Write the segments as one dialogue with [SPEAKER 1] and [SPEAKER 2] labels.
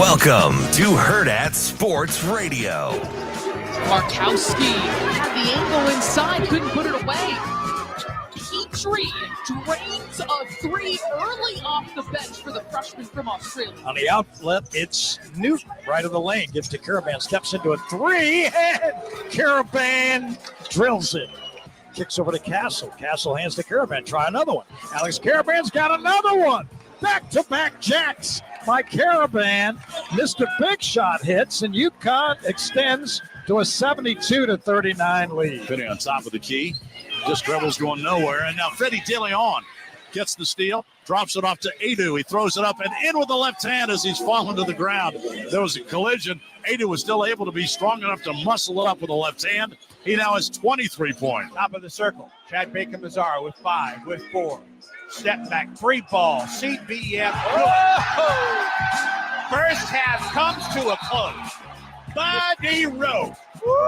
[SPEAKER 1] Welcome to Hurrdat Sports Radio.
[SPEAKER 2] Markowski had the angle inside, couldn't put it away. Petrie drains a three early off the bench for the freshman from Australia.
[SPEAKER 3] On the outlet, it's Newton, right of the lane. Gives to Caravan, steps into a three, and Caravan drills it. Kicks over to Castle. Castle hands to Caravan. Try another one. Alex Caravan's got another one. Back-to-back jacks by Caravan. Mr. Big Shot hits, and UConn extends to a 72-39 lead.
[SPEAKER 4] Fitting on top of the key. Just dribbles going nowhere. And now Fetty De Leon gets the steal, drops it off to Adu. He throws it up and in with the left hand as he's fallen to the ground. There was a collision. Adu was still able to be strong enough to muscle it up with the left hand. He now has 23 points.
[SPEAKER 5] Top of the circle. Chad Bacon-Mazzara with 5, with 4. Step back, free ball, CBM. Oh! First half comes to a close. Body row.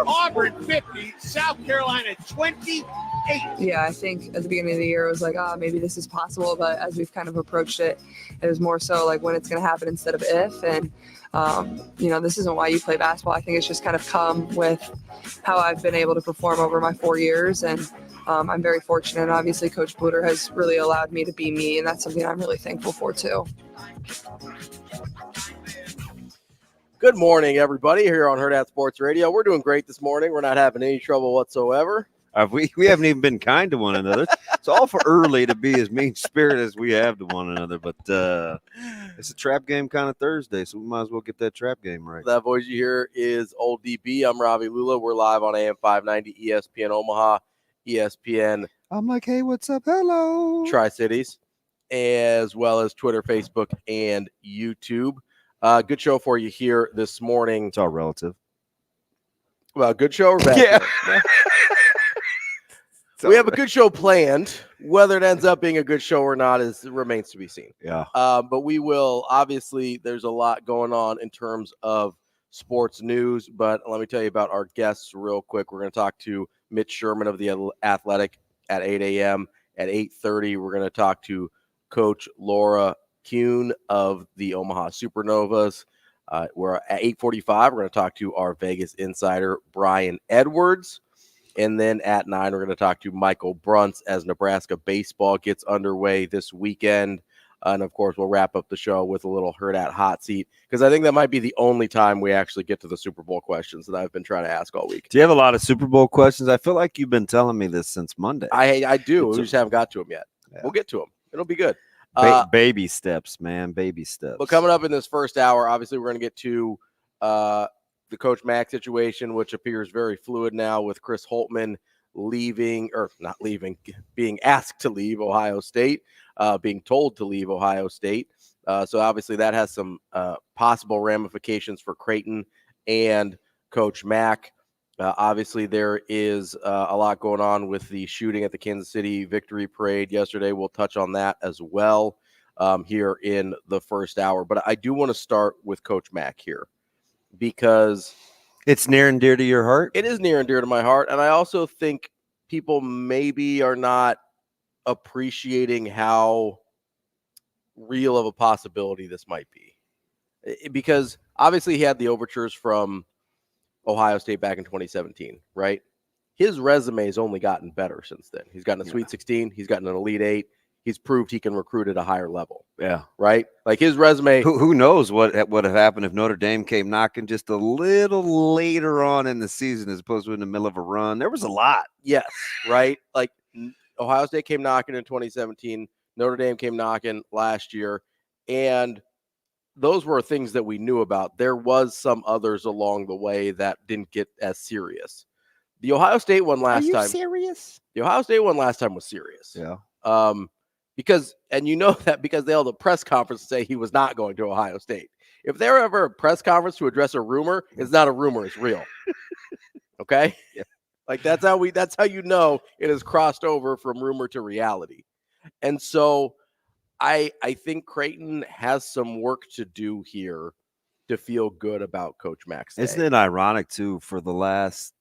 [SPEAKER 5] Auburn 50, South Carolina 28.
[SPEAKER 6] Yeah, I think at the beginning of the year it was like, maybe this is possible. But as we've kind of approached it, it was more so like when it's going to happen instead of if. And, this isn't why you play basketball. I think it's just kind of come with how I've been able to perform over my 4 years. And I'm very fortunate. Obviously, Coach Bluter has really allowed me to be me, and that's something I'm really thankful for, too.
[SPEAKER 7] Good morning, everybody, here on Hurrdat Sports Radio. We're doing great this morning. We're not having any trouble whatsoever.
[SPEAKER 8] We haven't even been kind to one another. It's awful early to be as mean-spirited as we have to one another, but it's a trap game kind of Thursday, so we might as well get that trap game right.
[SPEAKER 7] That voice you hear is Old DB. I'm Ravi Lulla. We're live on AM 590 ESPN Omaha, ESPN.
[SPEAKER 8] I'm like, hey, what's up? Hello.
[SPEAKER 7] Tri-Cities, as well as Twitter, Facebook, and YouTube. Good show for you here this morning.
[SPEAKER 8] It's all relative.
[SPEAKER 7] Well, good show or bad?
[SPEAKER 8] Yeah.
[SPEAKER 7] We have a good show planned. Whether it ends up being a good show or not remains to be seen.
[SPEAKER 8] Yeah.
[SPEAKER 7] But we will, obviously, there's a lot going on in terms of sports news. But let me tell you about our guests real quick. We're going to talk to Mitch Sherman of the Athletic at 8 a.m. At 8:30, we're going to talk to Coach Laura Kuhn of the Omaha Supernovas. We're at 8:45. We're going to talk to our Vegas insider, Brian Edwards. And then at 9, we're going to talk to Michael Bruntz as Nebraska baseball gets underway this weekend. And, of course, we'll wrap up the show with a little Hurrdat hot seat, because I think that might be the only time we actually get to the Super Bowl questions that I've been trying to ask all week.
[SPEAKER 8] Do you have a lot of Super Bowl questions? I feel like you've been telling me this since Monday.
[SPEAKER 7] I do. We just haven't got to them yet. Yeah. We'll get to them. It'll be good.
[SPEAKER 8] Baby steps, man. Baby steps.
[SPEAKER 7] But coming up in this first hour, obviously, we're going to get to the Coach Mack situation, which appears very fluid now with Chris Holtmann being asked to leave Ohio State, being told to leave Ohio State. So obviously that has some possible ramifications for Creighton and Coach Mack. Obviously there is a lot going on with the shooting at the Kansas City Victory Parade yesterday. We'll touch on that as well here in the first hour. But I do want to start with Coach Mack here, because
[SPEAKER 8] it's near and dear to your heart.
[SPEAKER 7] It is near and dear to my heart. And I also think people maybe are not appreciating how real of a possibility this might be. Because obviously he had the overtures from Ohio State back in 2017, right? His resume has only gotten better since then. He's gotten a Sweet 16. He's gotten an Elite 8. He's proved he can recruit at a higher level.
[SPEAKER 8] Yeah.
[SPEAKER 7] Right? Like his resume.
[SPEAKER 8] Who knows what would have happened if Notre Dame came knocking just a little later on in the season as opposed to in the middle of a run. There was a lot.
[SPEAKER 7] Yes. Right? Like Ohio State came knocking in 2017. Notre Dame came knocking last year. And those were things that we knew about. There was some others along the way that didn't get as serious. The Ohio State one last time.
[SPEAKER 8] Are you serious?
[SPEAKER 7] The Ohio State one last time was serious.
[SPEAKER 8] Yeah.
[SPEAKER 7] Because they held a press conference to say he was not going to Ohio State. If there were ever a press conference to address a rumor, it's not a rumor, it's real. Okay?
[SPEAKER 8] Yeah.
[SPEAKER 7] Like that's how you know it has crossed over from rumor to reality. And so I think Creighton has some work to do here to feel good about Coach Mack's day.
[SPEAKER 8] Isn't it ironic too, for the last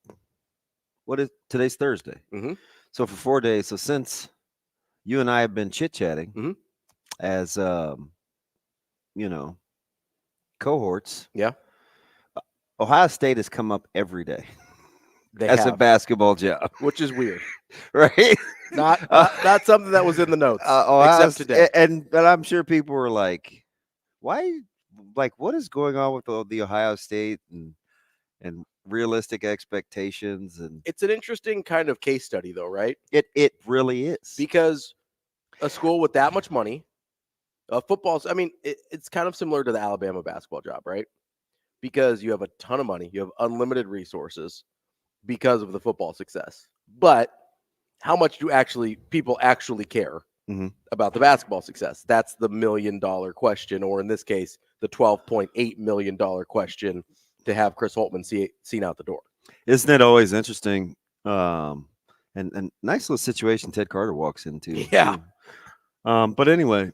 [SPEAKER 8] today's Thursday.
[SPEAKER 7] Mm-hmm.
[SPEAKER 8] So for 4 days, so since you and I have been chit-chatting,
[SPEAKER 7] mm-hmm.
[SPEAKER 8] as cohorts.
[SPEAKER 7] Yeah.
[SPEAKER 8] Ohio State has come up every day
[SPEAKER 7] They
[SPEAKER 8] as a
[SPEAKER 7] have,
[SPEAKER 8] basketball job,
[SPEAKER 7] which is weird.
[SPEAKER 8] right?
[SPEAKER 7] Not something that was in the notes,
[SPEAKER 8] Ohio
[SPEAKER 7] except today.
[SPEAKER 8] But I'm sure people were like, why? Like, what is going on with the Ohio State and realistic expectations? And
[SPEAKER 7] It's an interesting kind of case study, though, right?
[SPEAKER 8] it really is.
[SPEAKER 7] Because a school with that much money, football, I mean, it's kind of similar to the Alabama basketball job, right? Because you have a ton of money, you have unlimited resources because of the football success. But how much do people actually care about the basketball success? That's the $1 million question, or in this case, the $12.8 million question to have Chris Holtman seen out the door.
[SPEAKER 8] Isn't it always interesting? And nice little situation Ted Carter walks into.
[SPEAKER 7] Yeah.
[SPEAKER 8] But anyway,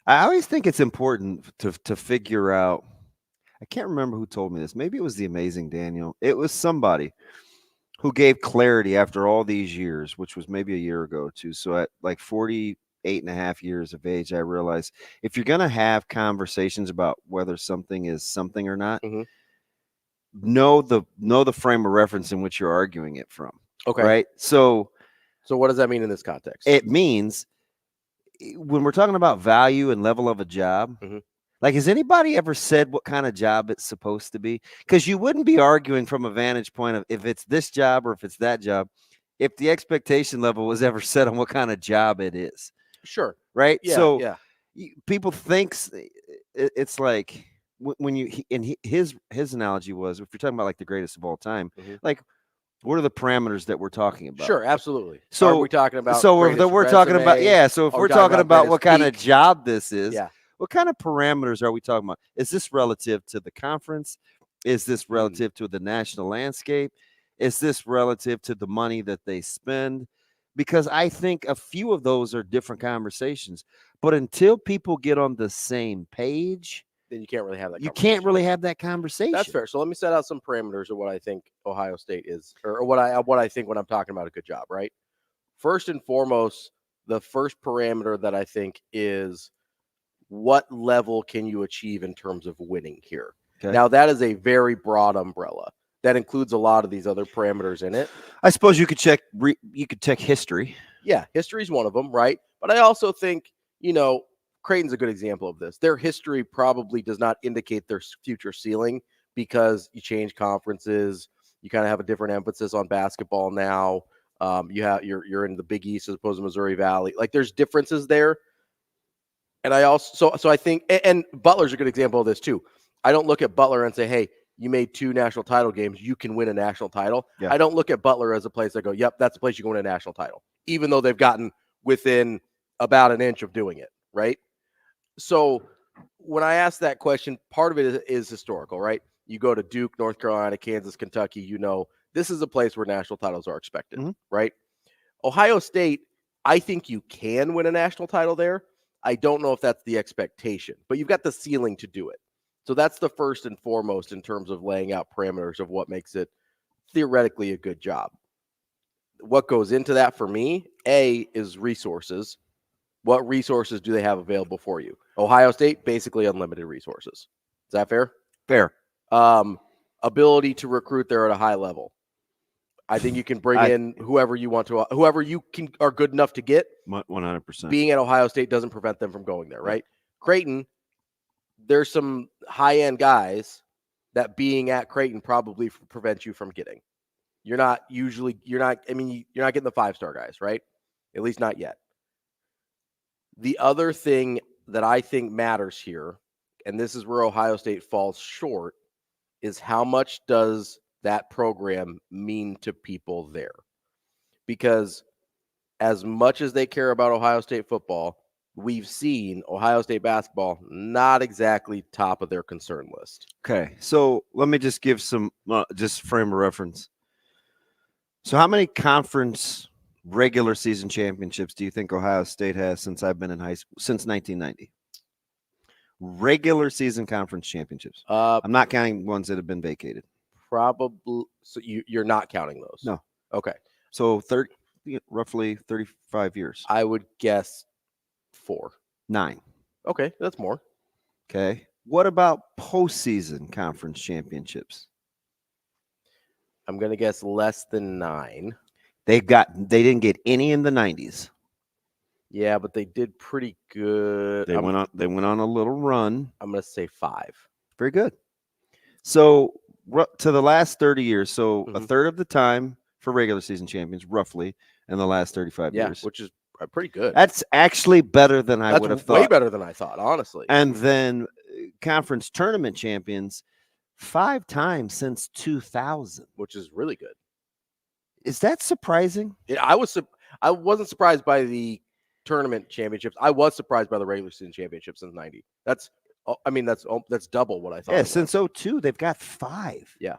[SPEAKER 8] I always think it's important to figure out. I can't remember who told me this. Maybe it was the amazing Daniel. It was somebody who gave clarity after all these years, which was maybe a year ago too. So at like 48 and a half years of age, I realized if you're going to have conversations about whether something is something or not, know the frame of reference in which you're arguing it from.
[SPEAKER 7] Okay.
[SPEAKER 8] Right. So
[SPEAKER 7] what does that mean in this context?
[SPEAKER 8] It means when we're talking about value and level of a job, like, has anybody ever said what kind of job it's supposed to be? Because you wouldn't be arguing from a vantage point of if it's this job or if it's that job, if the expectation level was ever set on what kind of job it is.
[SPEAKER 7] Sure.
[SPEAKER 8] Right.
[SPEAKER 7] Yeah,
[SPEAKER 8] so
[SPEAKER 7] yeah.
[SPEAKER 8] People thinks it's like when his analogy was, if you're talking about like the greatest of all time, like, what are the parameters that we're talking about?
[SPEAKER 7] Sure, absolutely.
[SPEAKER 8] So
[SPEAKER 7] are we talking about?
[SPEAKER 8] So we're talking about So if we're talking about what kind of job this is, what kind of parameters are we talking about? Is this relative to the conference? Is this relative to the national landscape? Is this relative to the money that they spend? Because I think a few of those are different conversations. But until people get on the same page,
[SPEAKER 7] then you can't really have that.
[SPEAKER 8] You can't really have that conversation.
[SPEAKER 7] That's fair. So let me set out some parameters of what I think Ohio State is, or what I think when I'm talking about a good job. Right. First and foremost, the first parameter that I think is what level can you achieve in terms of winning here. Okay. Now that is a very broad umbrella that includes a lot of these other parameters in it.
[SPEAKER 8] I suppose you could check. You could check history.
[SPEAKER 7] Yeah, history is one of them, right? But I also think Creighton's a good example of this. Their history probably does not indicate their future ceiling because you change conferences. You kind of have a different emphasis on basketball now. You're in the Big East as opposed to Missouri Valley. Like, there's differences there. And I also so I think and Butler's a good example of this too. I don't look at Butler and say, hey, you made 2 national title games, you can win a national title. Yeah. I don't look at Butler as a place I go, yep, that's a place you can win a national title, even though they've gotten within about an inch of doing it, right? So when I ask that question, part of it is historical, right? You go to Duke, North Carolina, Kansas, Kentucky, this is a place where national titles are expected, right? Ohio State, I think you can win a national title there. I don't know if that's the expectation, but you've got the ceiling to do it. So that's the first and foremost in terms of laying out parameters of what makes it theoretically a good job. What goes into that for me, A, is resources. What resources do they have available for you? Ohio State, basically unlimited resources. Is that fair?
[SPEAKER 8] Fair.
[SPEAKER 7] Ability to recruit there at a high level. I think you can bring in whoever you want to, whoever you are good enough to get.
[SPEAKER 8] 100%.
[SPEAKER 7] Being at Ohio State doesn't prevent them from going there, right? Creighton, there's some high-end guys that being at Creighton probably prevents you from getting. You're not getting the 5-star guys, right? At least not yet. The other thing that I think matters here, and this is where Ohio State falls short, is how much does that program mean to people there? Because as much as they care about Ohio State football, we've seen Ohio State basketball not exactly top of their concern list.
[SPEAKER 8] Okay, so let me just give some just frame of reference. So how many conference regular season championships do you think Ohio State has since I've been in high school, since 1990? Regular season conference championships. I'm not counting ones that have been vacated.
[SPEAKER 7] Probably. So you're not counting those?
[SPEAKER 8] No.
[SPEAKER 7] Okay.
[SPEAKER 8] So roughly 35 years.
[SPEAKER 7] I would guess 4.
[SPEAKER 8] 9.
[SPEAKER 7] Okay, that's more.
[SPEAKER 8] Okay. What about postseason conference championships?
[SPEAKER 7] I'm going to guess less than 9.
[SPEAKER 8] They didn't get any in the 90s.
[SPEAKER 7] Yeah, but they did pretty good.
[SPEAKER 8] They went on a little run.
[SPEAKER 7] I'm going to say 5.
[SPEAKER 8] Very good. So to the last 30 years, so a third of the time for regular season champions, roughly, in the last 35 years.
[SPEAKER 7] Which is pretty good.
[SPEAKER 8] That's actually better than I would have thought.
[SPEAKER 7] Way better than I thought, honestly.
[SPEAKER 8] And then conference tournament champions 5 times since 2000,
[SPEAKER 7] which is really good.
[SPEAKER 8] Is that surprising?
[SPEAKER 7] I wasn't surprised by the tournament championships. I was surprised by the regular season championships since 90. That's double what I thought.
[SPEAKER 8] Yeah, since 2002, they've got 5.
[SPEAKER 7] Yeah.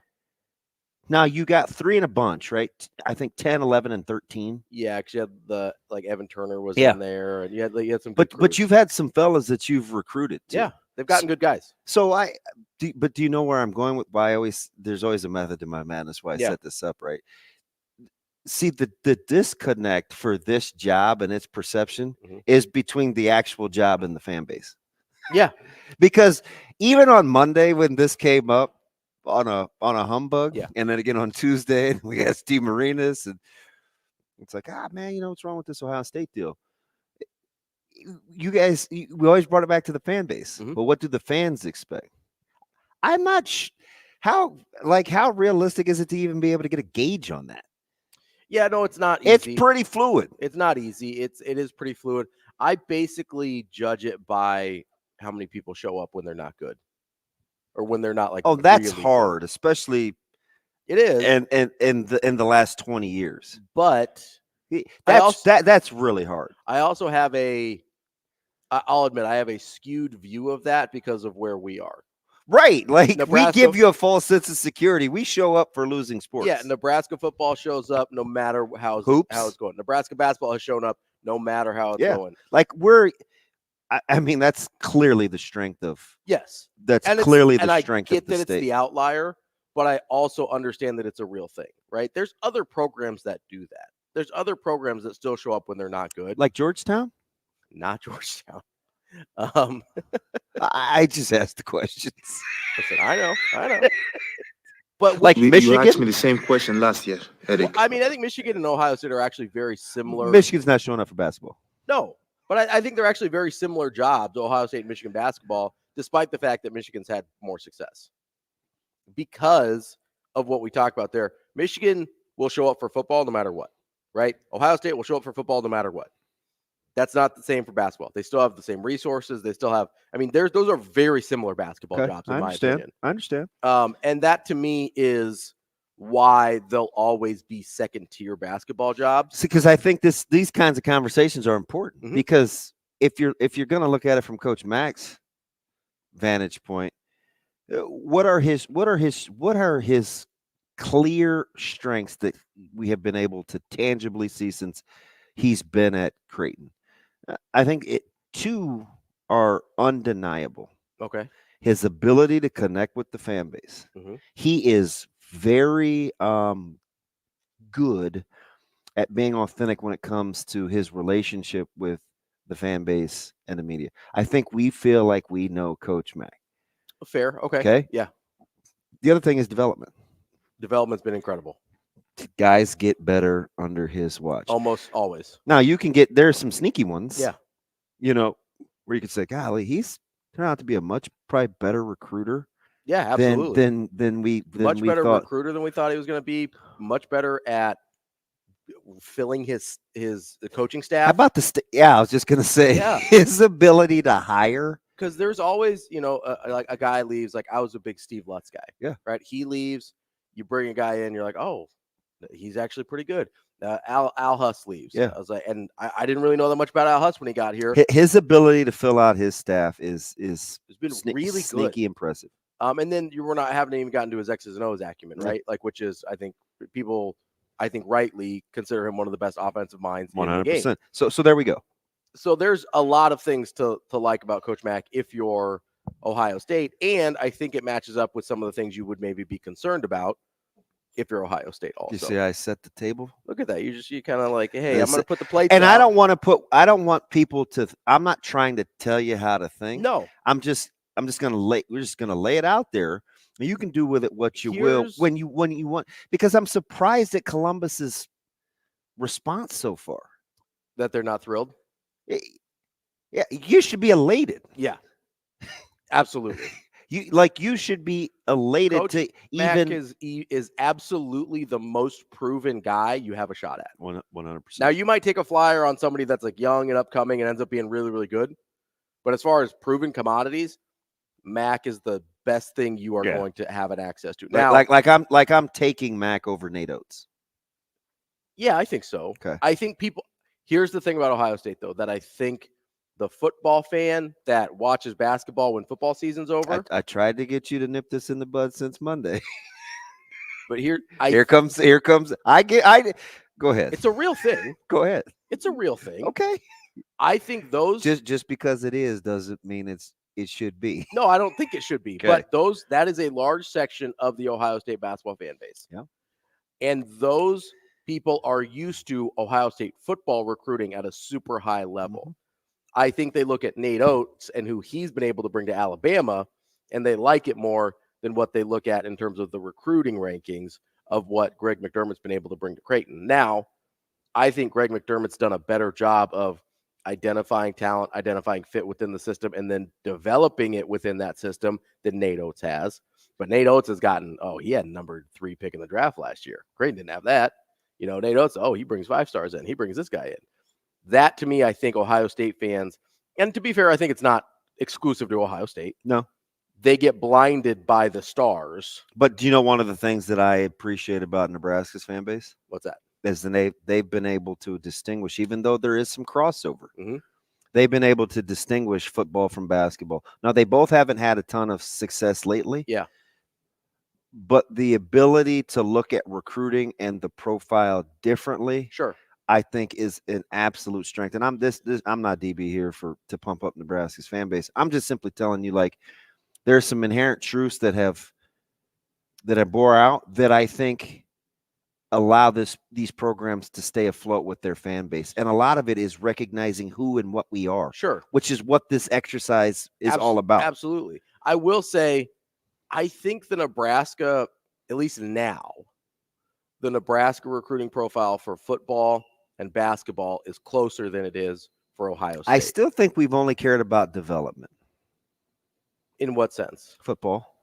[SPEAKER 8] Now you got 3 in a bunch, right? I think 10, 11, and 13.
[SPEAKER 7] Yeah, because you had the Evan Turner was in there, and you had some.
[SPEAKER 8] But you've had some fellas that you've recruited too.
[SPEAKER 7] Yeah, they've gotten good guys.
[SPEAKER 8] So do you know where I'm going with? There's always a method to my madness. Why I set this up, right? See, the disconnect for this job and its perception is between the actual job and the fan base.
[SPEAKER 7] Yeah,
[SPEAKER 8] because even on Monday when this came up on a humbug, and then again on Tuesday we had Steve Marinas, and it's like, man, what's wrong with this Ohio State deal? You guys, we always brought it back to the fan base, but what do the fans expect? I'm not how realistic is it to even be able to get a gauge on that?
[SPEAKER 7] Yeah, no, it's not easy.
[SPEAKER 8] It's pretty fluid.
[SPEAKER 7] It's not easy. It is pretty fluid. I basically judge it by how many people show up when they're not good, or when they're not
[SPEAKER 8] that's
[SPEAKER 7] really
[SPEAKER 8] hard,
[SPEAKER 7] good.
[SPEAKER 8] especially
[SPEAKER 7] it is,
[SPEAKER 8] and in the last 20 years.
[SPEAKER 7] But
[SPEAKER 8] that's really hard.
[SPEAKER 7] I also have I'll admit I have a skewed view of that because of where we are.
[SPEAKER 8] Right, like
[SPEAKER 7] Nebraska,
[SPEAKER 8] we give you a false sense of security. We show up for losing sports.
[SPEAKER 7] Yeah, Nebraska football shows up no matter how it's going. Nebraska basketball has shown up no matter how it's going.
[SPEAKER 8] Like I mean, that's clearly the strength of.
[SPEAKER 7] Yes,
[SPEAKER 8] that's clearly the strength of the
[SPEAKER 7] state.
[SPEAKER 8] It's
[SPEAKER 7] the outlier, but I also understand that it's a real thing, right? There's other programs that do that. There's other programs that still show up when they're not good,
[SPEAKER 8] like Georgetown.
[SPEAKER 7] Not Georgetown.
[SPEAKER 8] I just asked the questions.
[SPEAKER 7] Listen, I know. But
[SPEAKER 8] like Michigan,
[SPEAKER 9] you asked me the same question last year, Eric.
[SPEAKER 7] Well, I mean, I think Michigan and Ohio State are actually very similar.
[SPEAKER 8] Michigan's not showing up for basketball.
[SPEAKER 7] No, but I think they're actually very similar jobs, Ohio State and Michigan basketball, despite the fact that Michigan's had more success. Because of what we talked about there, Michigan will show up for football no matter what, right? Ohio State will show up for football no matter what. That's not the same for basketball. They still have the same resources. They still have, those are very similar basketball jobs, in my opinion.
[SPEAKER 8] I understand.
[SPEAKER 7] And that to me is why they'll always be second-tier basketball jobs.
[SPEAKER 8] Because I think these kinds of conversations are important. Because if you're going to look at it from Coach Mack's vantage point, what are his clear strengths that we have been able to tangibly see since he's been at Creighton? I think two are undeniable.
[SPEAKER 7] Okay.
[SPEAKER 8] His ability to connect with the fan base. He is very good at being authentic when it comes to his relationship with the fan base and the media. I think we feel like we know Coach Mack.
[SPEAKER 7] Fair. Okay.
[SPEAKER 8] Okay.
[SPEAKER 7] Yeah.
[SPEAKER 8] The other thing is development.
[SPEAKER 7] Development's been incredible.
[SPEAKER 8] Guys get better under his watch.
[SPEAKER 7] Almost always.
[SPEAKER 8] Now there's some sneaky ones.
[SPEAKER 7] Yeah.
[SPEAKER 8] Where you could say, golly, he's turned out to be a probably better recruiter.
[SPEAKER 7] Yeah, absolutely.
[SPEAKER 8] Than we
[SPEAKER 7] better
[SPEAKER 8] thought.
[SPEAKER 7] Recruiter than we thought he was going to be. Much better at filling his coaching staff.
[SPEAKER 8] How about I was just going to say his ability to hire.
[SPEAKER 7] Because there's always, like a guy leaves. Like I was a big Steve Lutz guy.
[SPEAKER 8] Yeah.
[SPEAKER 7] Right. He leaves. You bring a guy in. You're like, oh, he's actually pretty good. Al Huss leaves.
[SPEAKER 8] Yeah.
[SPEAKER 7] I was like, and I didn't really know that much about Al Huss when he got here.
[SPEAKER 8] His ability to fill out his staff is
[SPEAKER 7] it's been really
[SPEAKER 8] sneaky impressive.
[SPEAKER 7] And then haven't even gotten to his X's and O's acumen, right? Like, which is, I think people, rightly consider him one of the best offensive minds 100%. In the game.
[SPEAKER 8] So there we go.
[SPEAKER 7] So there's a lot of things to like about Coach Mack if you're Ohio State, and I think it matches up with some of the things you would maybe be concerned about if you're Ohio State also.
[SPEAKER 8] You see I set the table?
[SPEAKER 7] Look at that. You kind of like, hey, I'm going to put the plates
[SPEAKER 8] and
[SPEAKER 7] out.
[SPEAKER 8] I don't want people to, I'm not trying to tell you how to think.
[SPEAKER 7] No.
[SPEAKER 8] I'm just we're just gonna lay it out there. And you can do with it what you will when you want, because I'm surprised at Columbus's response so far.
[SPEAKER 7] That they're not thrilled.
[SPEAKER 8] Yeah, you should be elated.
[SPEAKER 7] Yeah, absolutely.
[SPEAKER 8] You should be elated.
[SPEAKER 7] Coach
[SPEAKER 8] to
[SPEAKER 7] Mack
[SPEAKER 8] even
[SPEAKER 7] is absolutely the most proven guy you have a shot at.
[SPEAKER 8] 100%.
[SPEAKER 7] Now you might take a flyer on somebody that's like young and upcoming and ends up being really, really good. But as far as proven commodities, Mack is the best thing you are going to have an access to. Now,
[SPEAKER 8] like I'm taking Mack over Nate Oates.
[SPEAKER 7] Yeah, I think so.
[SPEAKER 8] Okay.
[SPEAKER 7] I think here's the thing about Ohio State, though, that I think the football fan that watches basketball when football season's over.
[SPEAKER 8] I tried to get you to nip this in the bud since Monday.
[SPEAKER 7] But here
[SPEAKER 8] comes. Go ahead.
[SPEAKER 7] It's a real thing.
[SPEAKER 8] Go ahead.
[SPEAKER 7] It's a real thing.
[SPEAKER 8] Okay.
[SPEAKER 7] I think those
[SPEAKER 8] just because it is doesn't mean it should be.
[SPEAKER 7] No, I don't think it should be.
[SPEAKER 8] Okay.
[SPEAKER 7] But that is a large section of the Ohio State basketball fan base.
[SPEAKER 8] Yeah.
[SPEAKER 7] And those people are used to Ohio State football recruiting at a super high level.
[SPEAKER 8] Mm-hmm.
[SPEAKER 7] I think they look at Nate Oates and who he's been able to bring to Alabama, and they like it more than what they look at in terms of the recruiting rankings of what Greg McDermott's been able to bring to Creighton. Now, I think Greg McDermott's done a better job of identifying talent, identifying fit within the system, and then developing it within that system than Nate Oates has. But Nate Oates has he had number 3 pick in the draft last year. Creighton didn't have that. Nate Oates, he brings 5 stars in. He brings this guy in. That, to me, I think Ohio State fans, and to be fair, I think it's not exclusive to Ohio State.
[SPEAKER 8] No.
[SPEAKER 7] They get blinded by the stars.
[SPEAKER 8] But do you know one of the things that I appreciate about Nebraska's fan base?
[SPEAKER 7] What's that?
[SPEAKER 8] Is they've been able to distinguish, even though there is some crossover.
[SPEAKER 7] Mm-hmm.
[SPEAKER 8] They've been able to distinguish football from basketball. Now, they both haven't had a ton of success lately.
[SPEAKER 7] Yeah.
[SPEAKER 8] But the ability to look at recruiting and the profile differently,
[SPEAKER 7] sure,
[SPEAKER 8] I think is an absolute strength. And I'm not DB here to pump up Nebraska's fan base. I'm just simply telling you, like, there's some inherent truths that I bore out that I think allow these programs to stay afloat with their fan base. And a lot of it is recognizing who and what we are.
[SPEAKER 7] Sure.
[SPEAKER 8] Which is what this exercise is all about.
[SPEAKER 7] Absolutely. I will say, I think the Nebraska, at least now, the Nebraska recruiting profile for football and basketball is closer than it is for Ohio State.
[SPEAKER 8] I still think we've only cared about development.
[SPEAKER 7] In what sense?
[SPEAKER 8] Football.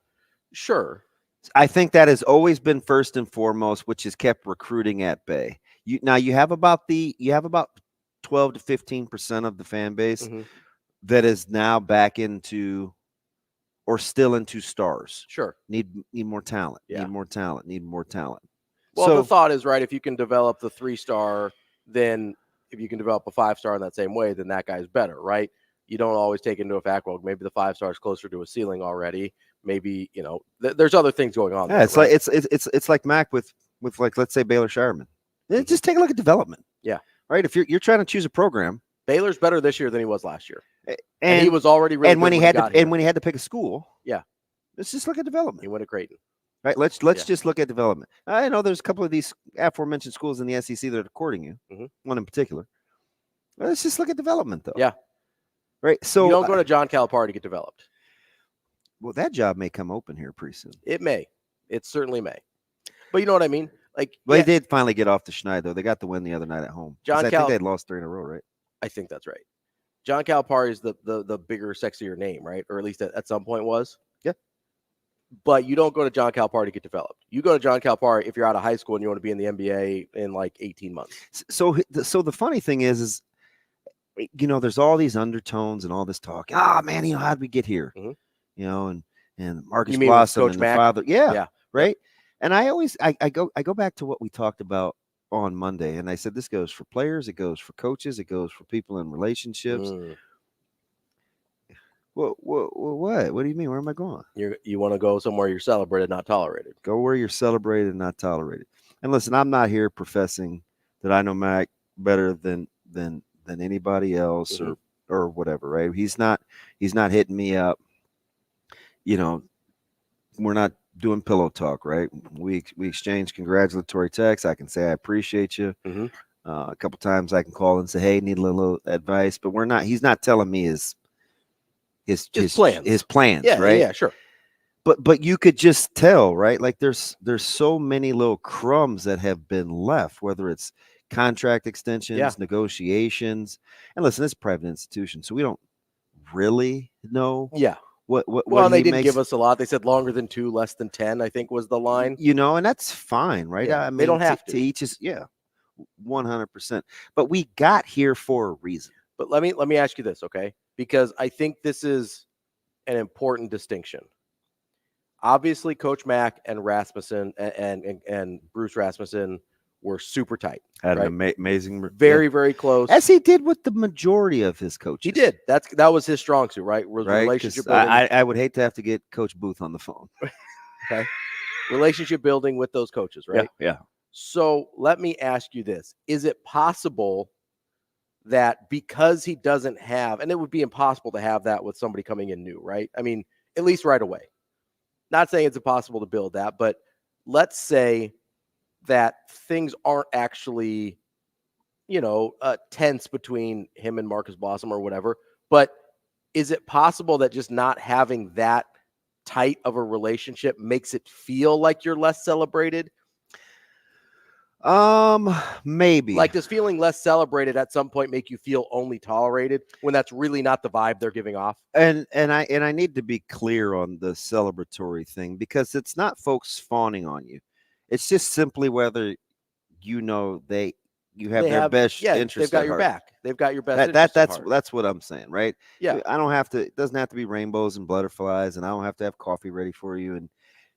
[SPEAKER 7] Sure.
[SPEAKER 8] I think that has always been first and foremost, which has kept recruiting at bay. You have about 12 to 15% of the fan base that is now back into or still into stars.
[SPEAKER 7] Sure.
[SPEAKER 8] Need more talent.
[SPEAKER 7] Yeah.
[SPEAKER 8] Need more talent.
[SPEAKER 7] Well, the thought is, right, if you can develop the 3-star, then if you can develop a 5-star in that same way, then that guy's better, right? You don't always take into effect, well, maybe the 5-star is closer to a ceiling already. Maybe, there's other things going on.
[SPEAKER 8] Yeah,
[SPEAKER 7] there,
[SPEAKER 8] it's
[SPEAKER 7] right?
[SPEAKER 8] like it's like Mac with like, let's say Baylor Sherman. Just take a look at development.
[SPEAKER 7] Yeah.
[SPEAKER 8] Right. If you're trying to choose a program,
[SPEAKER 7] Baylor's better this year than he was last year.
[SPEAKER 8] And
[SPEAKER 7] he was already really
[SPEAKER 8] and when
[SPEAKER 7] good
[SPEAKER 8] when he had to pick a school.
[SPEAKER 7] Yeah.
[SPEAKER 8] Let's just look at development.
[SPEAKER 7] He went to Creighton.
[SPEAKER 8] Right. Let's just look at development. I know there's a couple of these aforementioned schools in the SEC that are courting you. One in particular. Let's just look at development, though.
[SPEAKER 7] Yeah.
[SPEAKER 8] Right. So
[SPEAKER 7] you don't go to John Calipari to get developed.
[SPEAKER 8] Well, that job may come open here pretty soon.
[SPEAKER 7] It may. It certainly may. But you know what I mean? Like,
[SPEAKER 8] they did finally get off the schneid, though. They got the win the other night at home. I think they'd lost 3 in a row, right?
[SPEAKER 7] I think that's right. John Calipari is the bigger, sexier name, right? Or at least at some point was.
[SPEAKER 8] Yeah.
[SPEAKER 7] But you don't go to John Calipari to get developed. You go to John Calipari if you're out of high school and you want to be in the NBA in like 18 months.
[SPEAKER 8] So the funny thing is there's all these undertones and all this talk. Man, how'd we get here? And Marcus Blossom and the father. Yeah. Right. And I go back to what we talked about on Monday. And I said, this goes for players. It goes for coaches. It goes for people in relationships. What do you mean? Where am I going?
[SPEAKER 7] You want to go somewhere you're celebrated, not tolerated.
[SPEAKER 8] Go where you're celebrated and not tolerated. And listen, I'm not here professing that I know Mac better than anybody else or whatever, right? He's not hitting me up. We're not doing pillow talk, right? We exchange congratulatory texts. I can say I appreciate you. A couple times I can call and say, hey, need a little advice, but he's not telling me his
[SPEAKER 7] his plans,
[SPEAKER 5] Yeah,
[SPEAKER 7] right?
[SPEAKER 5] yeah, sure.
[SPEAKER 8] But you could just tell, right? Like there's so many little crumbs that have been left, whether it's contract extensions, negotiations. And listen, it's a private institution, so we don't really know what
[SPEAKER 7] they
[SPEAKER 8] he
[SPEAKER 7] didn't
[SPEAKER 8] makes.
[SPEAKER 7] give us a lot. They said longer than 2, less than 10, I think was the line.
[SPEAKER 8] And that's fine, right?
[SPEAKER 7] Yeah,
[SPEAKER 8] I mean,
[SPEAKER 7] they don't have
[SPEAKER 8] to each his 100%. But we got here for a reason.
[SPEAKER 7] But let me ask you this, okay? Because I think this is an important distinction. Obviously, Coach Mack and Rasmussen and Bruce Rasmussen were super tight.
[SPEAKER 8] Had an amazing,
[SPEAKER 7] very close,
[SPEAKER 8] as he did with the majority of his coaches.
[SPEAKER 7] He did. That was his strong suit, right? Was relationship building.
[SPEAKER 8] I would hate to have to get Coach Booth on the phone.
[SPEAKER 7] Okay, relationship building with those coaches, right?
[SPEAKER 8] Yeah.
[SPEAKER 7] So let me ask you this: is it possible that because he doesn't have, and it would be impossible to have that with somebody coming in new, right? I mean, at least right away. Not saying it's impossible to build that, but let's say that things aren't actually, tense between him and Marcus Blossom or whatever. But is it possible that just not having that tight of a relationship makes it feel like you're less celebrated?
[SPEAKER 8] Maybe.
[SPEAKER 7] Like, does feeling less celebrated at some point make you feel only tolerated when that's really not the vibe they're giving off?
[SPEAKER 8] And I need to be clear on the celebratory thing, because it's not folks fawning on you. It's just simply whether you have their best interest.
[SPEAKER 7] They've got
[SPEAKER 8] at
[SPEAKER 7] your
[SPEAKER 8] heart.
[SPEAKER 7] back. They've got your best interest at heart.
[SPEAKER 8] That's what I'm saying, right?
[SPEAKER 7] Yeah.
[SPEAKER 8] I don't have to. It doesn't have to be rainbows and butterflies, and I don't have to have coffee ready for you.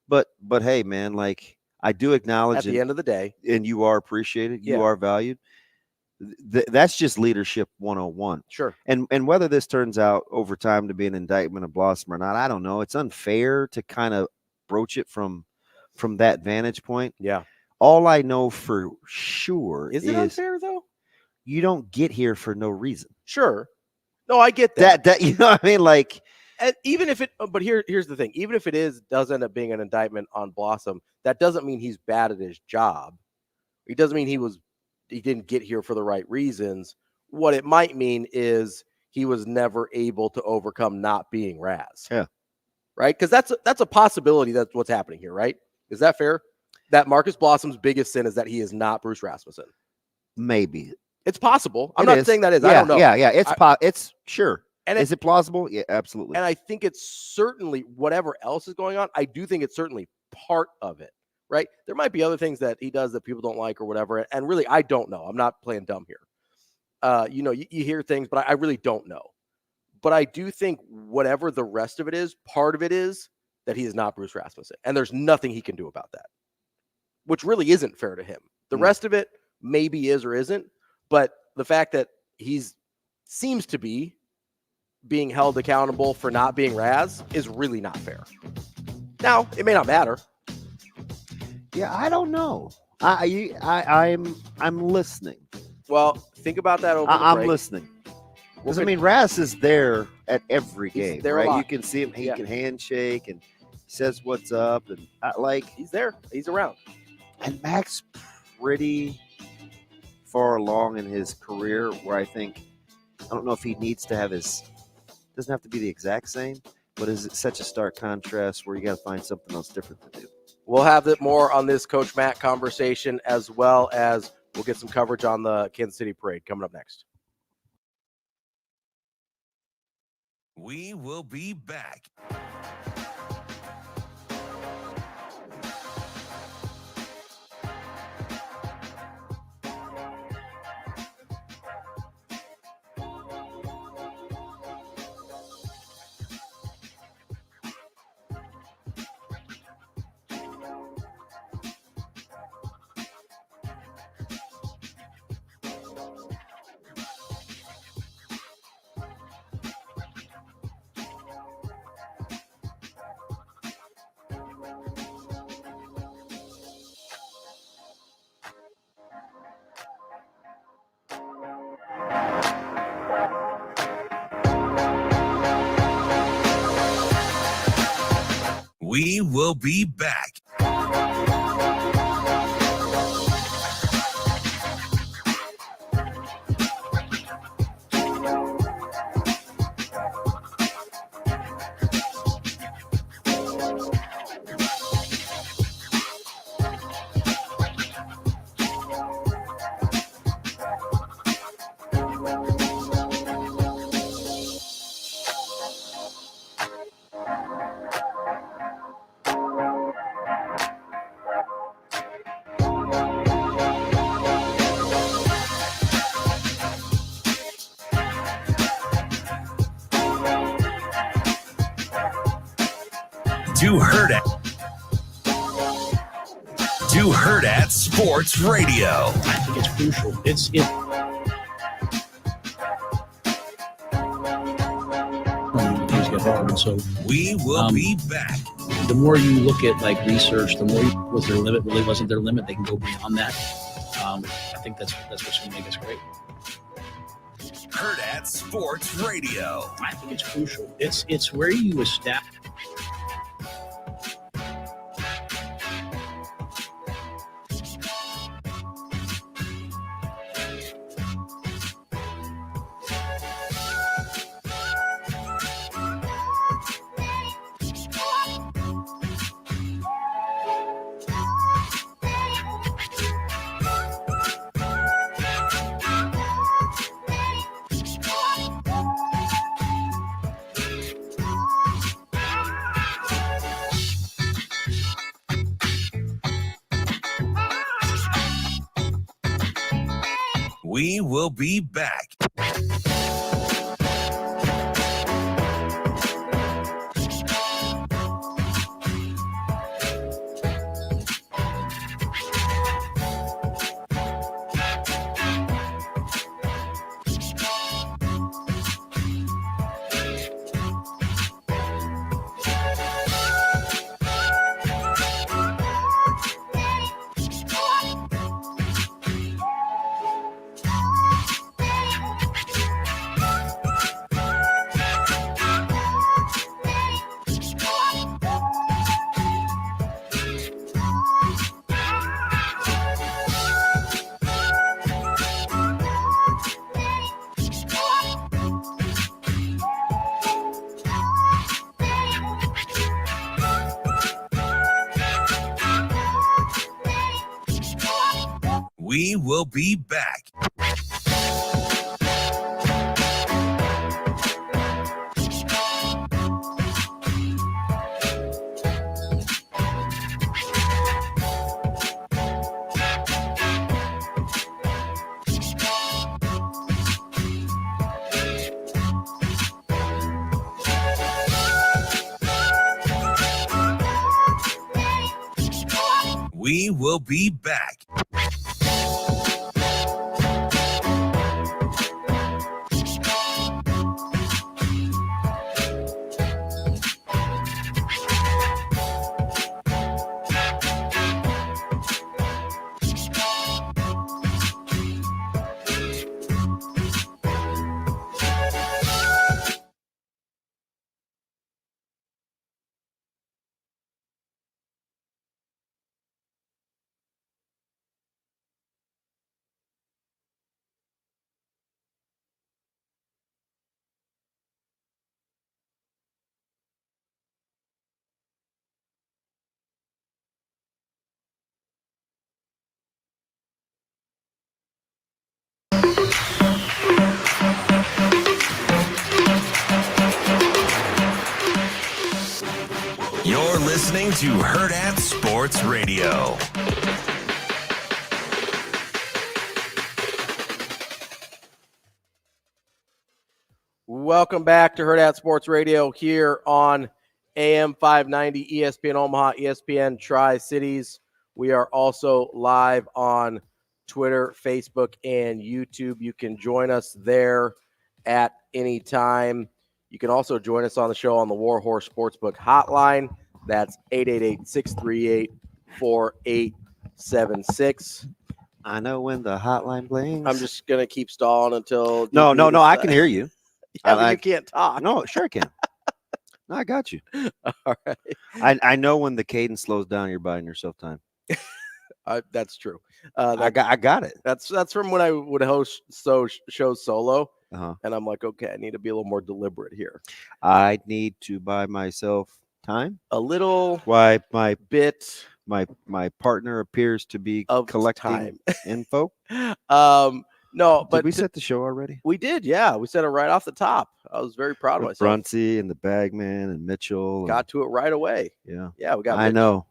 [SPEAKER 8] But hey, man, like, I do acknowledge
[SPEAKER 7] at the end of the day,
[SPEAKER 8] and you are appreciated. You are valued. That's just leadership 101.
[SPEAKER 7] Sure.
[SPEAKER 8] And whether this turns out over time to be an indictment of Blossom or not, I don't know. It's unfair to kind of broach it from that vantage point.
[SPEAKER 7] Yeah.
[SPEAKER 8] All I know for sure
[SPEAKER 7] is it unfair though?
[SPEAKER 8] You don't get here for no reason.
[SPEAKER 7] Sure. No, I get that.
[SPEAKER 8] That you know what I mean? Like,
[SPEAKER 7] and even if but here's the thing. Even if it does end up being an indictment on Blossom, that doesn't mean he's bad at his job. It doesn't mean he didn't get here for the right reasons. What it might mean is he was never able to overcome not being Raz.
[SPEAKER 8] Yeah.
[SPEAKER 7] Right? Because that's a possibility. That's what's happening here, right? Is that fair? That Marcus Blossom's biggest sin is that he is not Bruce Rasmussen.
[SPEAKER 8] Maybe.
[SPEAKER 7] It's possible. I'm not saying that is.
[SPEAKER 8] Yeah,
[SPEAKER 7] I don't know.
[SPEAKER 8] Yeah. It's sure.
[SPEAKER 7] And
[SPEAKER 8] is it plausible? Yeah, absolutely.
[SPEAKER 7] And I think it's certainly, whatever else is going on, I do think it's certainly part of it, right? There might be other things that he does that people don't like or whatever. And really, I don't know. I'm not playing dumb here. You hear things, but I really don't know. But I do think whatever the rest of it is, part of it is that he is not Bruce Rasmussen. And there's nothing he can do about that, which really isn't fair to him. The rest of it maybe is or isn't. But the fact that seems to be being held accountable for not being Raz is really not fair. Now, it may not matter.
[SPEAKER 8] Yeah, I don't know. I'm listening.
[SPEAKER 7] Well, think about that over the
[SPEAKER 8] I'm
[SPEAKER 7] break.
[SPEAKER 8] listening. Because, I mean, Raz is there at every game,
[SPEAKER 7] there
[SPEAKER 8] right? You can see him. He can handshake and says what's up. And
[SPEAKER 7] he's there. He's around.
[SPEAKER 8] And Mac's pretty far along in his career where I don't know if he needs to have doesn't have to be the exact same, but is it such a stark contrast where you got to find something else different to do?
[SPEAKER 7] We'll have more on this Coach Matt conversation, as well as we'll get some coverage on the Kansas City Parade coming up next.
[SPEAKER 1] We will be back. We will be back. to Hurrdat Sports Radio.
[SPEAKER 10] I think it's crucial. Things get hard, and so
[SPEAKER 1] we will be back.
[SPEAKER 10] The more you look at like research, the more was their limit really wasn't their limit. They can go beyond that. I think that's what's going to make us great.
[SPEAKER 1] Hurrdat Sports Radio.
[SPEAKER 10] I think it's crucial. It's where you establish.
[SPEAKER 1] We will be back. We will be back. We will be back. You're listening to Hurrdat Sports Radio.
[SPEAKER 7] Welcome back to Hurrdat Sports Radio here on AM 590 ESPN Omaha, ESPN Tri-Cities. We are also live on Twitter, Facebook, and YouTube. You can join us there at any time. You can also join us on the show on the Warhorse Sportsbook hotline. That's 888-638-4876.
[SPEAKER 8] I know when the hotline blings.
[SPEAKER 7] I'm just going to keep stalling until...
[SPEAKER 8] No, I can hear you.
[SPEAKER 7] Yeah, but you can't talk.
[SPEAKER 8] No, sure I can. No, I got you.
[SPEAKER 7] All right.
[SPEAKER 8] I know when the cadence slows down, you're buying yourself time.
[SPEAKER 7] That's true.
[SPEAKER 8] I got it.
[SPEAKER 7] That's from when I would host shows solo.
[SPEAKER 8] Uh-huh.
[SPEAKER 7] And I'm like, okay, I need to be a little more deliberate here.
[SPEAKER 8] I need to buy myself time.
[SPEAKER 7] A little.
[SPEAKER 8] Why my
[SPEAKER 7] bit.
[SPEAKER 8] My partner appears to be collecting info.
[SPEAKER 7] No, but
[SPEAKER 8] did we set the show already?
[SPEAKER 7] We did, yeah. We set it right off the top. I was very proud of myself.
[SPEAKER 8] Bruntz and the Bagman and Mitchell.
[SPEAKER 7] Got to it right away.
[SPEAKER 8] Yeah.
[SPEAKER 7] Yeah, we got Mitch.
[SPEAKER 8] I know.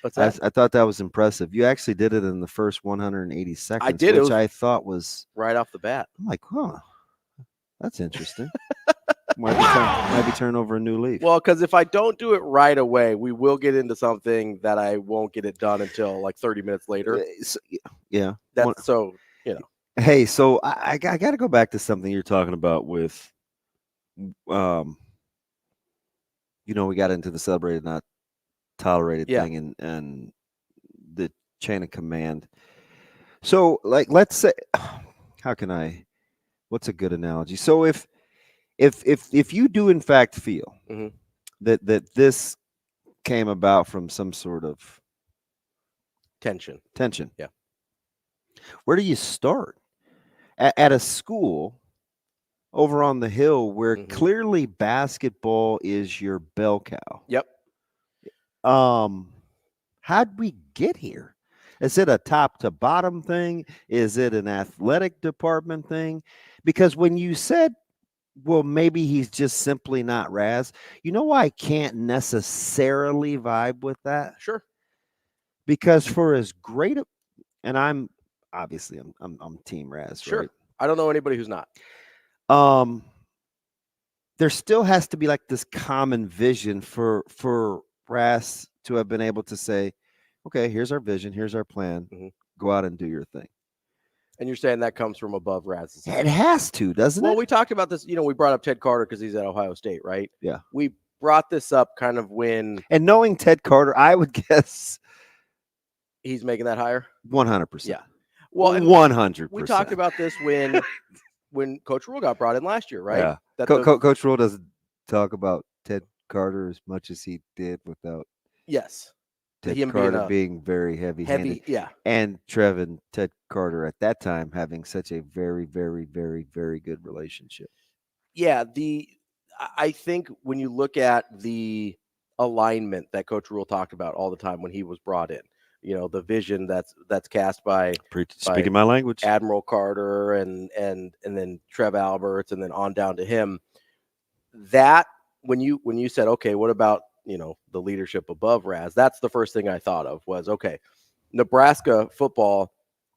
[SPEAKER 7] What's that?
[SPEAKER 8] I thought that was impressive. You actually did it in the first 180 seconds.
[SPEAKER 7] I did.
[SPEAKER 8] Which I thought was
[SPEAKER 7] right off the bat.
[SPEAKER 8] I'm like, huh, that's interesting. might be turning over a new leaf.
[SPEAKER 7] Well, because if I don't do it right away, we will get into something that I won't get it done until like 30 minutes later.
[SPEAKER 8] Yeah.
[SPEAKER 7] That's so, you know.
[SPEAKER 8] Hey, so I got to go back to something you're talking about with, we got into the celebrated, not tolerated thing and the chain of command. So, like, let's say, what's a good analogy? So if you do in fact feel that this came about from some sort of
[SPEAKER 7] tension,
[SPEAKER 8] yeah, where do you start? At a school over on the hill where clearly basketball is your bell cow.
[SPEAKER 7] Yep.
[SPEAKER 8] How'd we get here? Is it a top to bottom thing? Is it an athletic department thing? Because when you said, well, maybe he's just simply not Raz, you know why I can't necessarily vibe with that?
[SPEAKER 7] Sure. Because
[SPEAKER 8] for as great and I'm team Raz,
[SPEAKER 7] sure.
[SPEAKER 8] Right?
[SPEAKER 7] I don't know anybody who's not.
[SPEAKER 8] There still has to be like this common vision for Raz to have been able to say, okay, here's our vision, here's our plan. Go out and do your thing.
[SPEAKER 7] And you're saying that comes from above Raz's head?
[SPEAKER 8] It has to, doesn't it?
[SPEAKER 7] Well, we talked about this. We brought up Ted Carter because he's at Ohio State, right?
[SPEAKER 8] Yeah.
[SPEAKER 7] We brought this up kind of when.
[SPEAKER 8] And knowing Ted Carter, I would guess
[SPEAKER 7] he's making that higher.
[SPEAKER 8] 100%.
[SPEAKER 7] Yeah. Well,
[SPEAKER 8] 100%.
[SPEAKER 7] We talked about this when Coach Rule got brought in last year, right?
[SPEAKER 8] Yeah. Coach Rule doesn't talk about Ted Carter as much as he did without.
[SPEAKER 7] Yes.
[SPEAKER 8] Ted Carter being very heavy-handed.
[SPEAKER 7] Yeah.
[SPEAKER 8] And Ted Carter at that time having such a very, very, very, very good relationship.
[SPEAKER 7] Yeah. I think when you look at the alignment that Coach Rule talked about all the time when he was brought in, the vision that's cast by
[SPEAKER 8] speaking my language,
[SPEAKER 7] Admiral Carter and then Trev Alberts and then on down to him. That when you said, okay, what about the leadership above Raz? That's the first thing I thought of was, okay, Nebraska football.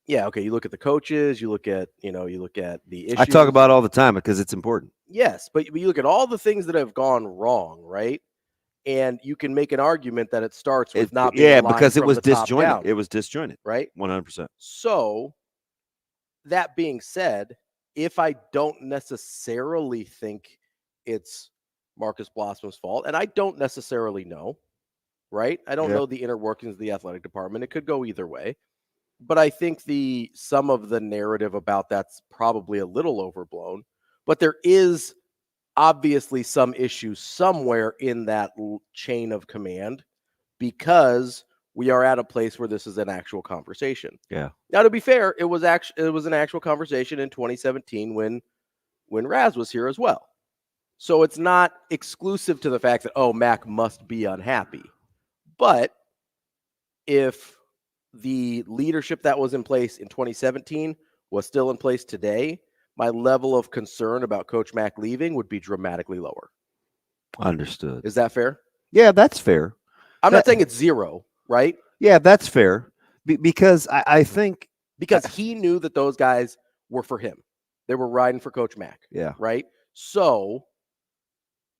[SPEAKER 7] Yeah, okay. You look at the coaches, you look at the issues.
[SPEAKER 8] I talk about it all the time because it's important.
[SPEAKER 7] Yes, but you look at all the things that have gone wrong, right? And you can make an argument that it starts with not being
[SPEAKER 8] because it was disjointed.
[SPEAKER 7] Down,
[SPEAKER 8] it was disjointed,
[SPEAKER 7] right?
[SPEAKER 8] 100%.
[SPEAKER 7] So that being said, if I don't necessarily think it's Marcus Blossom's fault, and I don't necessarily know, right? I don't know the inner workings of the athletic department. It could go either way. But I think some of the narrative about that's probably a little overblown. But there is obviously some issues somewhere in that chain of command because we are at a place where this is an actual conversation.
[SPEAKER 8] Yeah.
[SPEAKER 7] Now, to be fair, it was an actual conversation in 2017 when Raz was here as well. So it's not exclusive to the fact that, Mac must be unhappy. But if the leadership that was in place in 2017 was still in place today, my level of concern about Coach Mac leaving would be dramatically lower.
[SPEAKER 8] Understood.
[SPEAKER 7] Is that fair?
[SPEAKER 8] Yeah, that's fair.
[SPEAKER 7] I'm not saying it's zero, right?
[SPEAKER 8] Yeah, that's fair. Because I think...
[SPEAKER 7] Because he knew that those guys were for him. They were riding for Coach Mac.
[SPEAKER 8] Yeah.
[SPEAKER 7] Right? So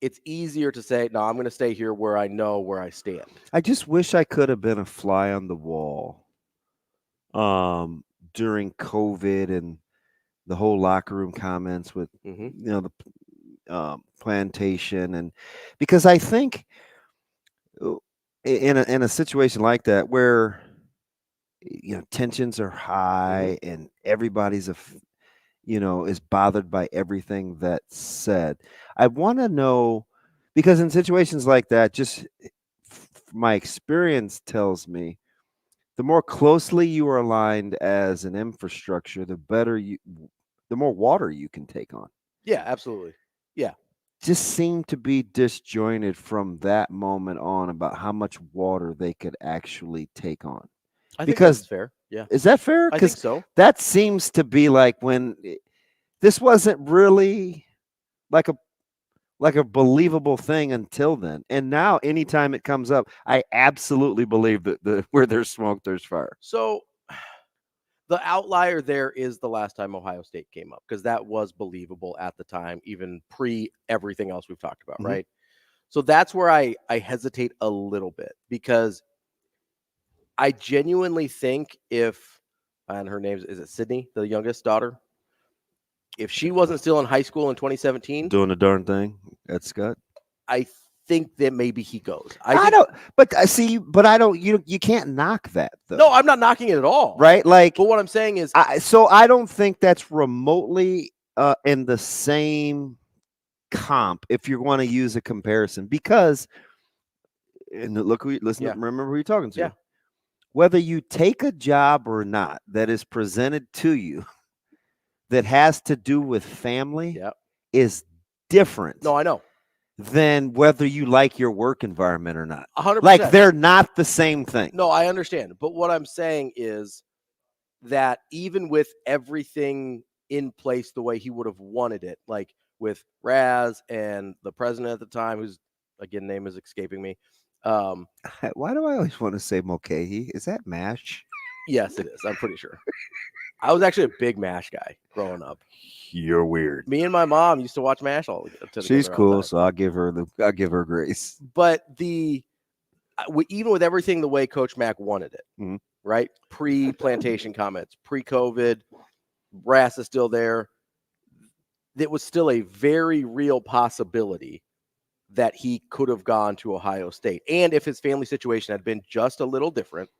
[SPEAKER 7] it's easier to say, no, I'm going to stay here where I know where I stand.
[SPEAKER 8] I just wish I could have been a fly on the wall during COVID and the whole locker room comments with, the plantation. And because I think in a situation like that where, tensions are high and everybody's is bothered by everything that's said. I want to know, because in situations like that, just my experience tells me, the more closely you are aligned as an infrastructure, the more water you can take on.
[SPEAKER 7] Yeah, absolutely. Yeah.
[SPEAKER 8] Just seemed to be disjointed from that moment on about how much water they could actually take on.
[SPEAKER 7] I think that's fair. Yeah.
[SPEAKER 8] Is that fair?
[SPEAKER 7] I think so.
[SPEAKER 8] That seems to be like when this wasn't really like a believable thing until then. And now anytime it comes up, I absolutely believe that where there's smoke, there's fire.
[SPEAKER 7] So The outlier there is the last time Ohio State came up, because that was believable at the time, even pre everything else we've talked about, right? So that's where I hesitate a little bit, because I genuinely think if, and her name is it Sydney, the youngest daughter? If she wasn't still in high school in 2017,
[SPEAKER 8] Doing the darn thing at Scott.
[SPEAKER 7] I think that maybe he goes.
[SPEAKER 8] I don't, but I see, but I don't. You can't knock that though.
[SPEAKER 7] No, I'm not knocking it at all.
[SPEAKER 8] Right? Like,
[SPEAKER 7] but what I'm saying is,
[SPEAKER 8] so I don't think that's remotely in the same comp if you want to use a comparison, because, and look, remember who you're talking to.
[SPEAKER 7] Yeah.
[SPEAKER 8] Whether you take a job or not that is presented to you that has to do with family is different.
[SPEAKER 7] No, I know.
[SPEAKER 8] Than whether you like your work environment or not.
[SPEAKER 7] 100%.
[SPEAKER 8] Like, they're not the same thing.
[SPEAKER 7] No, I understand. But what I'm saying is that even with everything in place the way he would have wanted it, like with Raz and the president at the time, whose, again, name is escaping me.
[SPEAKER 8] Why do I always want to say Mulcahy? Is that MASH?
[SPEAKER 7] Yes, it is. I'm pretty sure. I was actually a big MASH guy growing up.
[SPEAKER 8] You're weird.
[SPEAKER 7] Me and my mom used to watch MASH all together.
[SPEAKER 8] She's cool, so I'll give her grace.
[SPEAKER 7] But even with everything the way Coach Mack wanted it, right? Pre-plantation comments, pre-COVID, Brass is still there. It was still a very real possibility that he could have gone to Ohio State. And if his family situation had been just a little different,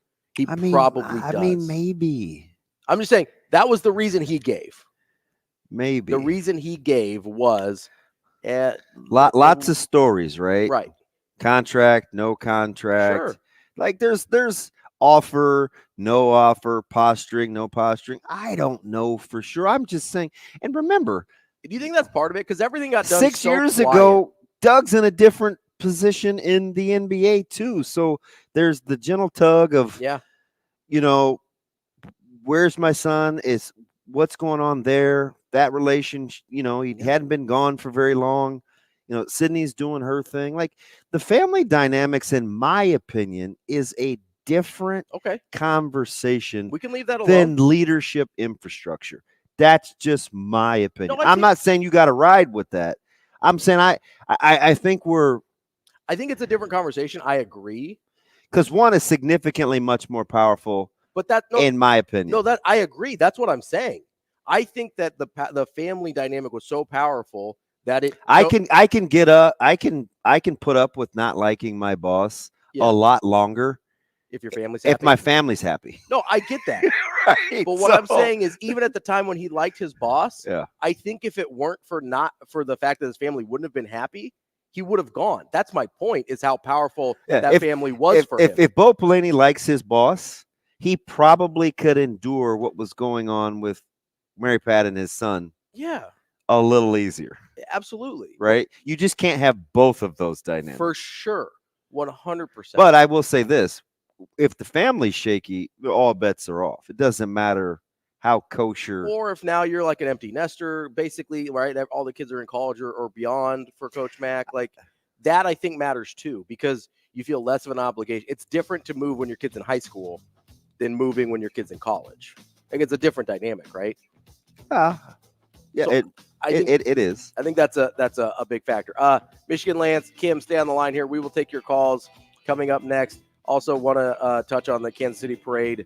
[SPEAKER 7] probably does.
[SPEAKER 8] I mean, maybe.
[SPEAKER 7] I'm just saying that was the reason he gave.
[SPEAKER 8] Maybe.
[SPEAKER 7] The reason he gave was
[SPEAKER 8] lots of stories, right?
[SPEAKER 7] Right.
[SPEAKER 8] Contract, no contract.
[SPEAKER 7] Sure.
[SPEAKER 8] Like there's offer, no offer, posturing, no posturing. I don't know for sure. I'm just saying. And remember,
[SPEAKER 7] do you think that's part of it? Because everything got done
[SPEAKER 8] 6 years ago. Doug's in a different position in the NBA too. So there's the gentle tug of, where's my son? Is what's going on there? That relation, he hadn't been gone for very long. Sydney's doing her thing. Like, the family dynamics, in my opinion, is a different conversation.
[SPEAKER 7] We can leave that alone.
[SPEAKER 8] Than leadership infrastructure. That's just my opinion.
[SPEAKER 7] No,
[SPEAKER 8] I'm not saying you got to ride with that. I'm saying I think
[SPEAKER 7] I think it's a different conversation. I agree.
[SPEAKER 8] Because one is significantly much more powerful.
[SPEAKER 7] But
[SPEAKER 8] in my opinion.
[SPEAKER 7] No, that I agree. That's what I'm saying. I think that the family dynamic was so powerful that I
[SPEAKER 8] can get up. I can put up with not liking my boss a lot longer
[SPEAKER 7] if your family's happy.
[SPEAKER 8] If my family's happy.
[SPEAKER 7] No, I get that.
[SPEAKER 8] Right.
[SPEAKER 7] But what I'm saying is, even at the time when he liked his boss, I think if it weren't for the fact that his family wouldn't have been happy, he would have gone. That's my point, is how powerful that family was for him.
[SPEAKER 8] If Bo Pelini likes his boss, he probably could endure what was going on with Mary Pat and his son.
[SPEAKER 7] Yeah.
[SPEAKER 8] A little easier.
[SPEAKER 7] Absolutely.
[SPEAKER 8] Right? You just can't have both of those dynamics.
[SPEAKER 7] For sure. 100%.
[SPEAKER 8] But I will say this. If the family's shaky, all bets are off. It doesn't matter how kosher.
[SPEAKER 7] Or if now you're like an empty nester, basically, right? All the kids are in college or beyond for Coach Mack. Like, that I think matters too, because you feel less of an obligation. It's different to move when your kid's in high school than moving when your kid's in college. Like, it's a different dynamic, right?
[SPEAKER 8] Yeah, so it is.
[SPEAKER 7] I think that's a big factor. Michigan Lance, Kim, stay on the line here. We will take your calls coming up next. Also want to touch on the Kansas City Parade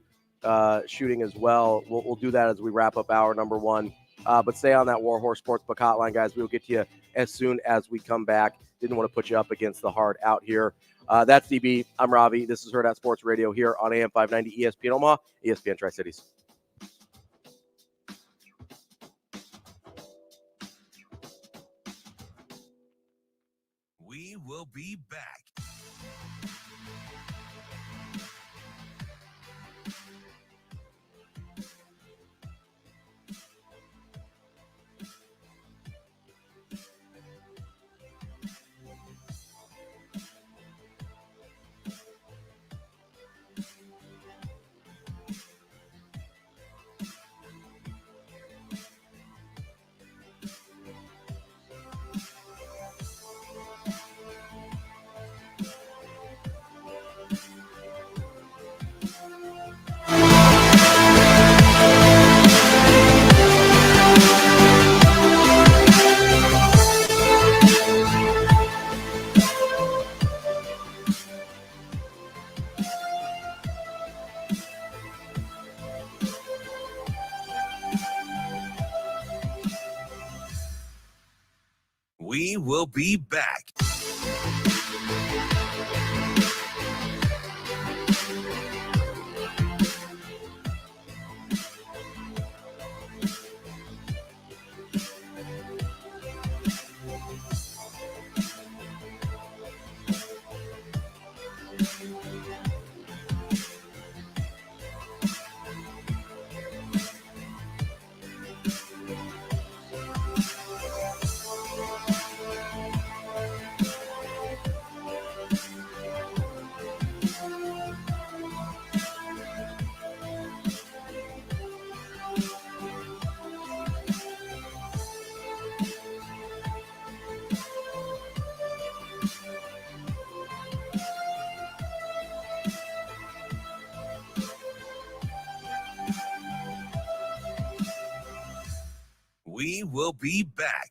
[SPEAKER 7] shooting as well. We'll do that as we wrap up hour number one. But stay on that Warhorse Sportsbook hotline, guys. We will get to you as soon as we come back. Didn't want to put you up against the hard out here. That's DB. I'm Ravi. This is Hurrdat Sports Radio here on AM 590 ESPN Omaha, ESPN Tri-Cities.
[SPEAKER 1] We will be back. We will be back. We will be back.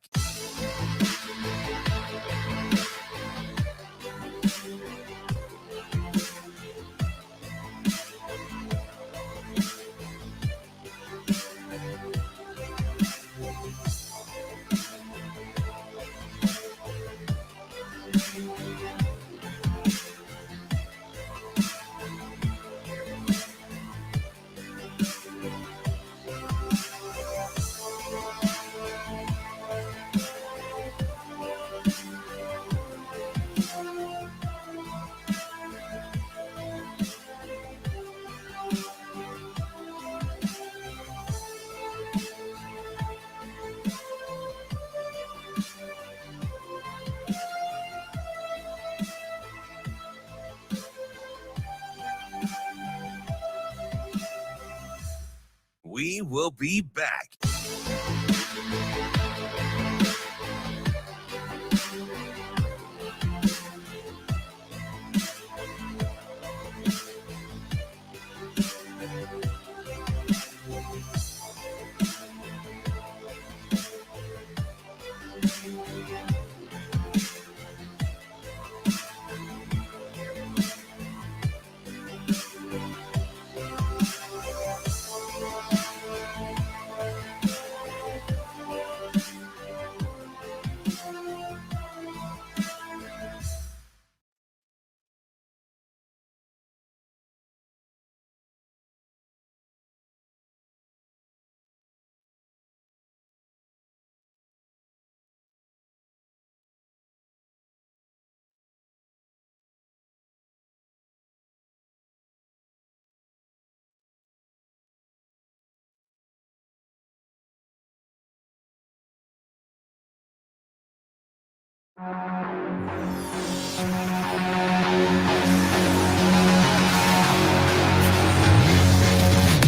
[SPEAKER 1] We will be back.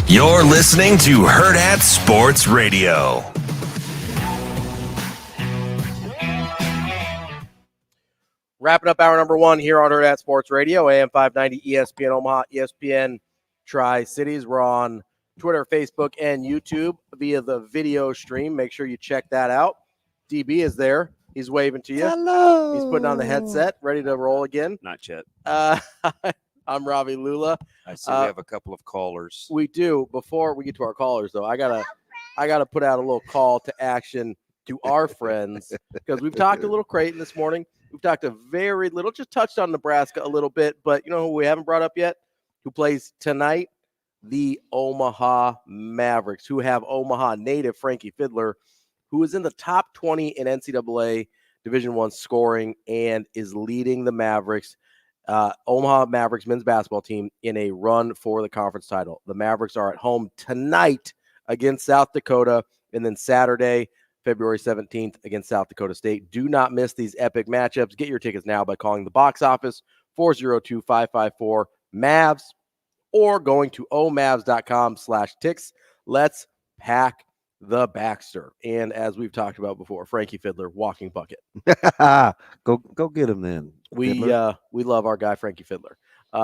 [SPEAKER 1] You're listening to Hurrdat Sports Radio.
[SPEAKER 7] Wrapping up hour number one here on Hurrdat Sports Radio, AM 590, ESPN Omaha, ESPN Tri-Cities. We're on Twitter, Facebook, and YouTube via the video stream. Make sure you check that out. DB is there. He's waving to you.
[SPEAKER 8] Hello.
[SPEAKER 7] He's putting on the headset, ready to roll again.
[SPEAKER 11] Not yet.
[SPEAKER 7] I'm Ravi Lulla.
[SPEAKER 11] I see we have a couple of callers.
[SPEAKER 7] We do. Before we get to our callers, though, I gotta put out a little call to action to our friends because we've talked a little Creighton this morning. We've talked a very little, just touched on Nebraska a little bit, but you know who we haven't brought up yet? Who plays tonight? The Omaha Mavericks, who have Omaha native Frankie Fiddler, who is in the top 20 in NCAA Division I scoring and is leading the Mavericks. Omaha Mavericks men's basketball team in a run for the conference title. The Mavericks are at home tonight against South Dakota, and then Saturday, February 17th against South Dakota State. Do not miss these epic matchups. Get your tickets now by calling the box office 402-554-MAVS or going to omavs.com/ticks. Let's pack the Baxter. And as we've talked about before, Frankie Fiddler, walking bucket.
[SPEAKER 8] Go get him then.
[SPEAKER 7] We love our guy Frankie Fiddler.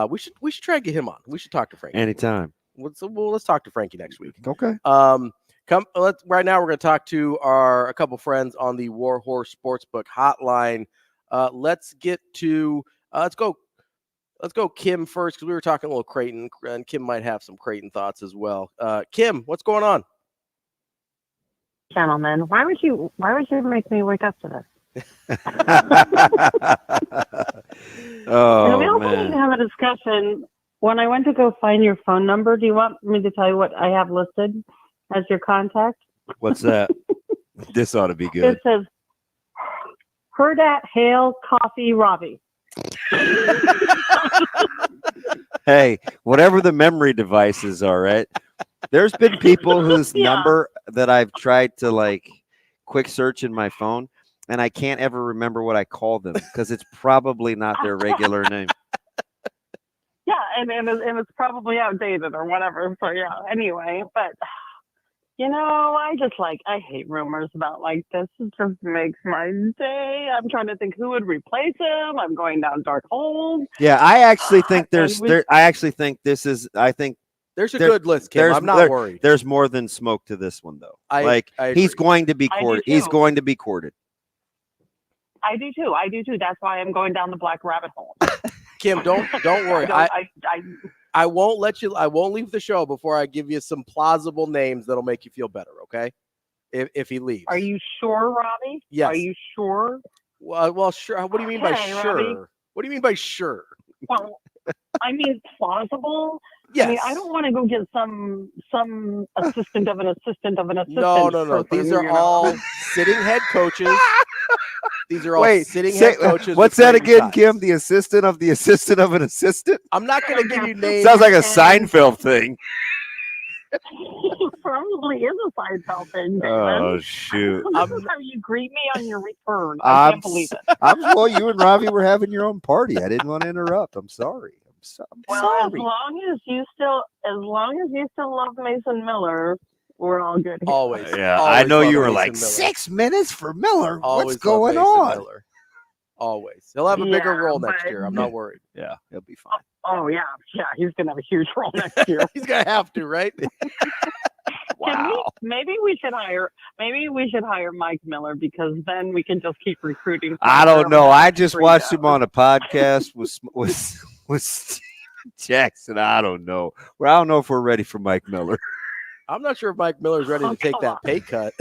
[SPEAKER 7] We should try to get him on. We should talk to Frankie
[SPEAKER 8] anytime.
[SPEAKER 7] Let's talk to Frankie next week.
[SPEAKER 8] Okay.
[SPEAKER 7] Right now we're going to talk to a couple friends on the Warhorse Sportsbook hotline. Let's go Kim first because we were talking a little Creighton, and Kim might have some Creighton thoughts as well. Kim, what's going on?
[SPEAKER 12] Gentlemen, why would you make me wake up to this?
[SPEAKER 8] Oh,
[SPEAKER 12] we also need to have a discussion. When I went to go find your phone number, do you want me to tell you what I have listed as your contact?
[SPEAKER 8] What's that? This ought to be
[SPEAKER 12] It
[SPEAKER 8] good.
[SPEAKER 12] says Hurrdat Hail Coffee Ravi.
[SPEAKER 8] Hey, whatever the memory devices are, right? There's been people whose number that I've tried to like quick search in my phone, and I can't ever remember what I call them because it's probably not their regular name.
[SPEAKER 12] Yeah, and it's probably outdated or whatever. So yeah, anyway, but I hate rumors about like this. It just makes my day. I'm trying to think who would replace him. I'm going down dark holes.
[SPEAKER 8] Yeah, I actually think there's
[SPEAKER 12] And
[SPEAKER 8] there. I actually think this is. I think
[SPEAKER 7] There's a
[SPEAKER 8] there-
[SPEAKER 7] good list, Kim. I'm not worried.
[SPEAKER 8] There's more than smoke to this one, though.
[SPEAKER 7] I
[SPEAKER 8] he's
[SPEAKER 7] agree.
[SPEAKER 8] going to be
[SPEAKER 12] I do
[SPEAKER 8] courted. He's
[SPEAKER 12] too.
[SPEAKER 8] going to be courted.
[SPEAKER 12] I do too. That's why I'm going down the black rabbit hole.
[SPEAKER 7] Kim, don't worry. I won't let you. I won't leave the show before I give you some plausible names that'll make you feel better. Okay, if he leaves.
[SPEAKER 12] Are you sure, Robbie?
[SPEAKER 7] Yes.
[SPEAKER 12] Are you sure?
[SPEAKER 7] Well, sure. What do you mean by
[SPEAKER 12] Okay,
[SPEAKER 7] sure?
[SPEAKER 12] Robbie.
[SPEAKER 7] What do you mean by sure?
[SPEAKER 12] Well, I mean plausible.
[SPEAKER 7] Yes.
[SPEAKER 12] I mean, I don't want to go get some assistant of an assistant of an assistant.
[SPEAKER 7] No. These are all sitting head coaches. These are all sitting head coaches.
[SPEAKER 8] What's
[SPEAKER 7] with
[SPEAKER 8] that
[SPEAKER 7] Creighton
[SPEAKER 8] again,
[SPEAKER 7] ties.
[SPEAKER 8] Kim? The assistant of an assistant?
[SPEAKER 7] I'm not going to give you names.
[SPEAKER 8] Sounds like a Seinfeld thing.
[SPEAKER 12] Probably is a Seinfeld thing, Damon.
[SPEAKER 8] Oh, shoot.
[SPEAKER 12] This is how you greet me on your return. I can't believe it.
[SPEAKER 8] Well, you and Ravi were having your own party. I didn't want to interrupt. I'm sorry. I'm
[SPEAKER 12] Well,
[SPEAKER 8] sorry.
[SPEAKER 12] as long as you still love Mason Miller, we're all good here.
[SPEAKER 7] Always.
[SPEAKER 8] Yeah,
[SPEAKER 7] Always
[SPEAKER 8] I know
[SPEAKER 7] love
[SPEAKER 8] you were
[SPEAKER 7] Mason
[SPEAKER 8] like
[SPEAKER 7] Miller.
[SPEAKER 8] 6 minutes for Miller.
[SPEAKER 7] Always
[SPEAKER 8] What's
[SPEAKER 7] love
[SPEAKER 8] going
[SPEAKER 7] Mason
[SPEAKER 8] on?
[SPEAKER 7] Miller. Always. He'll have a bigger
[SPEAKER 12] Yeah,
[SPEAKER 7] role next
[SPEAKER 12] but-
[SPEAKER 7] year. I'm not worried.
[SPEAKER 8] Yeah, he'll be fine.
[SPEAKER 12] Oh yeah, he's gonna have a huge role next year.
[SPEAKER 7] He's going to have to, right?
[SPEAKER 12] Maybe we should hire Mike Miller because then we can just keep recruiting.
[SPEAKER 8] I don't know. I just watched
[SPEAKER 12] him.
[SPEAKER 8] him on a podcast with Steve Jackson. I don't know. Well, I don't know if we're ready for Mike Miller.
[SPEAKER 7] I'm not sure if Mike Miller's ready to take that pay cut.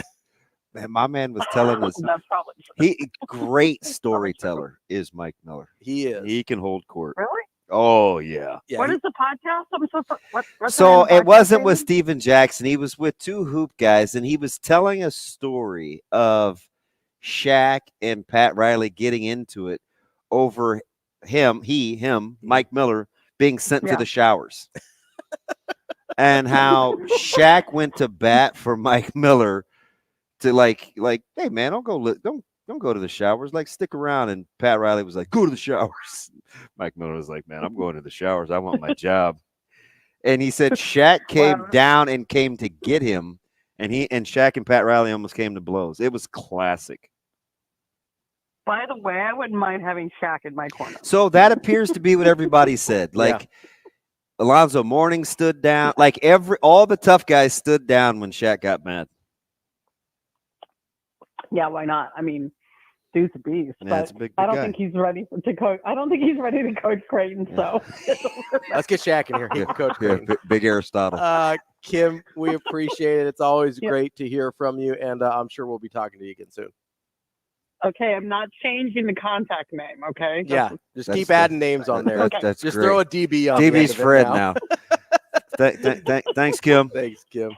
[SPEAKER 8] Man, my man was telling us
[SPEAKER 12] That's probably true.
[SPEAKER 8] great storyteller is Mike Miller.
[SPEAKER 7] He is.
[SPEAKER 8] He can hold court.
[SPEAKER 12] Really?
[SPEAKER 8] Oh yeah.
[SPEAKER 12] What is the podcast? I'm so what's the
[SPEAKER 8] So
[SPEAKER 12] name of
[SPEAKER 8] it
[SPEAKER 12] the
[SPEAKER 8] wasn't
[SPEAKER 12] podcast?
[SPEAKER 8] with Steven Jackson. He was with two hoop guys, and he was telling a story of Shaq and Pat Riley getting into it over him, Mike Miller, being sent to the showers. And how Shaq went to bat for Mike Miller to like, hey man, don't go to the showers. Like, stick around. And Pat Riley was like, go to the showers. Mike Miller was like, man, I'm going to the showers. I want my job. And he said Shaq came down and came to get him. And Shaq and Pat Riley almost came to blows. It was classic.
[SPEAKER 12] By the way, I wouldn't mind having Shaq in my corner.
[SPEAKER 8] So that appears to be what everybody said. Like Alonzo Mourning stood down. Like all the tough guys stood down when Shaq got mad.
[SPEAKER 12] Yeah, why not? I mean, dude's a beast.
[SPEAKER 8] Yeah,
[SPEAKER 12] but
[SPEAKER 8] it's a big
[SPEAKER 12] I don't
[SPEAKER 8] guy.
[SPEAKER 12] think he's ready to coach. I don't think he's ready to coach Creighton. So
[SPEAKER 7] Let's get Shaq in here. He can coach
[SPEAKER 8] Yeah,
[SPEAKER 7] Creighton.
[SPEAKER 8] big Aristotle.
[SPEAKER 7] Kim, we appreciate it. It's always
[SPEAKER 12] Yeah.
[SPEAKER 7] great to hear from you, and I'm sure we'll be talking to you again soon.
[SPEAKER 12] okay, I'm not changing the contact name. Okay.
[SPEAKER 7] Yeah, just
[SPEAKER 8] That's
[SPEAKER 7] keep adding names on there.
[SPEAKER 8] That's
[SPEAKER 7] Just
[SPEAKER 8] great.
[SPEAKER 7] throw a DB on. the end
[SPEAKER 8] DB's
[SPEAKER 7] of it
[SPEAKER 8] Fred
[SPEAKER 7] now.
[SPEAKER 8] now. Thanks, Kim.
[SPEAKER 7] Thanks, Kim.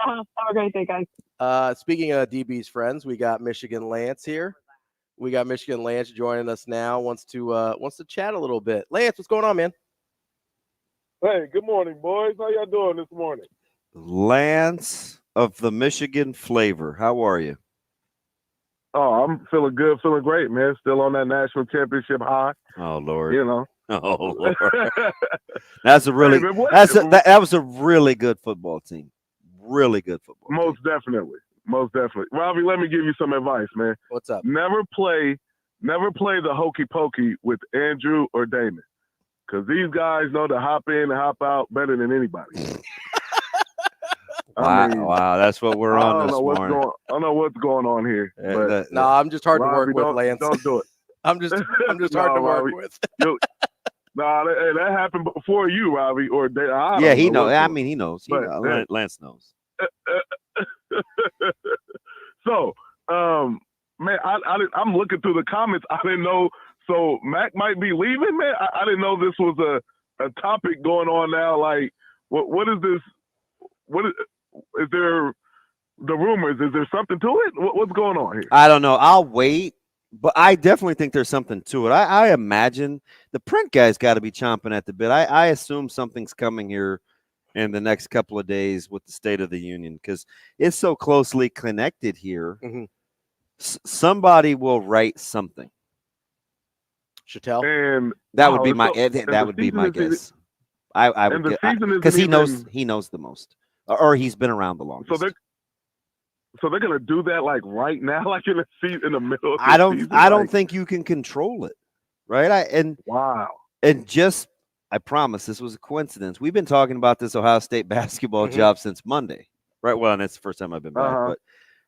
[SPEAKER 12] Have a great day, guys.
[SPEAKER 7] Speaking of DB's friends, we got Michigan Lance here. We got Michigan Lance joining us now. Wants to chat a little bit. Lance, what's going on, man?
[SPEAKER 13] Hey, good morning, boys. How y'all doing this morning?
[SPEAKER 8] Lance of the Michigan flavor. How are you?
[SPEAKER 13] Oh, I'm feeling good, feeling great, man. Still on that national championship high.
[SPEAKER 8] Oh Lord.
[SPEAKER 13] You know.
[SPEAKER 8] Oh Lord. That's a really
[SPEAKER 13] Hey, man, what-
[SPEAKER 8] that was a really good football team. Really good football.
[SPEAKER 13] Most definitely. Most definitely. Ravi, let me give you some advice, man.
[SPEAKER 7] What's up?
[SPEAKER 13] Never play the hokey pokey with Andrew or Damon. Because these guys know to hop in and hop out better than anybody.
[SPEAKER 8] Wow, that's what we're on this morning.
[SPEAKER 13] I don't know what's going on here. But
[SPEAKER 7] No, I'm just hard to
[SPEAKER 13] Ravi,
[SPEAKER 7] work with,
[SPEAKER 13] don't-
[SPEAKER 7] Lance.
[SPEAKER 13] Don't do it.
[SPEAKER 7] I'm just hard to work with.
[SPEAKER 13] That happened before you, Ravi, or
[SPEAKER 8] Yeah, he knows. I mean, he knows.
[SPEAKER 13] But,
[SPEAKER 8] Lance knows.
[SPEAKER 13] So, Man, I'm looking through the comments. I didn't know. So Mac might be leaving, man. I didn't know this was a topic going on now. Like, what is this? What is there? The rumors. Is there something to it? What's going on here?
[SPEAKER 8] I don't know. I'll wait, but I definitely think there's something to it. I imagine the print guy's got to be chomping at the bit. I assume something's coming here in the next couple of days with the State of the Union because it's so closely connected here.
[SPEAKER 7] Mm-hmm.
[SPEAKER 8] Somebody will write something.
[SPEAKER 7] Chattel?
[SPEAKER 13] And
[SPEAKER 8] that would be my guess. I would because he knows the most, or he's been around the longest.
[SPEAKER 13] So they're gonna do that like right now, like in the middle of the season?
[SPEAKER 8] I don't think you can control it, right?
[SPEAKER 13] Wow.
[SPEAKER 8] And just I promise this was a coincidence. We've been talking about this Ohio State basketball job since Monday, right? Well, and it's the first time I've been back,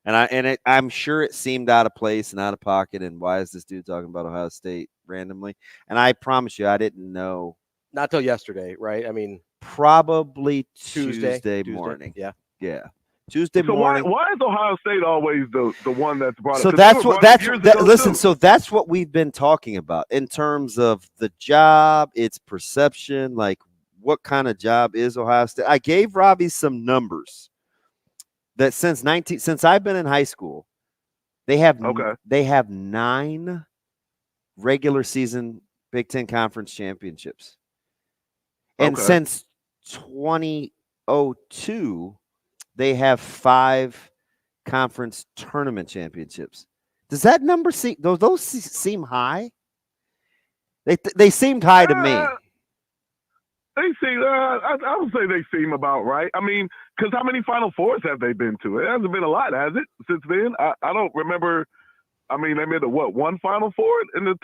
[SPEAKER 8] but I'm sure it seemed out of place and out of pocket. And why is this dude talking about Ohio State randomly? And I promise you, I didn't know.
[SPEAKER 7] Not till yesterday, right? I mean,
[SPEAKER 8] probably Tuesday morning.
[SPEAKER 7] Yeah.
[SPEAKER 8] Tuesday morning.
[SPEAKER 13] Why is Ohio State always the one that's brought up?
[SPEAKER 8] So that's what we've been talking about in terms of the job, its perception, like what kind of job is Ohio State? I gave Ravi some numbers that since I've been in high school, they have 9 regular season Big Ten Conference championships. And since 2002, they have 5 conference tournament championships. Does that number seem those seem high? They seemed high to me.
[SPEAKER 13] They seem. I would say they seem about right. I mean, because how many Final Fours have they been to? It hasn't been a lot, has it? Since then, I don't remember. I mean, they made one Final Four in the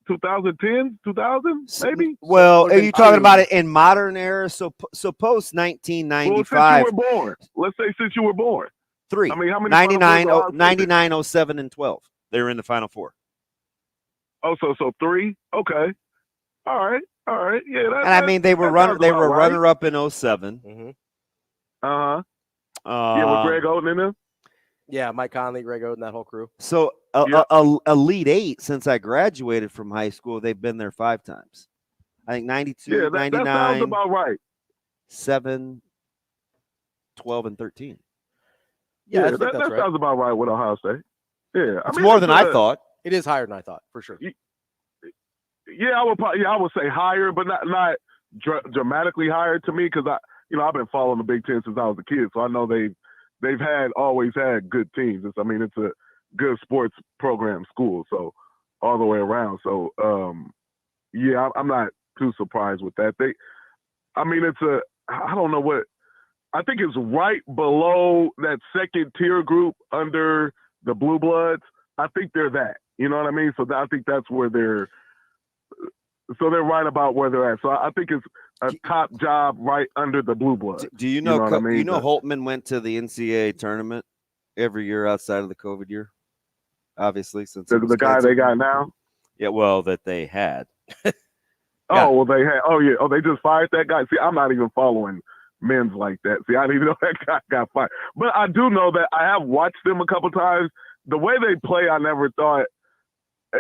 [SPEAKER 13] 2010s, 2000 maybe.
[SPEAKER 8] Well, are you talking about it in modern era? So post 1995.
[SPEAKER 13] Well, since you were born. Let's say since you were born.
[SPEAKER 8] 3.
[SPEAKER 13] I mean, how many
[SPEAKER 8] 99, 07, and 12. They were in the Final Four.
[SPEAKER 13] Oh, so 3. Okay. All right. Yeah.
[SPEAKER 8] And I mean, they were runner up in 07.
[SPEAKER 7] Mm-hmm.
[SPEAKER 13] Yeah, with Greg Oden in them.
[SPEAKER 7] Yeah, Mike Conley, Greg Oden, that whole crew.
[SPEAKER 8] So Elite 8, since I graduated from high school, they've been there 5 times. I think 92, 99.
[SPEAKER 13] That sounds about right.
[SPEAKER 8] 7, 12, and 13.
[SPEAKER 13] Yeah, that sounds about right with Ohio State. Yeah,
[SPEAKER 8] it's more than I thought.
[SPEAKER 7] It is higher than I thought, for sure.
[SPEAKER 13] Yeah, I would say higher, but not dramatically higher to me because I've been following the Big Ten since I was a kid, so I know they've always had good teams. It's a good sports program school, so all the way around. So I'm not too surprised with that. I don't know what. I think it's right below that second tier group under the Blue Bloods. I think they're that. You know what I mean? So I think that's where they're. So they're right about where they're at. So I think it's a top job right under the Blue Bloods.
[SPEAKER 8] Do you know? You know Holtman went to the NCAA tournament every year outside of the COVID year. Obviously, since
[SPEAKER 13] the guy they got now.
[SPEAKER 8] Yeah, well, that they had.
[SPEAKER 13] Oh, well, they had. Oh, yeah. Oh, they just fired that guy. See, I'm not even following men's like that. See, I didn't even know that guy got fired. But I do know that I have watched them a couple times. The way they play, I never thought.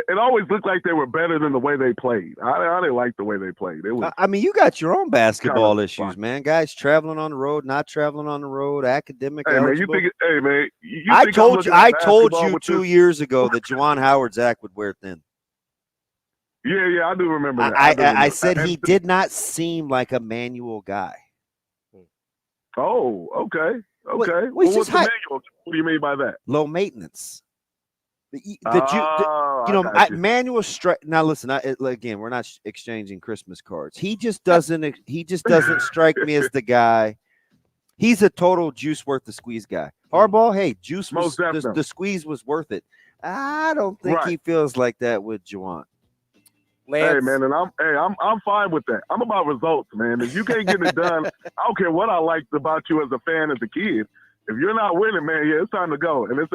[SPEAKER 13] It always looked like they were better than the way they played. I didn't like the way they played.
[SPEAKER 8] I mean, you got your own basketball issues, man. Guys traveling on the road, not traveling on the road, academic.
[SPEAKER 13] Hey, man,
[SPEAKER 8] I told you 2 years ago that Juwan Howard's act would wear thin.
[SPEAKER 13] Yeah, I do remember that.
[SPEAKER 8] I said he did not seem like a manual guy.
[SPEAKER 13] Oh, okay.
[SPEAKER 8] What's
[SPEAKER 13] the manual? What do you mean by that?
[SPEAKER 8] Low maintenance. Manual strike. Now listen, again, we're not exchanging Christmas cards. He just doesn't strike me as the guy. He's a total juice worth the squeeze guy. Harbaugh, hey, juice was the squeeze was worth it. I don't think he feels like that with Juwan.
[SPEAKER 13] Hey man, and I'm fine with that. I'm about results, man. If you can't get it done, I don't care what I liked about you as a fan as a kid. If you're not winning, man, it's time to go. And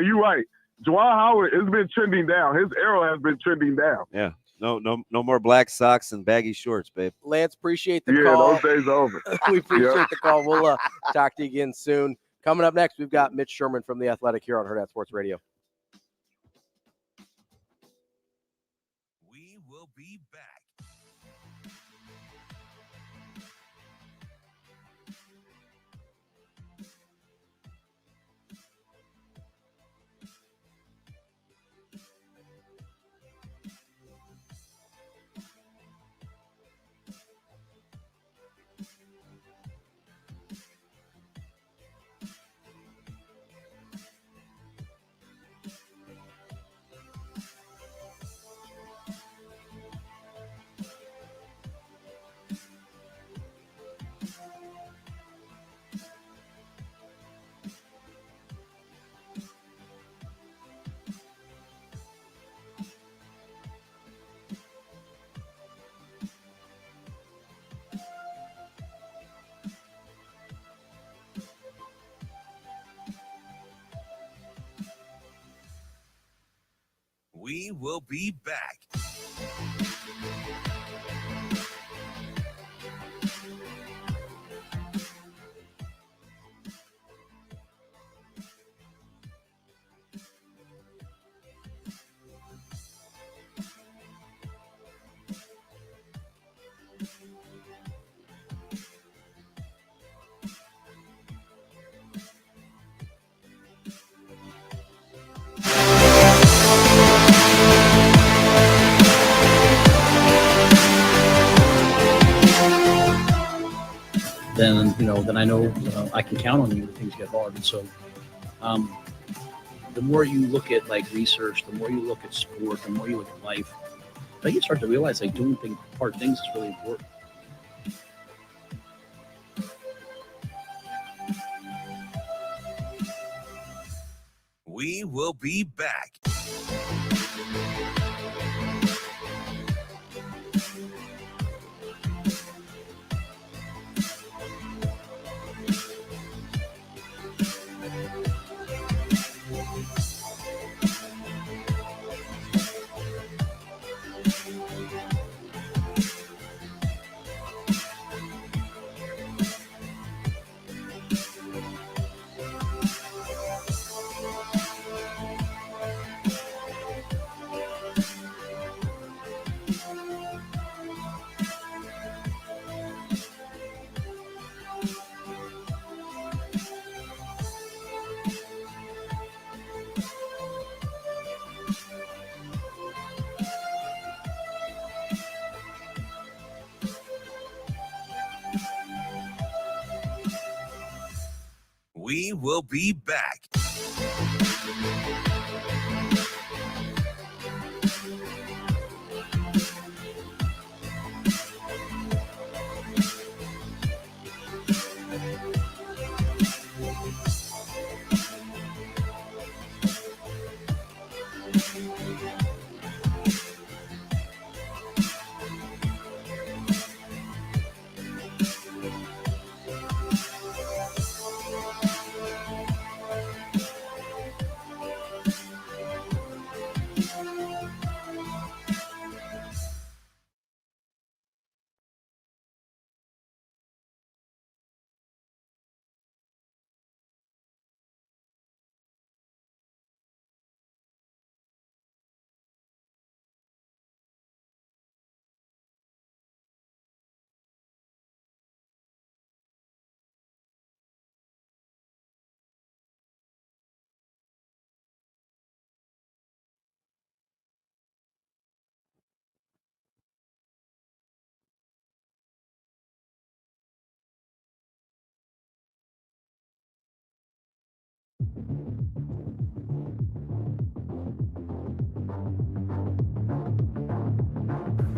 [SPEAKER 13] you're right. Juwan Howard has been trending down. His arrow has been trending down.
[SPEAKER 8] Yeah. No more black socks and baggy shorts, babe.
[SPEAKER 7] Lance, appreciate the call.
[SPEAKER 13] Yeah, those days are over.
[SPEAKER 7] We appreciate the call. We'll talk to you again soon. Coming up next, we've got Mitch Sherman from The Athletic here on Hurrdat Sports Radio.
[SPEAKER 1] We will be back.
[SPEAKER 10] then I know I can count on you when things get hard. And so the more you look at like research, the more you look at sport, the more you look at life, I think you start to realize like doing hard things is really important.
[SPEAKER 1] We will be back. We will be back.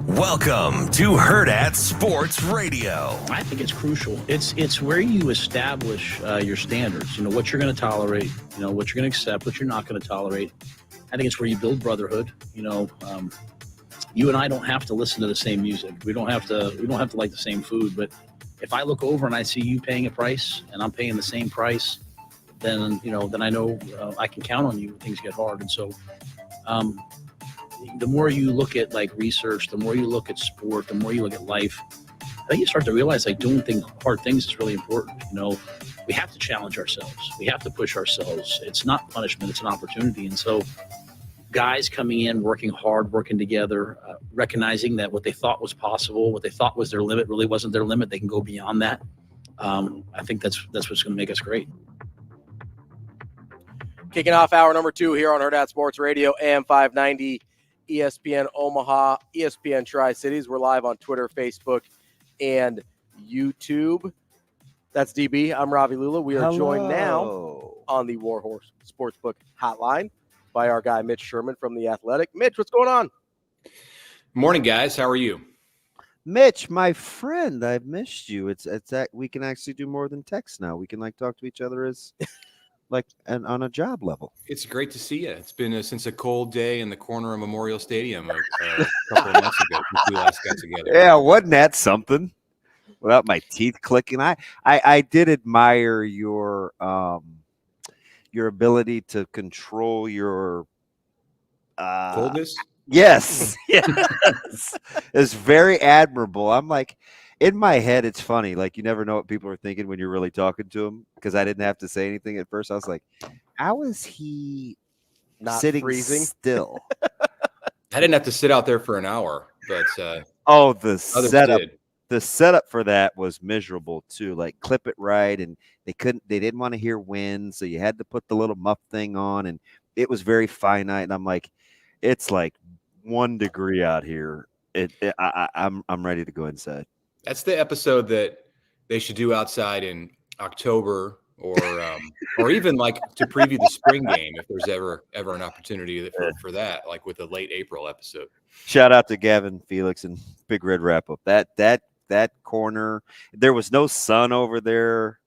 [SPEAKER 1] Welcome to Hurrdat Sports Radio.
[SPEAKER 10] I think it's crucial. It's where you establish your standards. You know what you're going to tolerate. You know what you're going to accept. What you're not going to tolerate. I think it's where you build brotherhood. You know, you and I don't have to listen to the same music. We don't have to like the same food. But if I look over and I see you paying a price and I'm paying the same price, then I know I can count on you when things get hard. And so. The more you look at like research, the more you look at sport, the more you look at life, I think you start to realize like doing hard things is really important. You know, we have to challenge ourselves. We have to push ourselves. It's not punishment, it's an opportunity. And so guys coming in, working hard, working together, recognizing that what they thought was possible, what they thought was their limit really wasn't their limit. They can go beyond that. I think that's what's going to make us great.
[SPEAKER 7] Kicking off hour number 2 here on Hurrdat Sports Radio, AM 590. ESPN Omaha, ESPN Tri-Cities. We're live on Twitter, Facebook, and YouTube. That's DB. I'm Ravi Lulla. We are joined now on the Warhorse Sportsbook Hotline by our guy, Mitch Sherman from The Athletic. Mitch, what's going on?
[SPEAKER 14] Morning, guys. How are you?
[SPEAKER 8] Mitch, my friend, I've missed you. It's that we can actually do more than text now. We can like talk to each other as like on a job level.
[SPEAKER 14] It's great to see you. It's been since a cold day in the corner of Memorial Stadium a couple of months ago since we last got together.
[SPEAKER 8] Yeah, wasn't that something? Without my teeth clicking, I did admire your ability to control your
[SPEAKER 14] Coldness?
[SPEAKER 8] Yes. Yes. It's very admirable. I'm like, in my head, it's funny. Like, you never know what people are thinking when you're really talking to them, because I didn't have to say anything at first. I was like, how is he
[SPEAKER 7] Not
[SPEAKER 8] sitting
[SPEAKER 7] freezing?
[SPEAKER 8] still?
[SPEAKER 14] I didn't have to sit out there for an hour, but
[SPEAKER 8] the
[SPEAKER 14] others
[SPEAKER 8] setup.
[SPEAKER 14] did.
[SPEAKER 8] The setup for that was miserable too. Like, clip it right, and they didn't want to hear wind, so you had to put the little muff thing on, and it was very finite. And I'm like, it's like 1 degree out here. I'm ready to go inside.
[SPEAKER 14] That's the episode that they should do outside in October, or even like to preview the spring game if there's ever an opportunity for that, like with a late April episode.
[SPEAKER 8] Shout out to Gavin, Felix, and Big Red Wrap Up. That corner, there was no sun over there.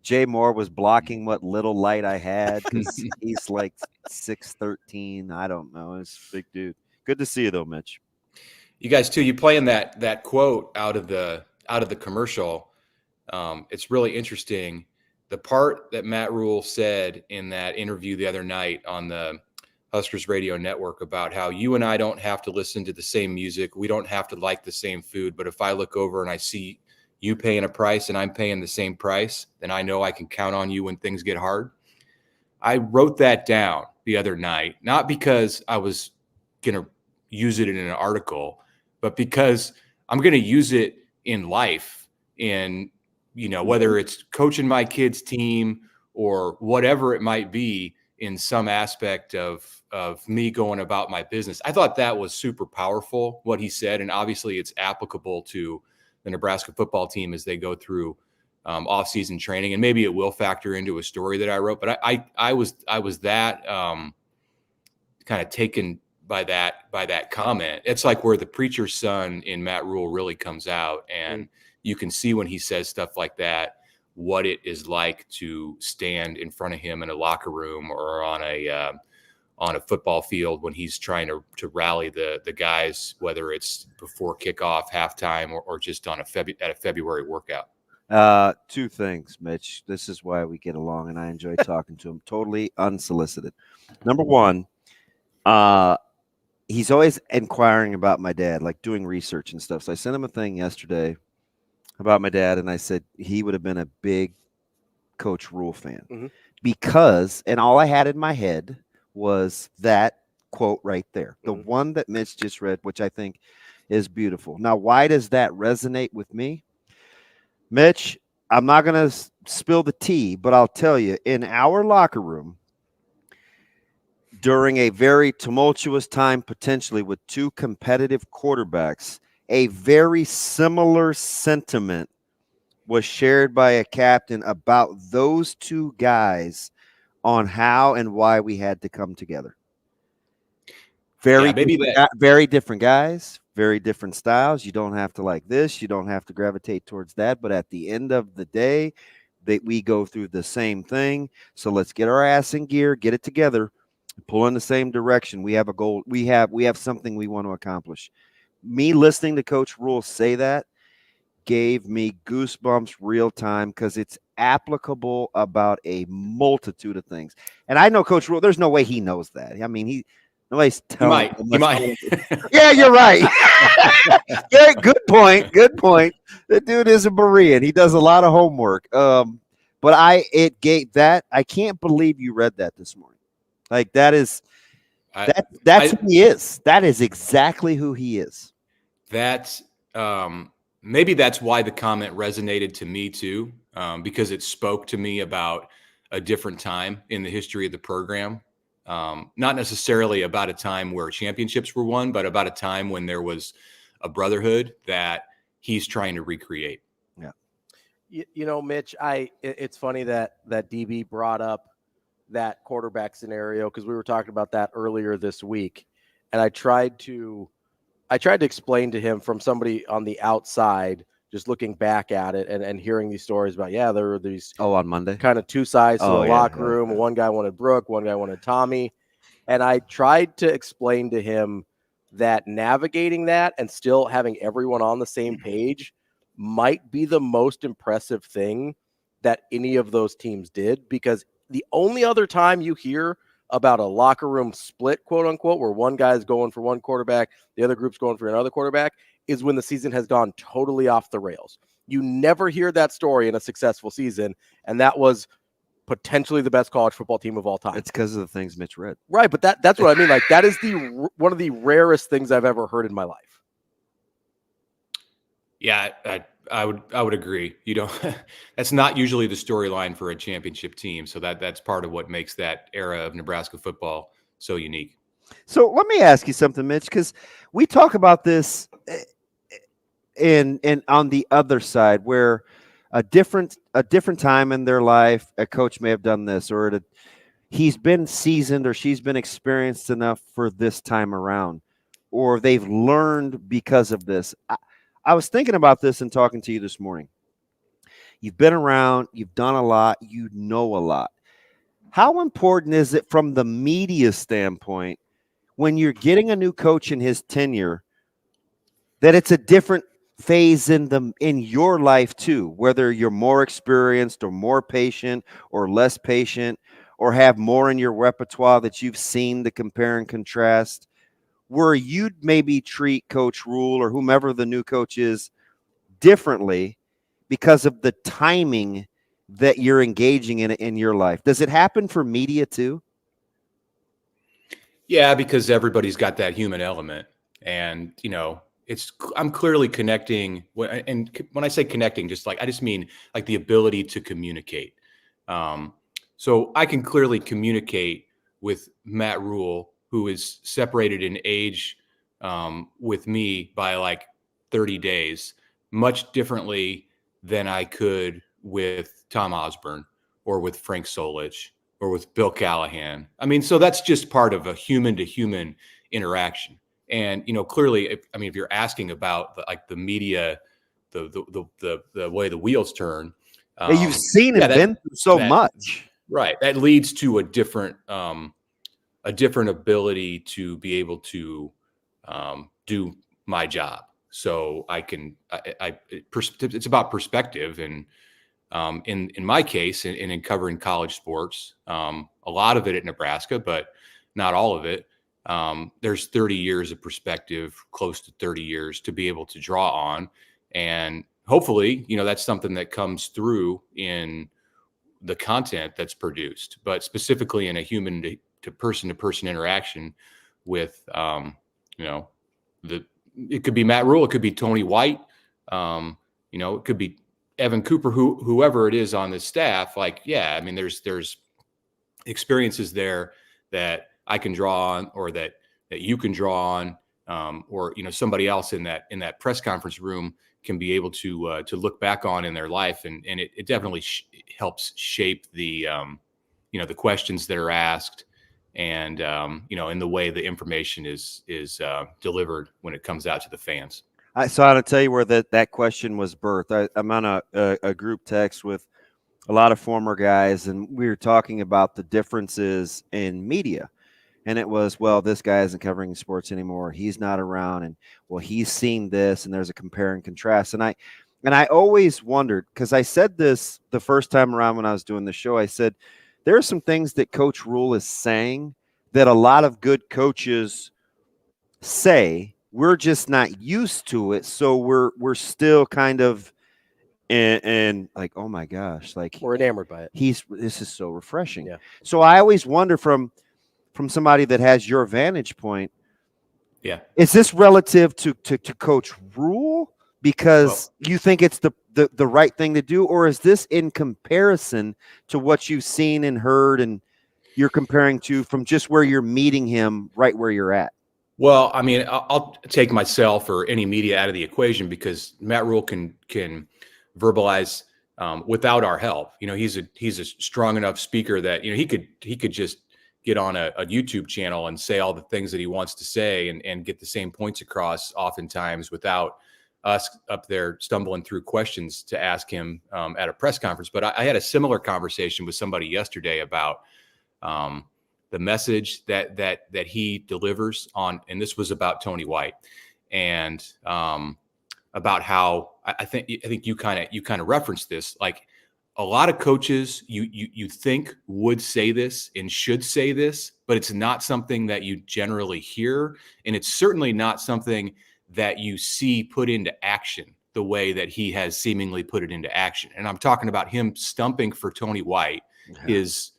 [SPEAKER 8] Jay Moore was blocking what little light I had because he's like 6'13". I don't know. It's a big dude. Good to see you though, Mitch.
[SPEAKER 14] You guys too. You playing that quote out of the commercial. It's really interesting. The part that Matt Rule said in that interview the other night on the Huskers Radio Network about how you and I don't have to listen to the same music. We don't have to like the same food. But if I look over and I see you paying a price and I'm paying the same price, then I know I can count on you when things get hard. I wrote that down the other night, not because I was going to use it in an article, but because I'm going to use it in life, in, whether it's coaching my kids' team or whatever it might be, in some aspect of me going about my business. I thought that was super powerful, what he said. And obviously it's applicable to the Nebraska football team as they go through off-season training. And maybe it will factor into a story that I wrote, but I was that kind of taken by that comment. It's like where the preacher's son in Matt Rule really comes out, and you can see when he says stuff like that, what it is like to stand in front of him in a locker room or on a football field when he's trying to rally the guys, whether it's before kickoff, halftime, or just on at a February workout.
[SPEAKER 8] 2 things, Mitch. This is why we get along, and I enjoy talking to him. Totally unsolicited. Number 1, he's always inquiring about my dad, like doing research and stuff. So I sent him a thing yesterday about my dad, and I said he would have been a big Coach Rule fan because, and all I had in my head was that quote right there, the one that Mitch just read, which I think is beautiful. Now, why does that resonate with me? Mitch, I'm not going to spill the tea, but I'll tell you, in our locker room, during a very tumultuous time, potentially with 2 competitive quarterbacks, a very similar sentiment was shared by a captain about those 2 guys on how and why we had to come together. Very different guys, very different styles. You don't have to like this. You don't have to gravitate towards that. But at the end of the day, we go through the same thing. So let's get our ass in gear, get it together, pull in the same direction. We have a goal. We have something we want to accomplish. Me listening to Coach Rule say that gave me goosebumps real time because it's applicable about a multitude of things. And I know Coach Rule, there's no way he knows that. I mean, nobody's telling him.
[SPEAKER 14] He might.
[SPEAKER 8] Yeah, you're right. Yeah, good point. Good point. The dude is a Berean. He does a lot of homework. But I can't believe you read that this morning. Like, that's who he is. That is exactly who he is.
[SPEAKER 14] That's maybe that's why the comment resonated to me too, because it spoke to me about a different time in the history of the program. Not necessarily about a time where championships were won, but about a time when there was a brotherhood that he's trying to recreate.
[SPEAKER 7] Yeah. Mitch, it's funny that DB brought up that quarterback scenario because we were talking about that earlier this week. And I tried to explain to him from somebody on the outside, just looking back at it and hearing these stories about, there were these
[SPEAKER 8] on Monday
[SPEAKER 7] kind of 2 sides to the locker room. One guy wanted Brooke, one guy wanted Tommy. And I tried to explain to him that navigating that and still having everyone on the same page might be the most impressive thing that any of those teams did, because the only other time you hear about a locker room split, quote unquote, where one guy's going for one quarterback, the other group's going for another quarterback, is when the season has gone totally off the rails. You never hear that story in a successful season, and that was potentially the best college football team of all time.
[SPEAKER 8] It's because of the things Mitch read.
[SPEAKER 7] Right, but that's what I mean. Like, that is one of the rarest things I've ever heard in my life.
[SPEAKER 14] Yeah, I would agree. You don't. That's not usually the storyline for a championship team. So that's part of what makes that era of Nebraska football so unique.
[SPEAKER 8] So let me ask you something, Mitch, because we talk about this in on the other side, where a different time in their life, a coach may have done this, or he's been seasoned or she's been experienced enough for this time around, or they've learned because of this. I was thinking about this and talking to you this morning. You've been around, you've done a lot, you know a lot. How important is it from the media standpoint when you're getting a new coach in his tenure that it's a different phase in your life too, whether you're more experienced or more patient or less patient or have more in your repertoire that you've seen to compare and contrast, where you'd maybe treat Coach Rule or whomever the new coach is differently because of the timing that you're engaging in your life? Does it happen for media too?
[SPEAKER 14] Yeah, because everybody's got that human element, and I'm clearly connecting. And when I say connecting, I just mean like the ability to communicate. So I can clearly communicate with Matt Rule, who is separated in age with me by like 30 days, much differently than I could with Tom Osborne or with Frank Solich or with Bill Callahan. I mean, so that's just part of a human to human interaction. And, clearly, if you're asking about the media, the way the wheels turn,
[SPEAKER 8] you've seen it, been through so much,
[SPEAKER 14] right? That leads to a different ability to be able to do my job. So it's about perspective, and in my case, and in covering college sports, a lot of it at Nebraska, but not all of it. There's 30 years of perspective, close to 30 years to be able to draw on. And hopefully, that's something that comes through in the content that's produced, but specifically in a human to person interaction with, it could be Matt Rule, it could be Tony White, it could be Evan Cooper, whoever it is on the staff. There's experiences there that I can draw on, or that you can draw on, or somebody else in that press conference room can be able to look back on in their life, and it definitely helps shape the the questions that are asked, and in the way the information is delivered when it comes out to the fans.
[SPEAKER 8] So I'll tell you where that question was birthed. I'm on a group text with a lot of former guys, and we were talking about the differences in media. And it was, well, this guy isn't covering sports anymore. He's not around. And, well, he's seen this, and there's a compare and contrast. And I always wondered, because I said this the first time around when I was doing the show, I said, there are some things that Coach Rule is saying that a lot of good coaches say. We're just not used to it. So we're still kind of and like, oh my gosh, like
[SPEAKER 7] we're enamored by it.
[SPEAKER 8] This is so refreshing.
[SPEAKER 7] Yeah.
[SPEAKER 8] So I always wonder from somebody that has your vantage point.
[SPEAKER 14] Yeah.
[SPEAKER 8] Is this relative to Coach Rule because you think it's the right thing to do, or is this in comparison to what you've seen and heard and you're comparing to from just where you're meeting him right where you're at?
[SPEAKER 14] Well, I'll take myself or any media out of the equation, because Matt Rule can verbalize without our help. He's a strong enough speaker that he could just get on a YouTube channel and say all the things that he wants to say and get the same points across oftentimes without us up there stumbling through questions to ask him at a press conference. But I had a similar conversation with somebody yesterday about the message that he delivers on, and this was about Tony White, and about how I think you kind of referenced this. Like, a lot of coaches you think would say this and should say this, but it's not something that you generally hear. And it's certainly not something that you see put into action the way that he has seemingly put it into action. And I'm talking about him stumping for Tony White, his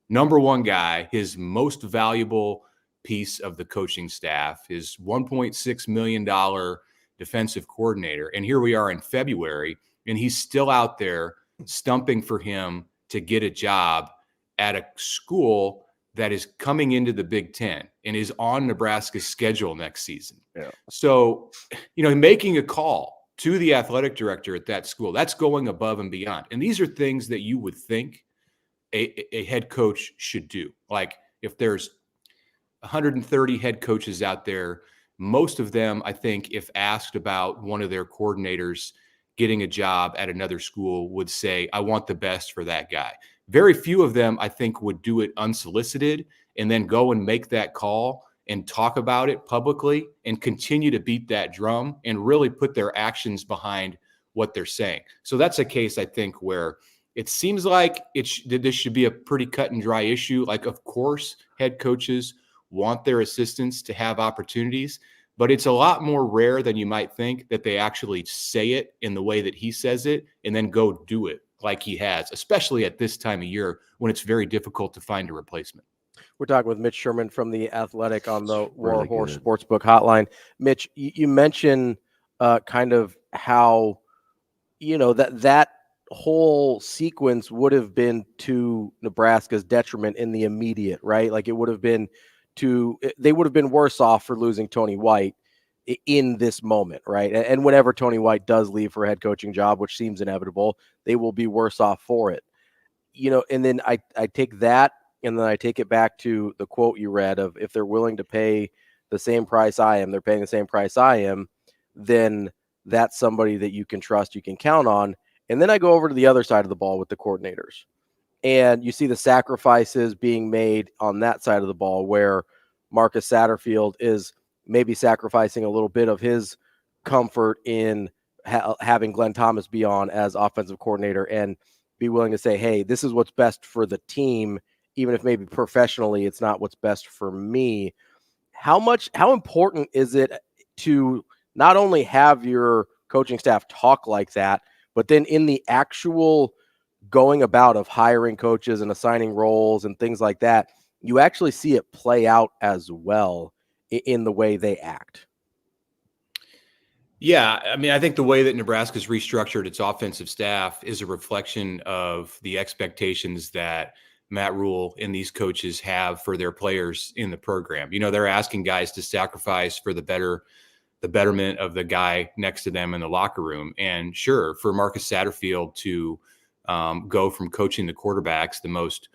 [SPEAKER 14] number one guy, his most valuable piece of the coaching staff, his $1.6 million defensive coordinator. And here we are in February, and he's still out there stumping for him to get a job at a school that is coming into the Big Ten and is on Nebraska's schedule next season.
[SPEAKER 7] Yeah.
[SPEAKER 14] So, making a call to the athletic director at that school, that's going above and beyond. And these are things that you would think a head coach should do. Like, if there's 130 head coaches out there, most of them, I think, if asked about one of their coordinators getting a job at another school, would say, I want the best for that guy. Very few of them, I think, would do it unsolicited and then go and make that call and talk about it publicly and continue to beat that drum and really put their actions behind what they're saying. So that's a case, I think, where it seems like this should be a pretty cut and dry issue. Like, of course, head coaches want their assistants to have opportunities, but it's a lot more rare than you might think that they actually say it in the way that he says it and then go do it like he has, especially at this time of year when it's very difficult to find a replacement.
[SPEAKER 7] We're talking with Mitch Sherman from The Athletic on the War Horse Sportsbook Hotline. Mitch, you mentioned kind of how, that whole sequence would have been to Nebraska's detriment in the immediate, right? Like, it would have been they would have been worse off for losing Tony White in this moment, right? And whenever Tony White does leave for a head coaching job, which seems inevitable, they will be worse off for it. And then I take that, and then I take it back to the quote you read of, if they're willing to pay the same price I am, they're paying the same price I am, then that's somebody that you can trust, you can count on. And then I go over to the other side of the ball with the coordinators. And you see the sacrifices being made on that side of the ball, where Marcus Satterfield is maybe sacrificing a little bit of his comfort in having Glenn Thomas be on as offensive coordinator and be willing to say, hey, this is what's best for the team, even if maybe professionally it's not what's best for me. How important is it to not only have your coaching staff talk like that, but then in the actual going about of hiring coaches and assigning roles and things like that, you actually see it play out as well in the way they act?
[SPEAKER 14] Yeah, I mean, I think the way that Nebraska's restructured its offensive staff is a reflection of the expectations that Matt Rule and these coaches have for their players in the program. They're asking guys to sacrifice for the betterment of the guy next to them in the locker room. And sure, for Marcus Satterfield to go from coaching the quarterbacks, the most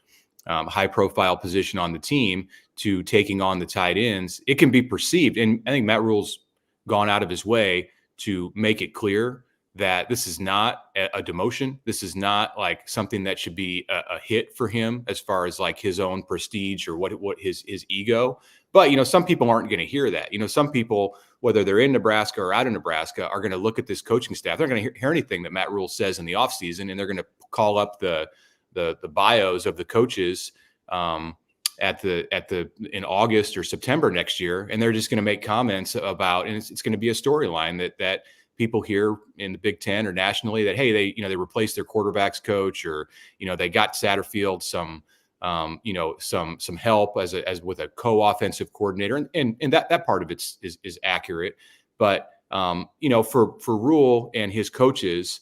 [SPEAKER 14] high-profile position on the team, to taking on the tight ends, it can be perceived. And I think Matt Rule's gone out of his way to make it clear that this is not a demotion. This is not like something that should be a hit for him as far as like his own prestige or what his ego. But, some people aren't going to hear that. Some people, whether they're in Nebraska or out of Nebraska, are going to look at this coaching staff. They're going to hear anything that Matt Rule says in the offseason, and they're going to call up the bios of the coaches in August or September next year, and they're just going to make comments about, and it's going to be a storyline that people hear in the Big Ten or nationally, that, hey, they replaced their quarterback's coach, or they got Satterfield some help as with a co-offensive coordinator, and that part of it is accurate. But for Rule and his coaches,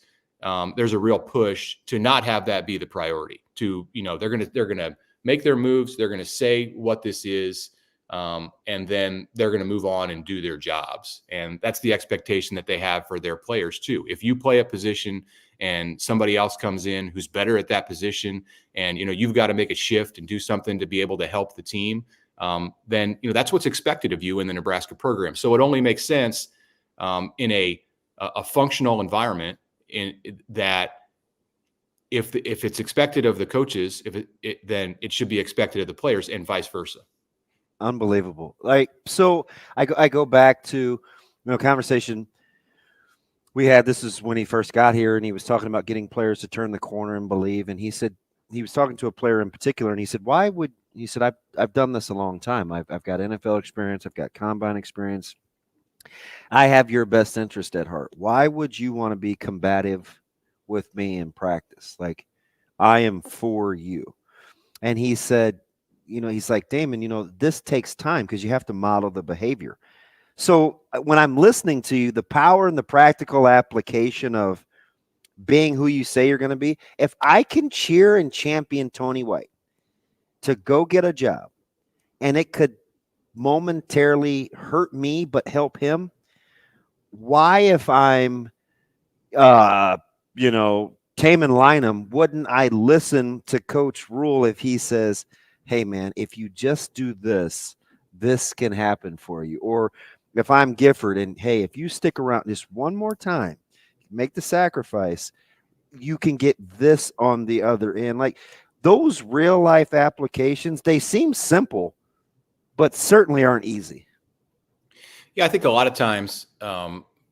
[SPEAKER 14] there's a real push to not have that be the priority. They're gonna make their moves, they're gonna say what this is, and then they're gonna move on and do their jobs. And that's the expectation that they have for their players too. If you play a position and somebody else comes in who's better at that position, and you've got to make a shift and do something to be able to help the team, then that's what's expected of you in the Nebraska program. So it only makes sense in a functional environment that if it's expected of the coaches, then it should be expected of the players, and vice versa.
[SPEAKER 8] Unbelievable. So I go back to conversation this is when he first got here, and he was talking about getting players to turn the corner and believe. And he said, he was talking to a player in particular, and he said, I've done this a long time. I've got NFL experience. I've got combine experience. I have your best interest at heart. Why would you want to be combative with me in practice? Like, I am for you. And he said, he's like, Damon, this takes time because you have to model the behavior. So when I'm listening to you, the power and the practical application of being who you say you're going to be, if I can cheer and champion Tony White to go get a job, and it could momentarily hurt me but help him, why, if I'm, Taman Lynham, wouldn't I listen to Coach Rule if he says, hey, man, if you just do this, this can happen for you? Or if I'm Gifford and, hey, if you stick around just one more time, make the sacrifice, you can get this on the other end. Like, those real life applications, they seem simple, but certainly aren't easy.
[SPEAKER 14] Yeah, I think a lot of times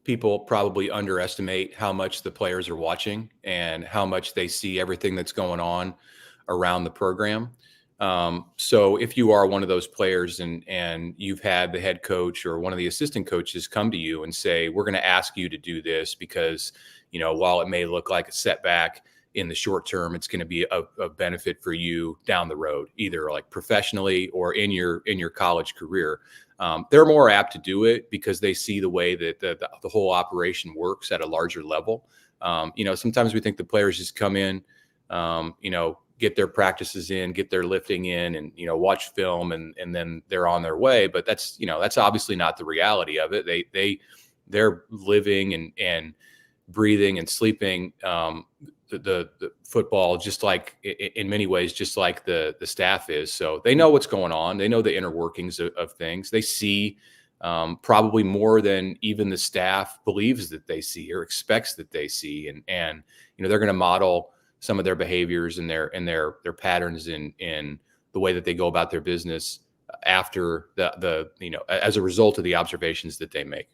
[SPEAKER 14] people probably underestimate how much the players are watching and how much they see everything that's going on around the program. So if you are one of those players and you've had the head coach or one of the assistant coaches come to you and say, we're going to ask you to do this because, while it may look like a setback in the short term, it's going to be a benefit for you down the road, either like professionally or in your college career. They're more apt to do it because they see the way that the whole operation works at a larger level. Sometimes we think the players just come in, get their practices in, get their lifting in, and watch film, and then they're on their way. But that's obviously not the reality of it. They're living and breathing and sleeping the football, just like in many ways, just like the staff is. So they know what's going on. They know the inner workings of things. They see probably more than even the staff believes that they see or expects that they see. And they're going to model some of their behaviors and their patterns in the way that they go about their business after as a result of the observations that they make.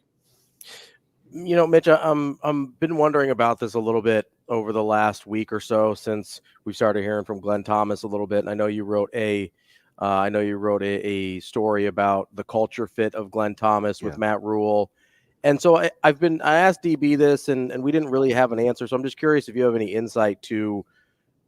[SPEAKER 7] Mitch, I'm been wondering about this a little bit over the last week or so since we started hearing from Glenn Thomas a little bit. And I know you wrote a story about the culture fit of Glenn Thomas with Matt Rule. And so I asked DB this and we didn't really have an answer. So I'm just curious if you have any insight to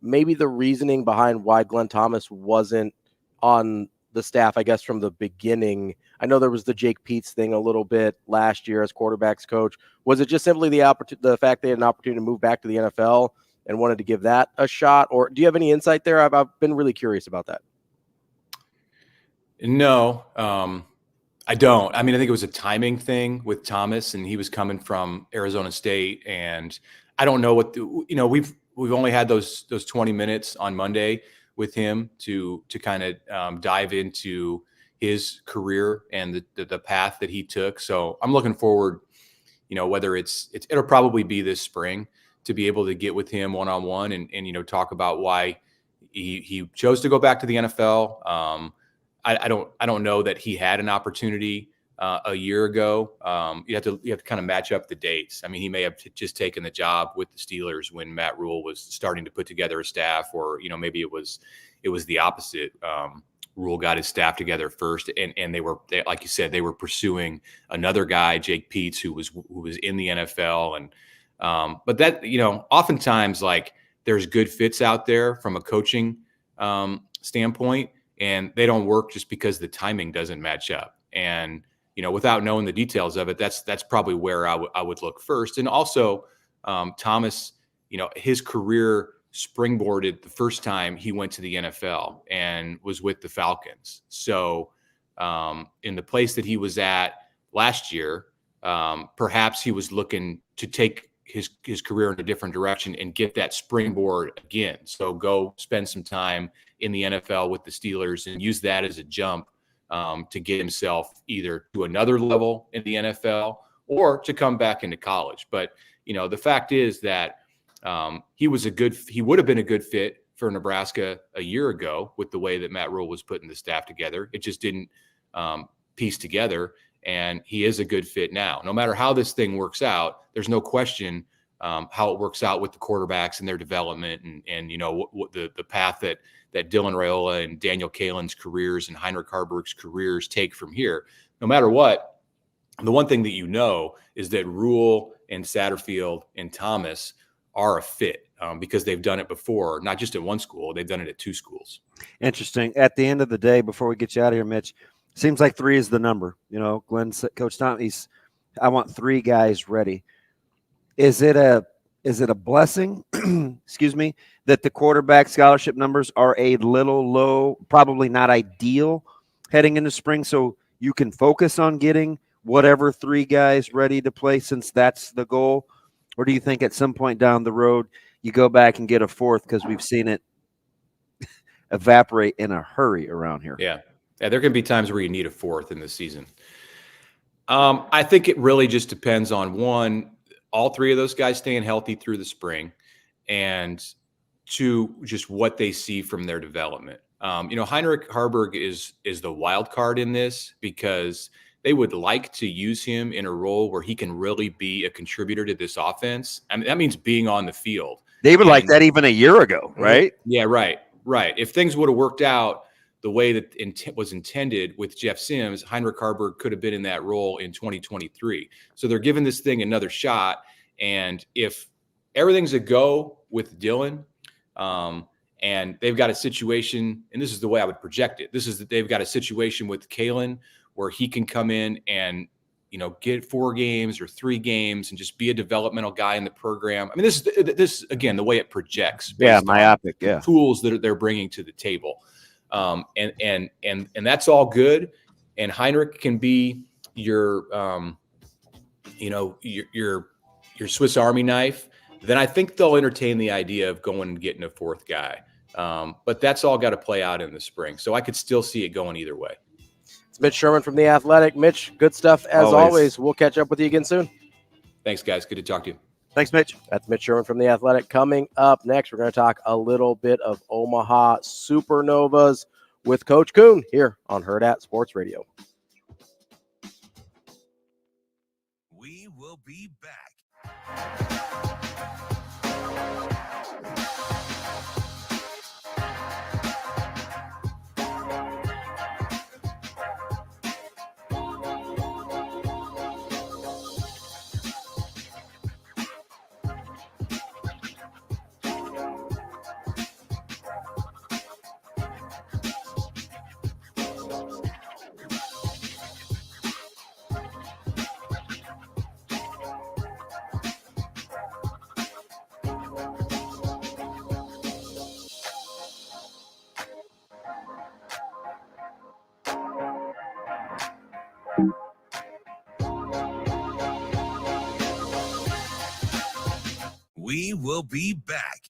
[SPEAKER 7] maybe the reasoning behind why Glenn Thomas wasn't on the staff, I guess, from the beginning. I know there was the Jake Peets thing a little bit last year as quarterbacks coach. Was it just simply the fact they had an opportunity to move back to the NFL and wanted to give that a shot? Or do you have any insight there? I've been really curious about that.
[SPEAKER 14] No, I don't. I mean, I think it was a timing thing with Thomas, and he was coming from Arizona State, and I don't know what we've only had those 20 minutes on Monday with him to kind of dive into his career and the path that he took. So I'm looking forward, whether it'll probably be this spring to be able to get with him one-on-one and talk about why he chose to go back to the NFL. I don't know that he had an opportunity a year ago. You have to kind of match up the dates. I mean, he may have just taken the job with the Steelers when Matt Rule was starting to put together a staff, or maybe it was the opposite. Rule got his staff together first, and they like you said, they were pursuing another guy, Jake Peets, who was in the NFL, and but that oftentimes like there's good fits out there from a coaching standpoint, and they don't work just because the timing doesn't match up. And without knowing the details of it, that's probably where I would look first. And also, Thomas, his career springboarded the first time he went to the NFL and was with the Falcons. So in the place that he was at last year, perhaps he was looking to take his career in a different direction and get that springboard again. So go spend some time in the NFL with the Steelers and use that as a jump to get himself either to another level in the NFL or to come back into college. But, the fact is that he would have been a good fit for Nebraska a year ago with the way that Matt Rule was putting the staff together. It just didn't piece together. and he is a good fit now. No matter how this thing works out, there's no question how it works out with the quarterbacks and their development, and what the path that Dylan Raiola and Daniel Kaelin's careers and Heinrich Harburg's careers take from here. No matter what, the one thing that is that Rule and Satterfield and Thomas are a fit because they've done it before, not just at one school, they've done it at two schools.
[SPEAKER 8] Interesting. At the end of the day, before we get you out of here, Mitch, seems like 3 is the number. Glenn, Coach Tom, I want 3 guys ready. Is it a blessing, excuse me, that the quarterback scholarship numbers are a little low, probably not ideal heading into spring, so you can focus on getting whatever 3 guys ready to play since that's the goal? Or do you think at some point down the road you go back and get a 4th, because we've seen it evaporate in a hurry around here?
[SPEAKER 14] Yeah, there can be times where you need a 4th in the season. I think it really just depends on, 1, all 3 of those guys staying healthy through the spring, and 2, just what they see from their development. Heinrich Harburg is the wild card in this because they would like to use him in a role where he can really be a contributor to this offense. I mean, that means being on the field.
[SPEAKER 8] They would like that even a year ago, right?
[SPEAKER 14] Yeah, right. If things would have worked out the way that was intended with Jeff Sims, Heinrich Harburg could have been in that role in 2023. So they're giving this thing another shot. And if everything's a go with Dylan, and they've got a situation, and this is the way I would project it. This is that they've got a situation with Kaelin where he can come in and, get 4 games or 3 games and just be a developmental guy in the program. I mean, this is again, the way it projects.
[SPEAKER 8] Yeah, myopic. Yeah.
[SPEAKER 14] Tools that they're bringing to the table. And that's all good. And Heinrich can be your Swiss Army knife. Then I think they'll entertain the idea of going and getting a 4th guy. But that's all got to play out in the spring. So I could still see it going either way.
[SPEAKER 7] It's Mitch Sherman from The Athletic. Mitch, good stuff as always. We'll catch up with you again soon.
[SPEAKER 14] Thanks, guys. Good to talk to you.
[SPEAKER 8] Thanks, Mitch.
[SPEAKER 7] That's Mitch Sherman from The Athletic. Coming up next, we're going to talk a little bit of Omaha Supernovas with Coach Kuhn here on Hurrdat Sports Radio.
[SPEAKER 1] We will be back. We will be back.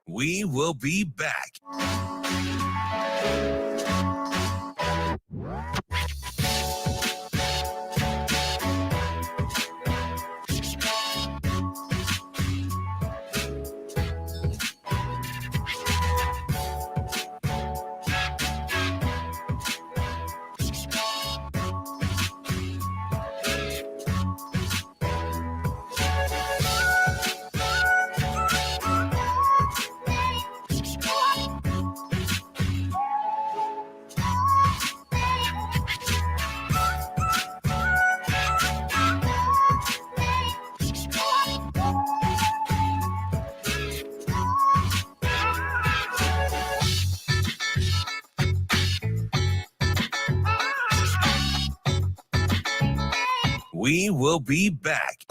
[SPEAKER 1] We will be back. We will be back.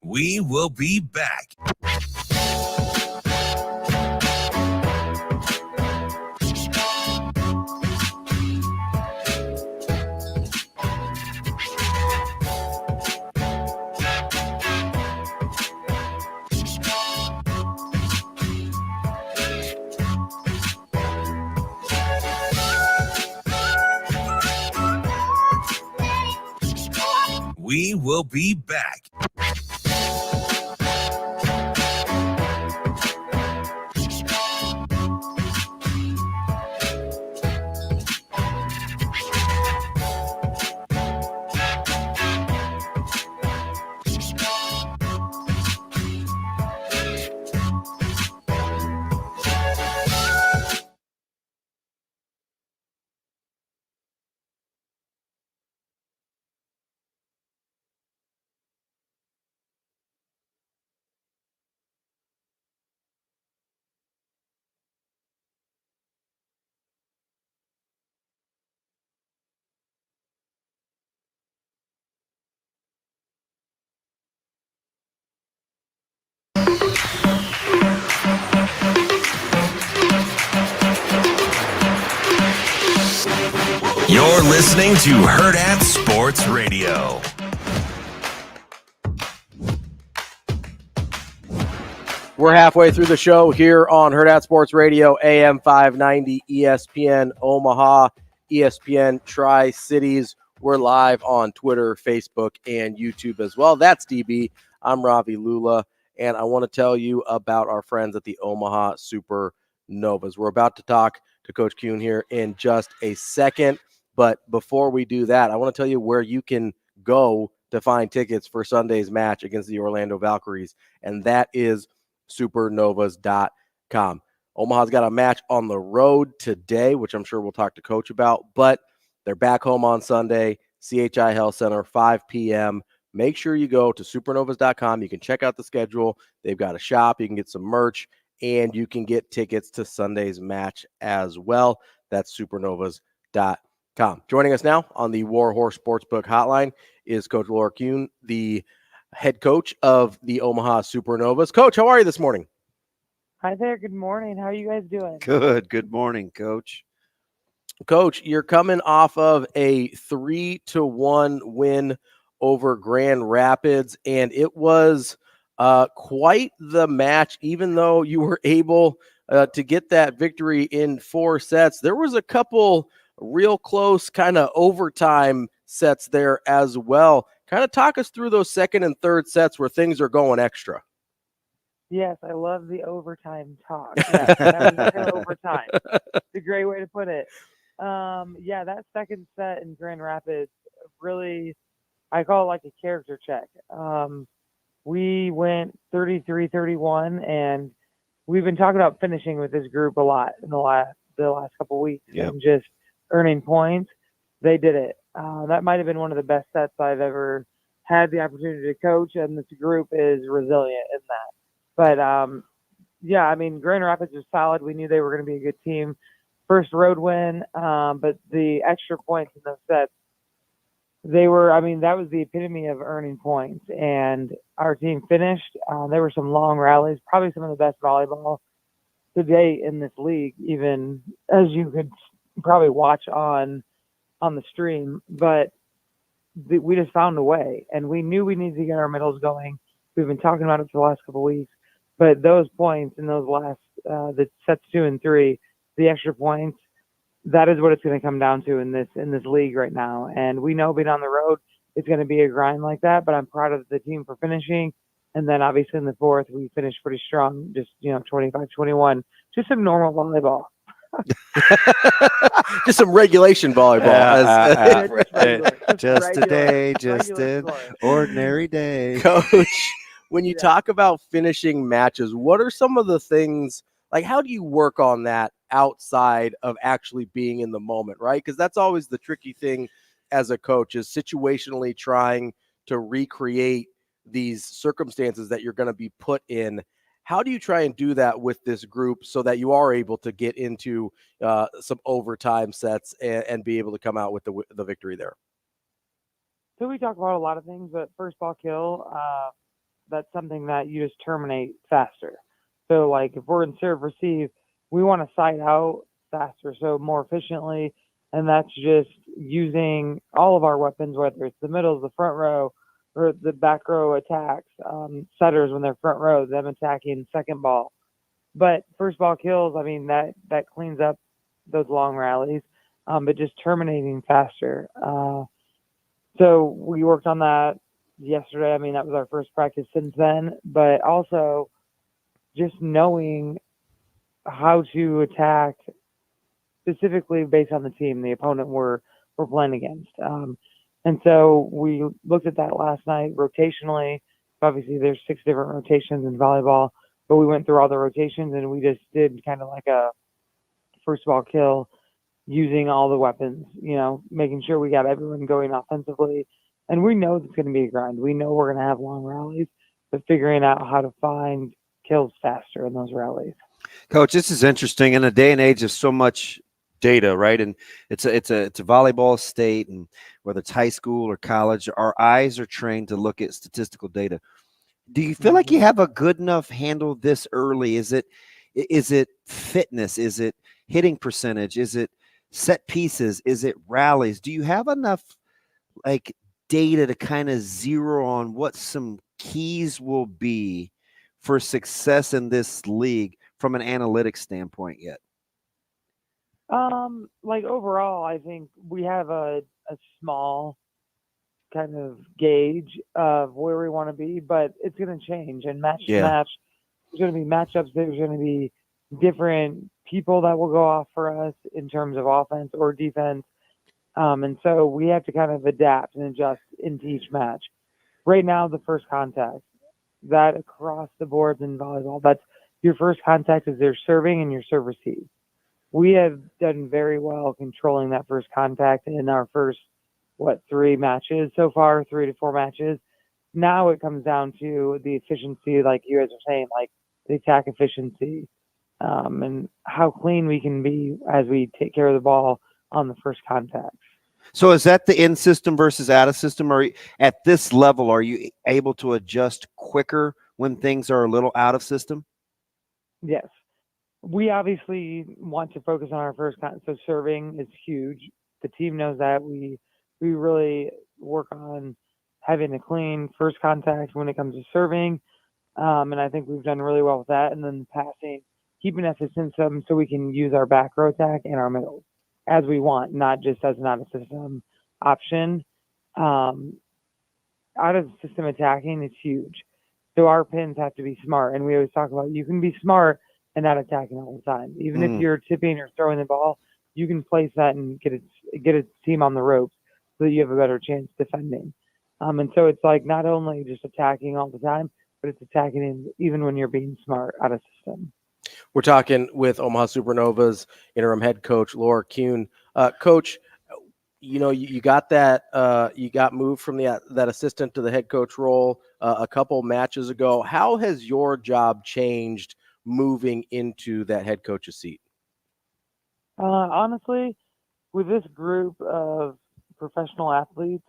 [SPEAKER 1] We will be back. We will be back. You're listening to Hurrdat Sports Radio.
[SPEAKER 7] We're halfway through the show here on Hurrdat Sports Radio, AM 590, ESPN Omaha, ESPN Tri-Cities. We're live on Twitter, Facebook, and YouTube as well. That's DB. I'm Ravi Lulla, and I want to tell you about our friends at the Omaha Supernovas. We're about to talk to Coach Kuhn here in just a second. But before we do that, I want to tell you where you can go to find tickets for Sunday's match against the Orlando Valkyries, and that is supernovas.com. Omaha's got a match on the road today, which I'm sure we'll talk to Coach about, but they're back home on Sunday, CHI Health Center, 5 p.m. Make sure you go to supernovas.com. You can check out the schedule. They've got a shop. You can get some merch, and you can get tickets to Sunday's match as well. That's supernovas.com. Joining us now on the Warhorse Sportsbook Hotline is Coach Laura Kuhn, the head coach of the Omaha Supernovas. Coach, how are you this morning?
[SPEAKER 15] Hi there. Good morning. How are you guys doing?
[SPEAKER 8] Good. Good morning, Coach.
[SPEAKER 7] Coach, you're coming off of a 3-1 win over Grand Rapids, and it was quite the match, even though you were able to get that victory in 4 sets. There was a couple real close kind of overtime sets there as well. Kind of talk us through those second and third sets where things are going extra.
[SPEAKER 15] Yes, I love the overtime talk. Yes, that was real overtime. It's a great way to put it. Yeah, that second set in Grand Rapids, really, I call it like a character check. We went 33-31, and we've been talking about finishing with this group a lot in the last couple of weeks.
[SPEAKER 8] Yep.
[SPEAKER 15] And just earning points. They did it. That might have been one of the best sets I've ever had the opportunity to coach, and this group is resilient in that. But, yeah, I mean, Grand Rapids was solid. We knew they were going to be a good team. First road win, but the extra points in those sets, that was the epitome of earning points. And our team finished. There were some long rallies, probably some of the best volleyball to date in this league, even as you could probably watch on the stream. But we just found a way, and we knew we needed to get our middles going. We've been talking about it for the last couple of weeks. But those points in those last, the sets 2 and 3, the extra points, that is what it's going to come down to in this league right now. And we know being on the road, it's going to be a grind like that. But I'm proud of the team for finishing. And then obviously in the fourth, we finished pretty strong, just 25-21, just some normal volleyball.
[SPEAKER 7] Just some regulation volleyball.
[SPEAKER 8] Just a day, just an ordinary day.
[SPEAKER 7] Coach, when you talk about finishing matches, what are some of the things, like how do you work on that outside of actually being in the moment, right? Because that's always the tricky thing as a coach, is situationally trying to recreate these circumstances that you're going to be put in. How do you try and do that with this group so that you are able to get into some overtime sets and be able to come out with the victory there?
[SPEAKER 15] So we talk about a lot of things, but first ball kill, that's something that you just terminate faster. So like if we're in serve receive, we want to side out faster, so more efficiently. And that's just using all of our weapons, whether it's the middles, the front row, or the back row attacks, setters when they're front row, them attacking second ball. But first ball kills, I mean, that cleans up those long rallies, but just terminating faster. So we worked on that yesterday. I mean, that was our first practice since then, but also just knowing how to attack specifically based on the team, the opponent we're playing against. And so we looked at that last night rotationally. Obviously, there's 6 different rotations in volleyball, but we went through all the rotations and we just did kind of like a first ball kill using all the weapons, making sure we got everyone going offensively. And we know it's going to be a grind. We know we're going to have long rallies, but figuring out how to find kills faster in those rallies.
[SPEAKER 8] Coach, this is interesting in a day and age of so much data, right? And it's a volleyball state, and whether it's high school or college, our eyes are trained to look at statistical data. Do you feel like you have a good enough handle this early? Is it fitness? Is it hitting percentage? Is it set pieces? Is it rallies? Do you have enough like data to kind of zero on what some keys will be for success in this league from an analytics standpoint yet?
[SPEAKER 15] Like overall, I think we have a small kind of gauge of where we want to be, but it's going to change and match to match. There's going to be matchups. There's going to be different people that will go off for us in terms of offense or defense. And so we have to kind of adapt and adjust into each match. Right now, the first contact, that across the boards in volleyball, that's your first contact is their serving and your serve receive. We have done very well controlling that first contact in our first, 3 matches so far, 3 to 4 matches. Now it comes down to the efficiency, like you guys are saying, like the attack efficiency, and how clean we can be as we take care of the ball on the first contact.
[SPEAKER 8] So is that the in system versus out of system? Or at this level, are you able to adjust quicker when things are a little out of system?
[SPEAKER 15] Yes. We obviously want to focus on our first contact. So serving is huge. The team knows that. We really work on having a clean first contact when it comes to serving. And I think we've done really well with that. And then passing, keeping us a system so we can use our back row attack and our middle as we want, not just as an out of system option. Out of system attacking is huge. So our pins have to be smart. And we always talk about you can be smart and not attacking all the time. Even if you're tipping or throwing the ball, you can place that and get a team on the ropes so that you have a better chance defending. And so it's like not only just attacking all the time, but it's attacking even when you're being smart out of system.
[SPEAKER 7] We're talking with Omaha Supernovas interim head coach Laura Kuhn. Coach, you got that. You got moved from that assistant to the head coach role a couple matches ago. How has your job changed moving into that head coach's seat?
[SPEAKER 15] Honestly, with this group of professional athletes,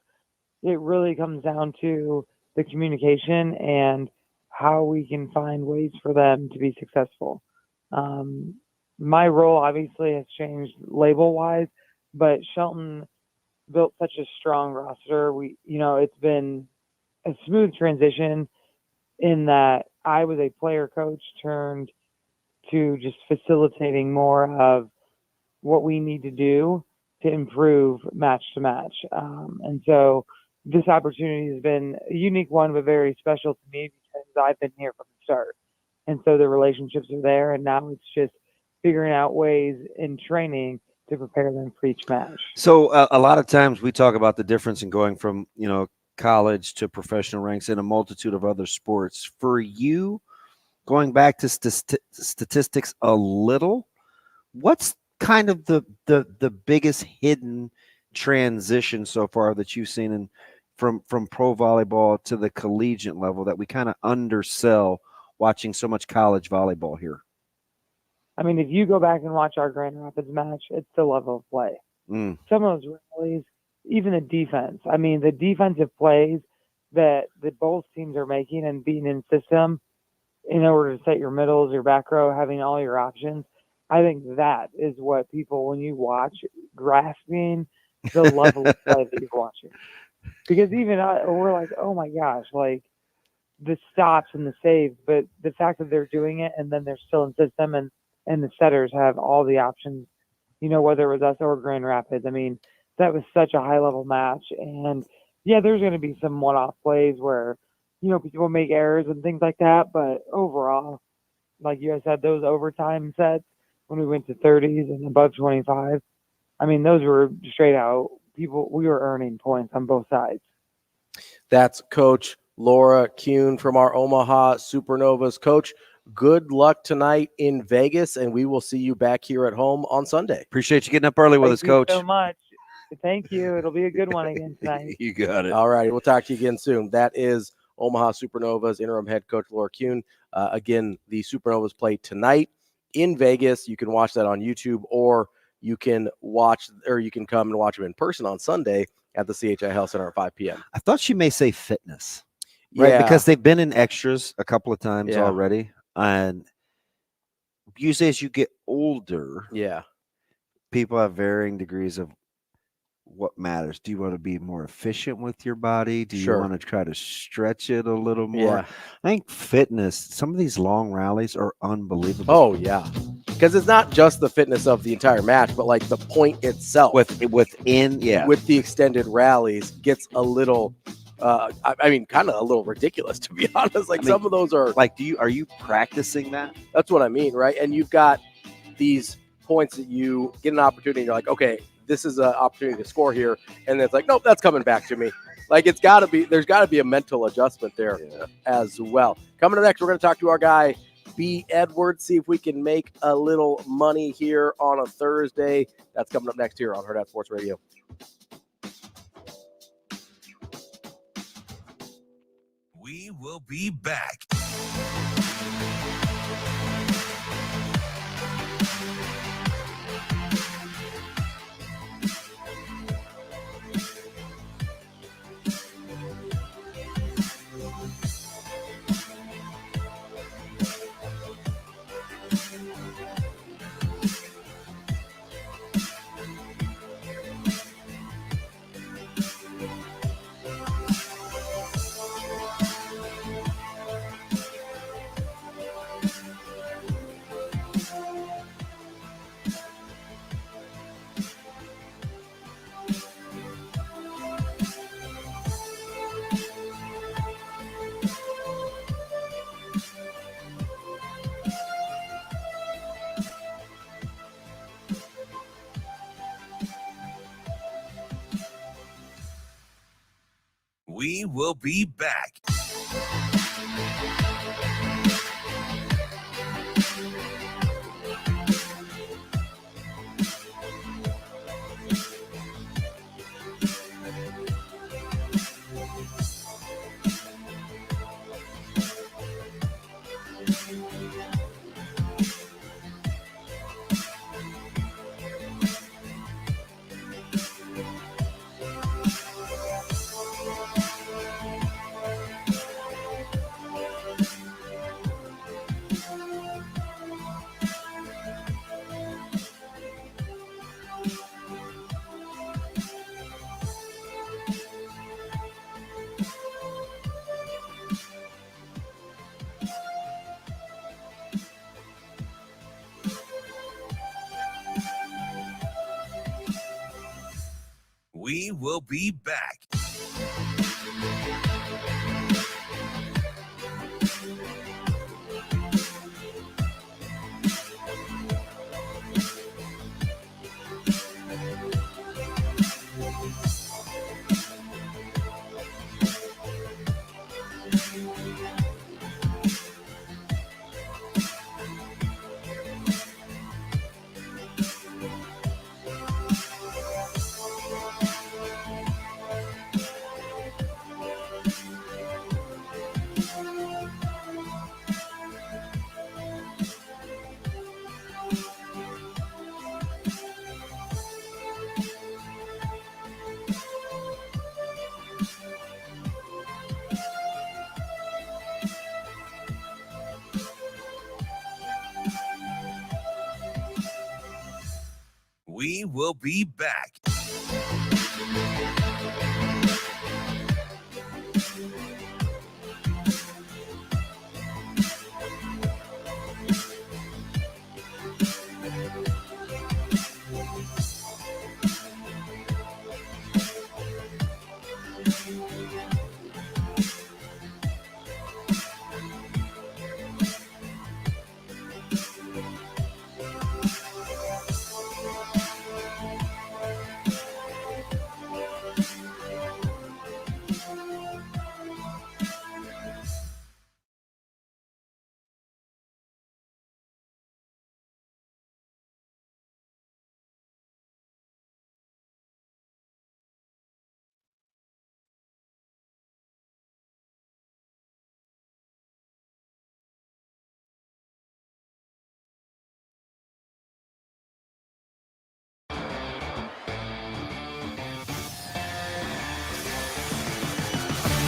[SPEAKER 15] it really comes down to the communication and how we can find ways for them to be successful. My role obviously has changed label-wise, but Shelton built such a strong roster. It's been a smooth transition in that I was a player coach turned to just facilitating more of what we need to do to improve match to match. And so this opportunity has been a unique one, but very special to me because I've been here from the start. And so the relationships are there, and now it's just figuring out ways in training to prepare them for each match.
[SPEAKER 8] So a lot of times we talk about the difference in going from, college to professional ranks in a multitude of other sports. For you, going back to statistics a little, what's kind of the biggest hidden transition so far that you've seen from pro volleyball to the collegiate level that we kind of undersell watching so much college volleyball here?
[SPEAKER 15] I mean, if you go back and watch our Grand Rapids match, it's the level of play. Some of those rallies, even the defense. I mean, the defensive plays that both teams are making and being in system in order to set your middles, your back row, having all your options. I think that is what people, when you watch, grasping the level of play that you're watching. Because even we're like, oh my gosh, like the stops and the saves, but the fact that they're doing it and then they're still in system and the setters have all the options, whether it was us or Grand Rapids. I mean, that was such a high-level match. And, yeah, there's going to be some one-off plays where, people make errors and things like that. But overall, like you guys said, those overtime sets when we went to 30s and above 25, I mean, those were straight out people. We were earning points on both sides.
[SPEAKER 7] That's Coach Laura Kuhn from our Omaha Supernovas. Coach, good luck tonight in Vegas, and we will see you back here at home on Sunday.
[SPEAKER 8] Appreciate you getting up early with us, Coach.
[SPEAKER 15] Thank you so much. Thank you. It'll be a good one again tonight.
[SPEAKER 8] You got it.
[SPEAKER 7] All right. We'll talk to you again soon. That is Omaha Supernovas interim head coach Laura Kuhn. Again, the Supernovas play tonight in Vegas. You can watch that on YouTube, or you can come and watch them in person on Sunday at the CHI Health Center at 5 p.m.
[SPEAKER 8] I thought she may say fitness, right?
[SPEAKER 7] Yeah.
[SPEAKER 8] Because they've been in extras a couple of times already. And usually as you get older, people have varying degrees of what matters. Do you want to be more efficient with your body? Do you want to try to stretch it a little more?
[SPEAKER 7] Yeah.
[SPEAKER 8] I think fitness, some of these long rallies are unbelievable.
[SPEAKER 7] Oh, yeah. Because it's not just the fitness of the entire match, but like the point itself. With the extended rallies gets a little kind of a little ridiculous, to be honest. Like some of those are
[SPEAKER 8] like, are you practicing that?
[SPEAKER 7] That's what I mean, right? And you've got these points that you get an opportunity. You're like, okay, this is an opportunity to score here, and it's like, nope, that's coming back to me. Like there's got to be a mental adjustment there as well. Coming up next, we're going to talk to our guy B. Edwards, see if we can make a little money here on a Thursday. That's coming up next here on Hurrdat Sports Radio.
[SPEAKER 1] We will be back. We will be back. will be back. We will be back.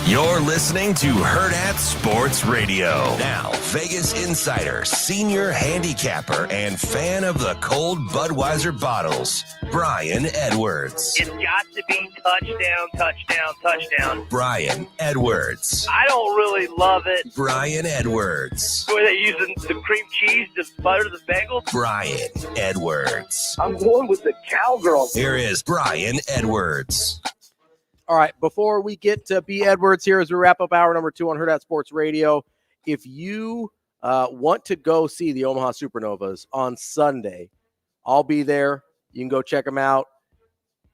[SPEAKER 1] You're listening to Hurrdat Sports Radio. Now, Vegas insider, senior handicapper, and fan of the cold Budweiser bottles, Brian Edwards.
[SPEAKER 16] It's got to be touchdown, touchdown, touchdown.
[SPEAKER 1] Brian Edwards.
[SPEAKER 16] I don't really love it.
[SPEAKER 1] Brian Edwards.
[SPEAKER 16] Were they using the cream cheese to butter the bagel?
[SPEAKER 1] Brian Edwards.
[SPEAKER 16] I'm going with the cowgirl.
[SPEAKER 1] Here is Brian Edwards.
[SPEAKER 7] All right, before we get to B. Edwards here as we wrap up hour number 2 on Hurrdat Sports Radio, if you want to go see the Omaha Supernovas on Sunday, I'll be there. You can go check them out.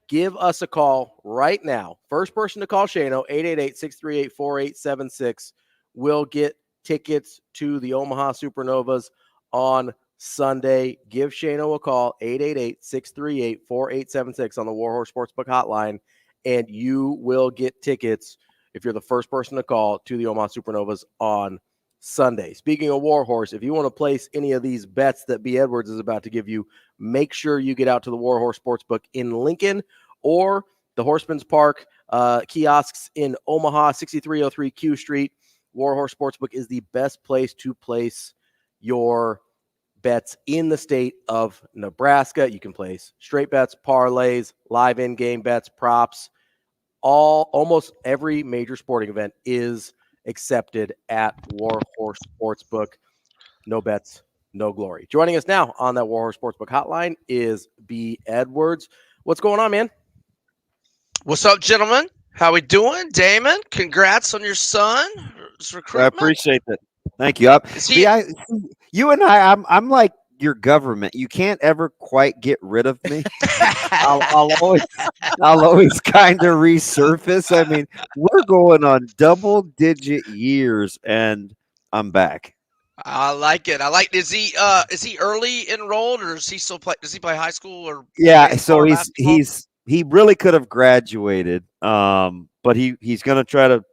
[SPEAKER 7] Give us a call right now. First person to call Shano, 888-638-4876. We'll get tickets to the Omaha Supernovas on Sunday. Give Shano a call, 888-638-4876 on the Warhorse Sportsbook hotline. And you will get tickets if you're the first person to call to the Omaha Supernovas on Sunday. Speaking of Warhorse, if you want to place any of these bets that B. Edwards is about to give you, make sure you get out to the Warhorse Sportsbook in Lincoln or the Horseman's Park kiosks in Omaha, 6303 Q Street. Warhorse Sportsbook is the best place to place your bets in the state of Nebraska. You can place straight bets, parlays, live in-game bets, props. Almost every major sporting event is accepted at Warhorse Sportsbook. No bets, no glory. Joining us now on that Warhorse Sportsbook hotline is B. Edwards. What's going on, man?
[SPEAKER 17] What's up, gentlemen? How we doing? Damon, congrats on your son's recruitment.
[SPEAKER 8] I appreciate that. Thank you. You and I'm like your government. You can't ever quite get rid of me. I'll always kind of resurface. I mean, we're going on double-digit years, and I'm back.
[SPEAKER 17] I like it. Is he early enrolled, or does he still play? Does he play high school or?
[SPEAKER 8] Yeah, so he really could have graduated, but he's going to try to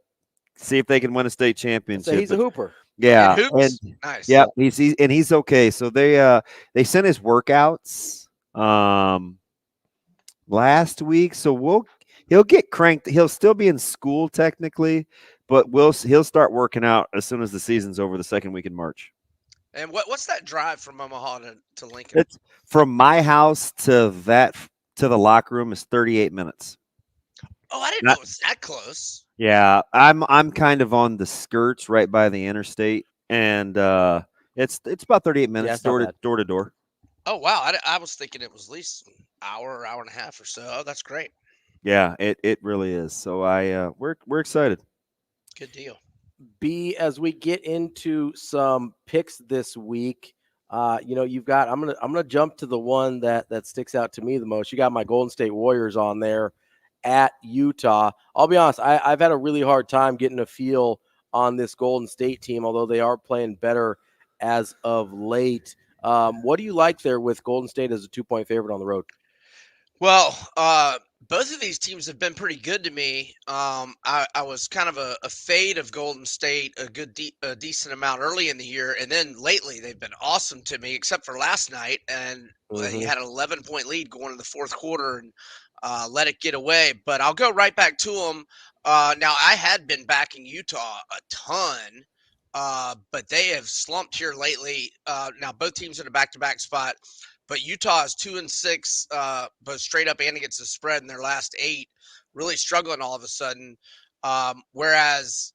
[SPEAKER 8] see if they can win a state championship.
[SPEAKER 7] So he's a hooper.
[SPEAKER 8] Yeah, and
[SPEAKER 17] nice.
[SPEAKER 8] Yeah, he's okay. So they sent his workouts last week, so he'll get cranked. He'll still be in school technically, but he'll start working out as soon as the season's over, the second week in March.
[SPEAKER 17] And what's that drive from Omaha to Lincoln?
[SPEAKER 8] It's from my house to the locker room is 38 minutes.
[SPEAKER 17] Oh, I didn't know it was that close.
[SPEAKER 8] Yeah, I'm kind of on the skirts right by the interstate, and it's about 38 minutes door to door.
[SPEAKER 17] Oh wow, I was thinking it was at least an hour and a half or so. Oh, that's great.
[SPEAKER 8] Yeah, it really is. So we're excited.
[SPEAKER 17] Good deal.
[SPEAKER 7] B, as we get into some picks this week, you've got I'm gonna jump to the one that sticks out to me the most. You got my Golden State Warriors on there at Utah. I'll be honest, I've had a really hard time getting a feel on this Golden State team, although they are playing better as of late. What do you like there with Golden State as a 2-point favorite on the road?
[SPEAKER 17] Well, both of these teams have been pretty good to me. I was kind of a fade of Golden State a decent amount early in the year, and then lately they've been awesome to me, except for last night. And they had an 11-point lead going into the fourth quarter and let it get away. But I'll go right back to them. Now, I had been backing Utah a ton, but they have slumped here lately. Now, both teams in a back-to-back spot. But Utah is 2-6, both straight up and against the spread in their last 8, really struggling all of a sudden. Whereas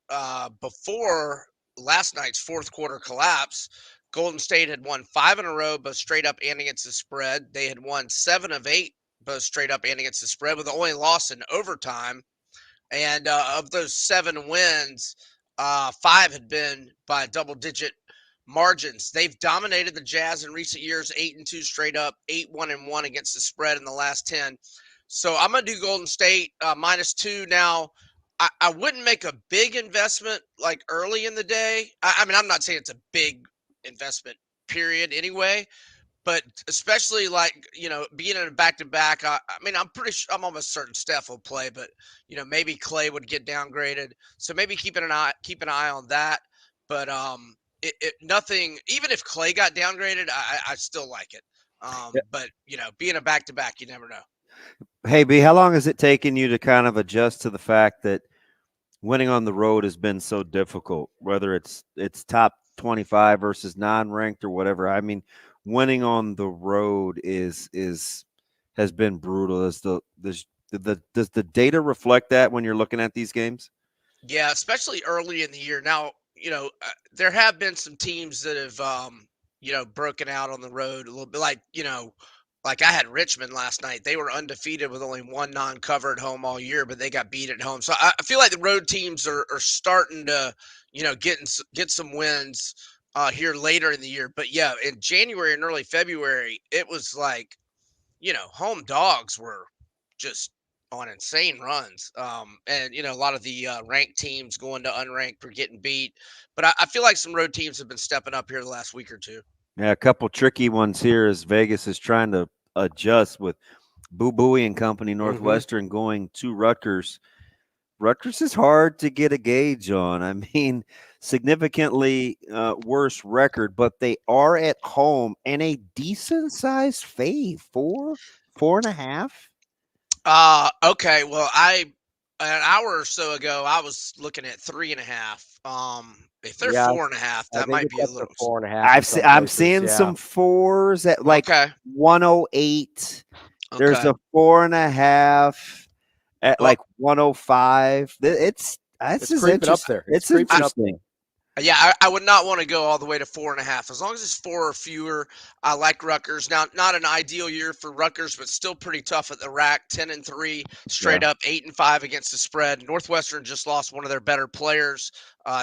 [SPEAKER 17] before last night's fourth quarter collapse, Golden State had won 5 in a row, both straight up and against the spread. They had won 7 of 8, both straight up and against the spread, with the only loss in overtime. And of those 7 wins, 5 had been by double-digit margins. They've dominated the Jazz in recent years, 8-2 straight up, 8-1-1 against the spread in the last 10. So I'm going to do Golden State -2. Now, I wouldn't make a big investment like early in the day. I mean, I'm not saying it's a big investment period anyway, but especially being in a back-to-back, I mean, I'm almost certain Steph will play, but maybe Clay would get downgraded. So maybe keep an eye on that. But nothing, even if Clay got downgraded, I still like it. But being a back-to-back, you never know.
[SPEAKER 8] Hey, B, how long has it taken you to kind of adjust to the fact that winning on the road has been so difficult, whether it's top 25 versus non-ranked or whatever? I mean, winning on the road has been brutal. Does the data reflect that when you're looking at these games?
[SPEAKER 17] Yeah, especially early in the year. Now, there have been some teams that have, broken out on the road a little bit. Like I had Richmond last night. They were undefeated with only 1 non-cover at home all year, but they got beat at home. So I feel like the road teams are starting to, get some wins here later in the year. But yeah, in January and early February, it was like, home dogs were just on insane runs. And a lot of the ranked teams going to unranked were getting beat. But I feel like some road teams have been stepping up here the last week or two.
[SPEAKER 8] Yeah, a couple tricky ones here as Vegas is trying to adjust with Boo Booey and company, Northwestern going to Rutgers. Rutgers is hard to get a gauge on. I mean, significantly worse record, but they are at home and a decent-sized fade, 4.5.
[SPEAKER 17] Okay. Well, an hour or so ago, I was looking at 3.5. If they're 4.5, that might be a little
[SPEAKER 7] 4.5.
[SPEAKER 8] I'm seeing some 4s at like 108. There's a 4.5 at like 105. It's
[SPEAKER 7] creeping up there.
[SPEAKER 8] It's interesting.
[SPEAKER 17] Yeah, I would not want to go all the way to 4.5. As long as it's 4 or fewer, I like Rutgers. Now, not an ideal year for Rutgers, but still pretty tough at the rack. 10-3, straight up, 8-5 against the spread. Northwestern just lost one of their better players,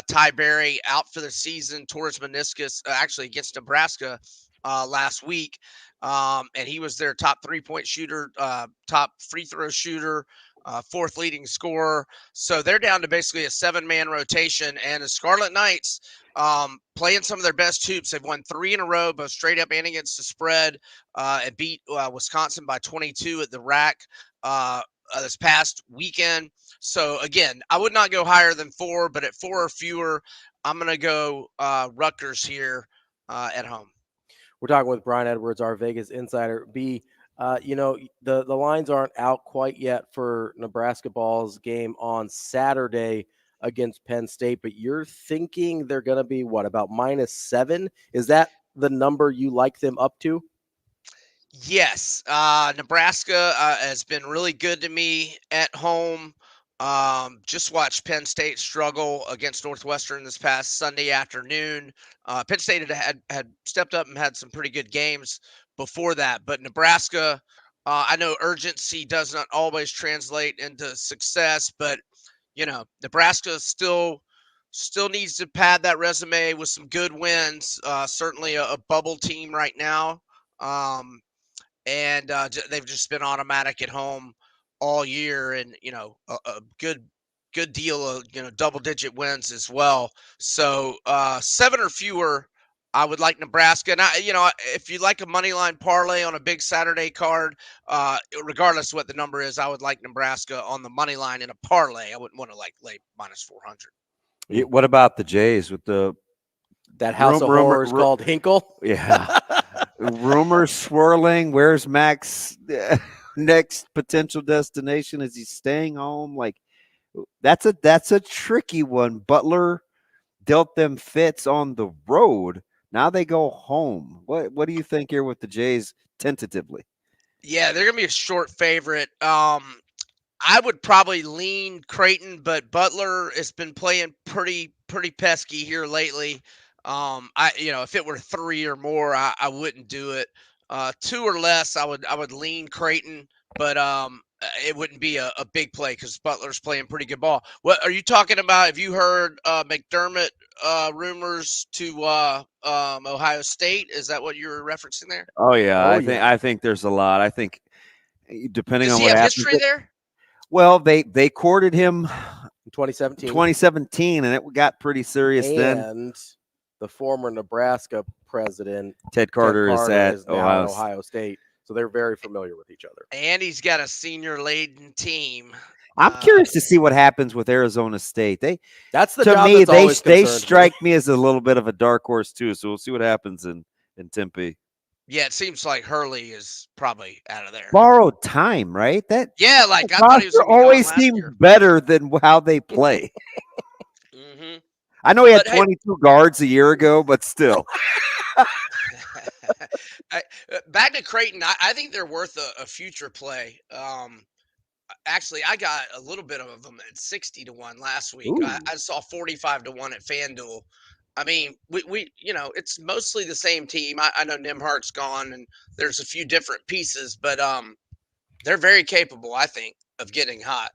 [SPEAKER 17] Ty Berry, out for the season, tore his meniscus, actually against Nebraska last week. And he was their top 3-point shooter, top free throw shooter. 4th leading scorer. So they're down to basically a 7-man rotation. And the Scarlet Knights playing some of their best hoops. They've won 3 in a row, both straight up and against the spread, and beat Wisconsin by 22 at the rack this past weekend. So, again, I would not go higher than 4, but at 4 or fewer, I'm going to go Rutgers here at home.
[SPEAKER 7] We're talking with Brian Edwards, our Vegas insider. B, the lines aren't out quite yet for Nebraska ball's game on Saturday against Penn State, but you're thinking they're going to be about -7? Is that the number you like them up to?
[SPEAKER 17] Yes. Nebraska has been really good to me at home. Just watched Penn State struggle against Northwestern this past Sunday afternoon. Penn State had stepped up and had some pretty good games before that, but Nebraska I know urgency does not always translate into success, but Nebraska still needs to pad that resume with some good wins. Certainly a bubble team right now, and they've just been automatic at home all year, and a good deal of double-digit wins as well. So 7 or fewer. I would like Nebraska. And if you like a money line parlay on a big Saturday card, regardless of what the number is, I would like Nebraska on the money line in a parlay. I wouldn't want to lay minus 400.
[SPEAKER 8] What about the Jays with
[SPEAKER 7] that house of horrors called Hinkle?
[SPEAKER 8] Yeah. Rumors swirling. Where's Mac's next potential destination? Is he staying home? Like, that's a tricky one. Butler dealt them fits on the road. Now they go home. What do you think here with the Jays tentatively?
[SPEAKER 17] Yeah, they're gonna be a short favorite. I would probably lean Creighton, but Butler has been playing pretty pesky here lately. If it were 3 or more, I wouldn't do it. 2 or less, I would lean Creighton, but it wouldn't be a big play because Butler's playing pretty good ball. What are you talking about? Have you heard McDermott rumors to Ohio State? Is that what you were referencing there?
[SPEAKER 8] Oh yeah, I think there's a lot. I think depending on what happens.
[SPEAKER 17] Does he have history there?
[SPEAKER 8] Well, they courted him
[SPEAKER 7] in 2017.
[SPEAKER 8] 2017, and it got pretty serious then.
[SPEAKER 7] And the former Nebraska president
[SPEAKER 8] Ted Carter is at
[SPEAKER 7] Ohio State. So they're very familiar with each other.
[SPEAKER 17] And he's got a senior-laden team.
[SPEAKER 8] I'm curious to see what happens with Arizona State. They strike me as a little bit of a dark horse too. So we'll see what happens in Tempe.
[SPEAKER 17] Yeah, it seems like Hurley is probably out of there.
[SPEAKER 8] Borrowed time, right? I
[SPEAKER 17] thought he was
[SPEAKER 8] always seemed better than how they play.
[SPEAKER 17] Mm-hmm.
[SPEAKER 8] I know he had 22 guards a year ago, but still.
[SPEAKER 17] Back to Creighton, I think they're worth a future play. Actually, I got a little bit of them at 60-1 last week. I saw 45-1 at FanDuel. I mean, we it's mostly the same team. I know Nimhart's gone, and there's a few different pieces, but they're very capable, I think, of getting hot.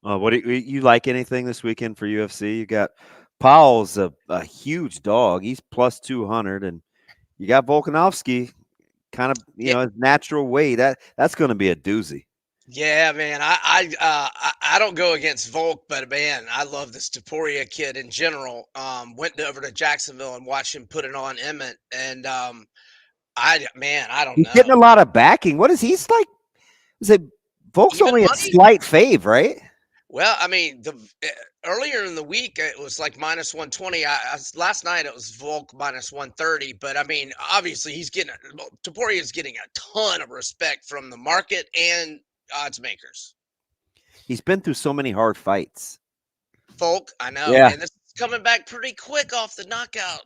[SPEAKER 8] What do you like anything this weekend for UFC? You got Powell's a huge dog. He's plus 200, and you got Volkanovski, kind of his natural weight. That's going to be a doozy.
[SPEAKER 17] Yeah, man. I don't go against Volk, but man, I love this Topuria kid in general. Went over to Jacksonville and watched him put it on Emmett, and I don't know.
[SPEAKER 8] He's getting a lot of backing. What is he's like? Is it Volk's even only money? A slight fave, right?
[SPEAKER 17] Well, I mean, earlier in the week it was like minus 120. Last night it was Volk minus 130. But I mean, obviously Topuria is getting a ton of respect from the market and odds makers.
[SPEAKER 8] He's been through so many hard fights.
[SPEAKER 17] Volk, I know.
[SPEAKER 8] Yeah.
[SPEAKER 17] And this is coming back pretty quick off the knockout.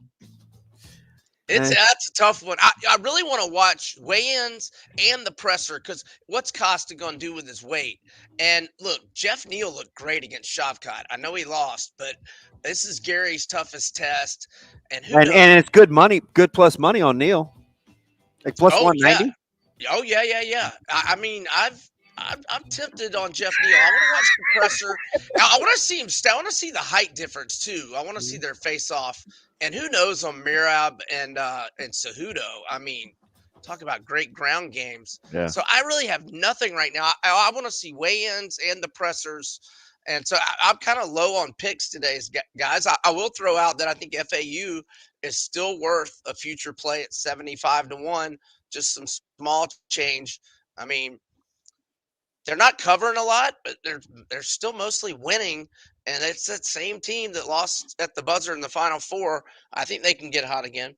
[SPEAKER 17] That's a tough one. I really want to watch weigh-ins and the presser because what's Costa going to do with his weight? And look, Jeff Neal looked great against Shavkat. I know he lost, but this is Gary's toughest test. And
[SPEAKER 8] it's good money, good plus money on Neal. Like plus 190.
[SPEAKER 17] Yeah. Oh yeah. I mean, I'm tempted on Jeff Neal. I want to watch the presser. I want to see him. I want to see the height difference too. I want to see their face off. And who knows on Mirab and Cejudo? I mean, talk about great ground games.
[SPEAKER 8] Yeah.
[SPEAKER 17] So I really have nothing right now. I want to see weigh-ins and the pressers. And so I'm kind of low on picks today, guys. I will throw out that I think FAU is still worth a future play at 75-1. Just some small change. I mean, they're not covering a lot, but they're still mostly winning. And it's that same team that lost at the buzzer in the Final Four. I think they can get hot again.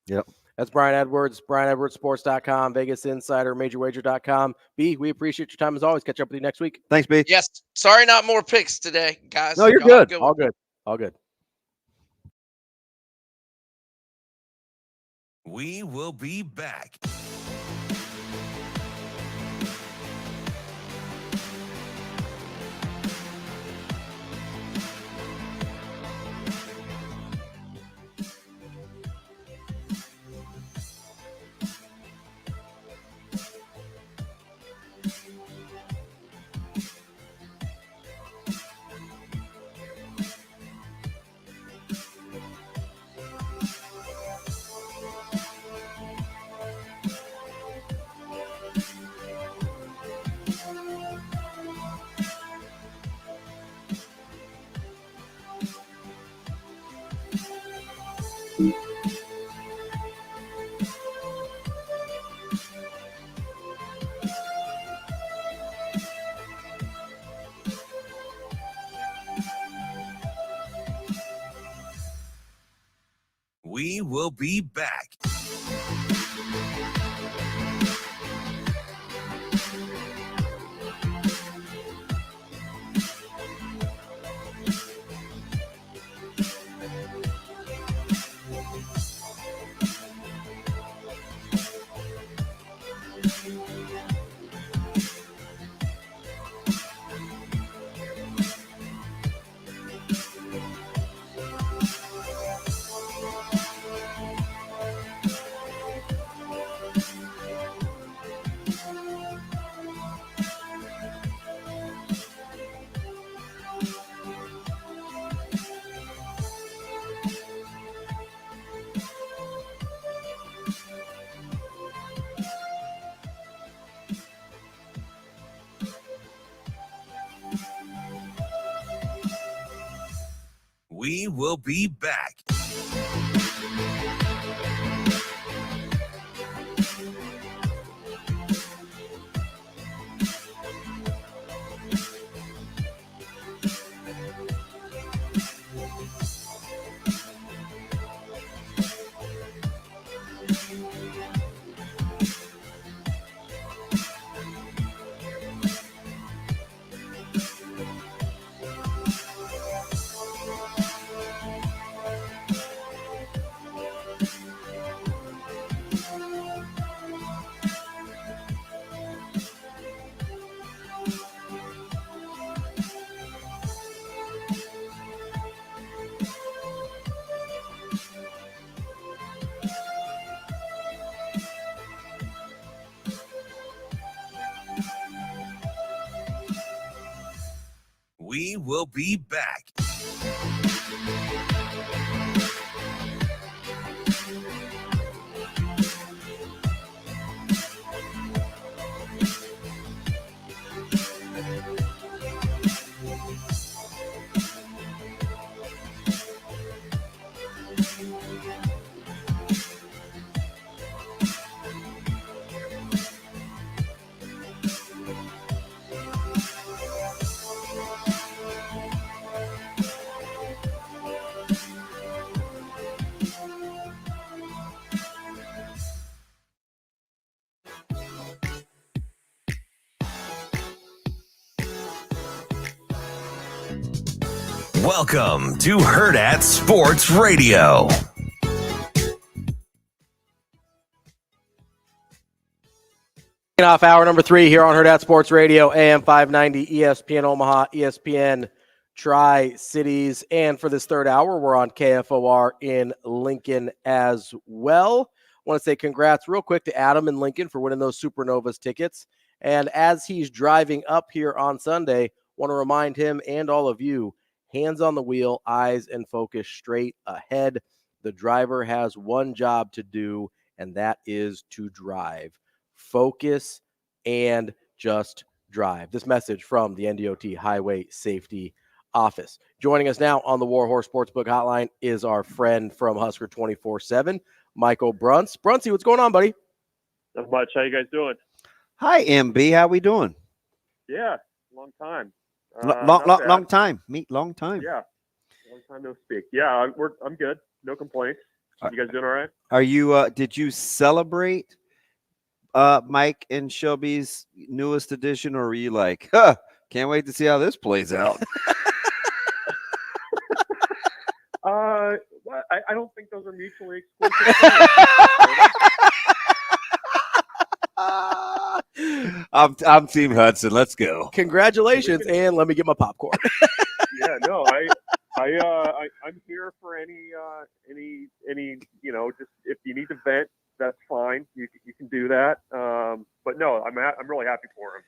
[SPEAKER 8] Yep.
[SPEAKER 7] That's Brian Edwards, BrianEdwardsSports.com, Vegas Insider, MajorWager.com. B, we appreciate your time as always. Catch up with you next week.
[SPEAKER 8] Thanks, B.
[SPEAKER 17] Yes. Sorry, not more picks today, guys.
[SPEAKER 8] No, you're good.
[SPEAKER 7] All good. All good.
[SPEAKER 1] We will be back. We will be back. We will be back. We will be back. Welcome to Hurrdat Sports Radio.
[SPEAKER 7] Off hour number 3 here on Hurrdat Sports Radio, AM 590, ESPN Omaha, ESPN Tri-Cities. And for this third hour, we're on KFOR in Lincoln as well. I want to say congrats real quick to Adam in Lincoln for winning those Supernovas tickets. And as he's driving up here on Sunday, want to remind him and all of you, hands on the wheel, eyes and focus straight ahead. The driver has one job to do, and that is to drive. Focus and just drive. This message from the NDOT Highway Safety Office. Joining us now on the Warhorse Sportsbook Hotline is our friend from Husker 24/7, Michael Bruntz. Bruntsy, what's going on, buddy?
[SPEAKER 18] Not much. How you guys doing?
[SPEAKER 8] Hi, MB. How we doing?
[SPEAKER 18] Yeah, long time.
[SPEAKER 8] Long time. Long time.
[SPEAKER 18] Yeah, long time no speak. Yeah, I'm good. No complaints. You guys doing all right?
[SPEAKER 8] Are you? Did you celebrate Mike and Shelby's newest edition, or were you like, can't wait to see how this plays out?
[SPEAKER 18] I don't think those are mutually exclusive.
[SPEAKER 8] I'm Team Hudson. Let's go.
[SPEAKER 7] Congratulations, and let me get my popcorn.
[SPEAKER 18] Yeah, no, I'm here for any just if you need to vent, that's fine. You can do that. But no, I'm really happy for him.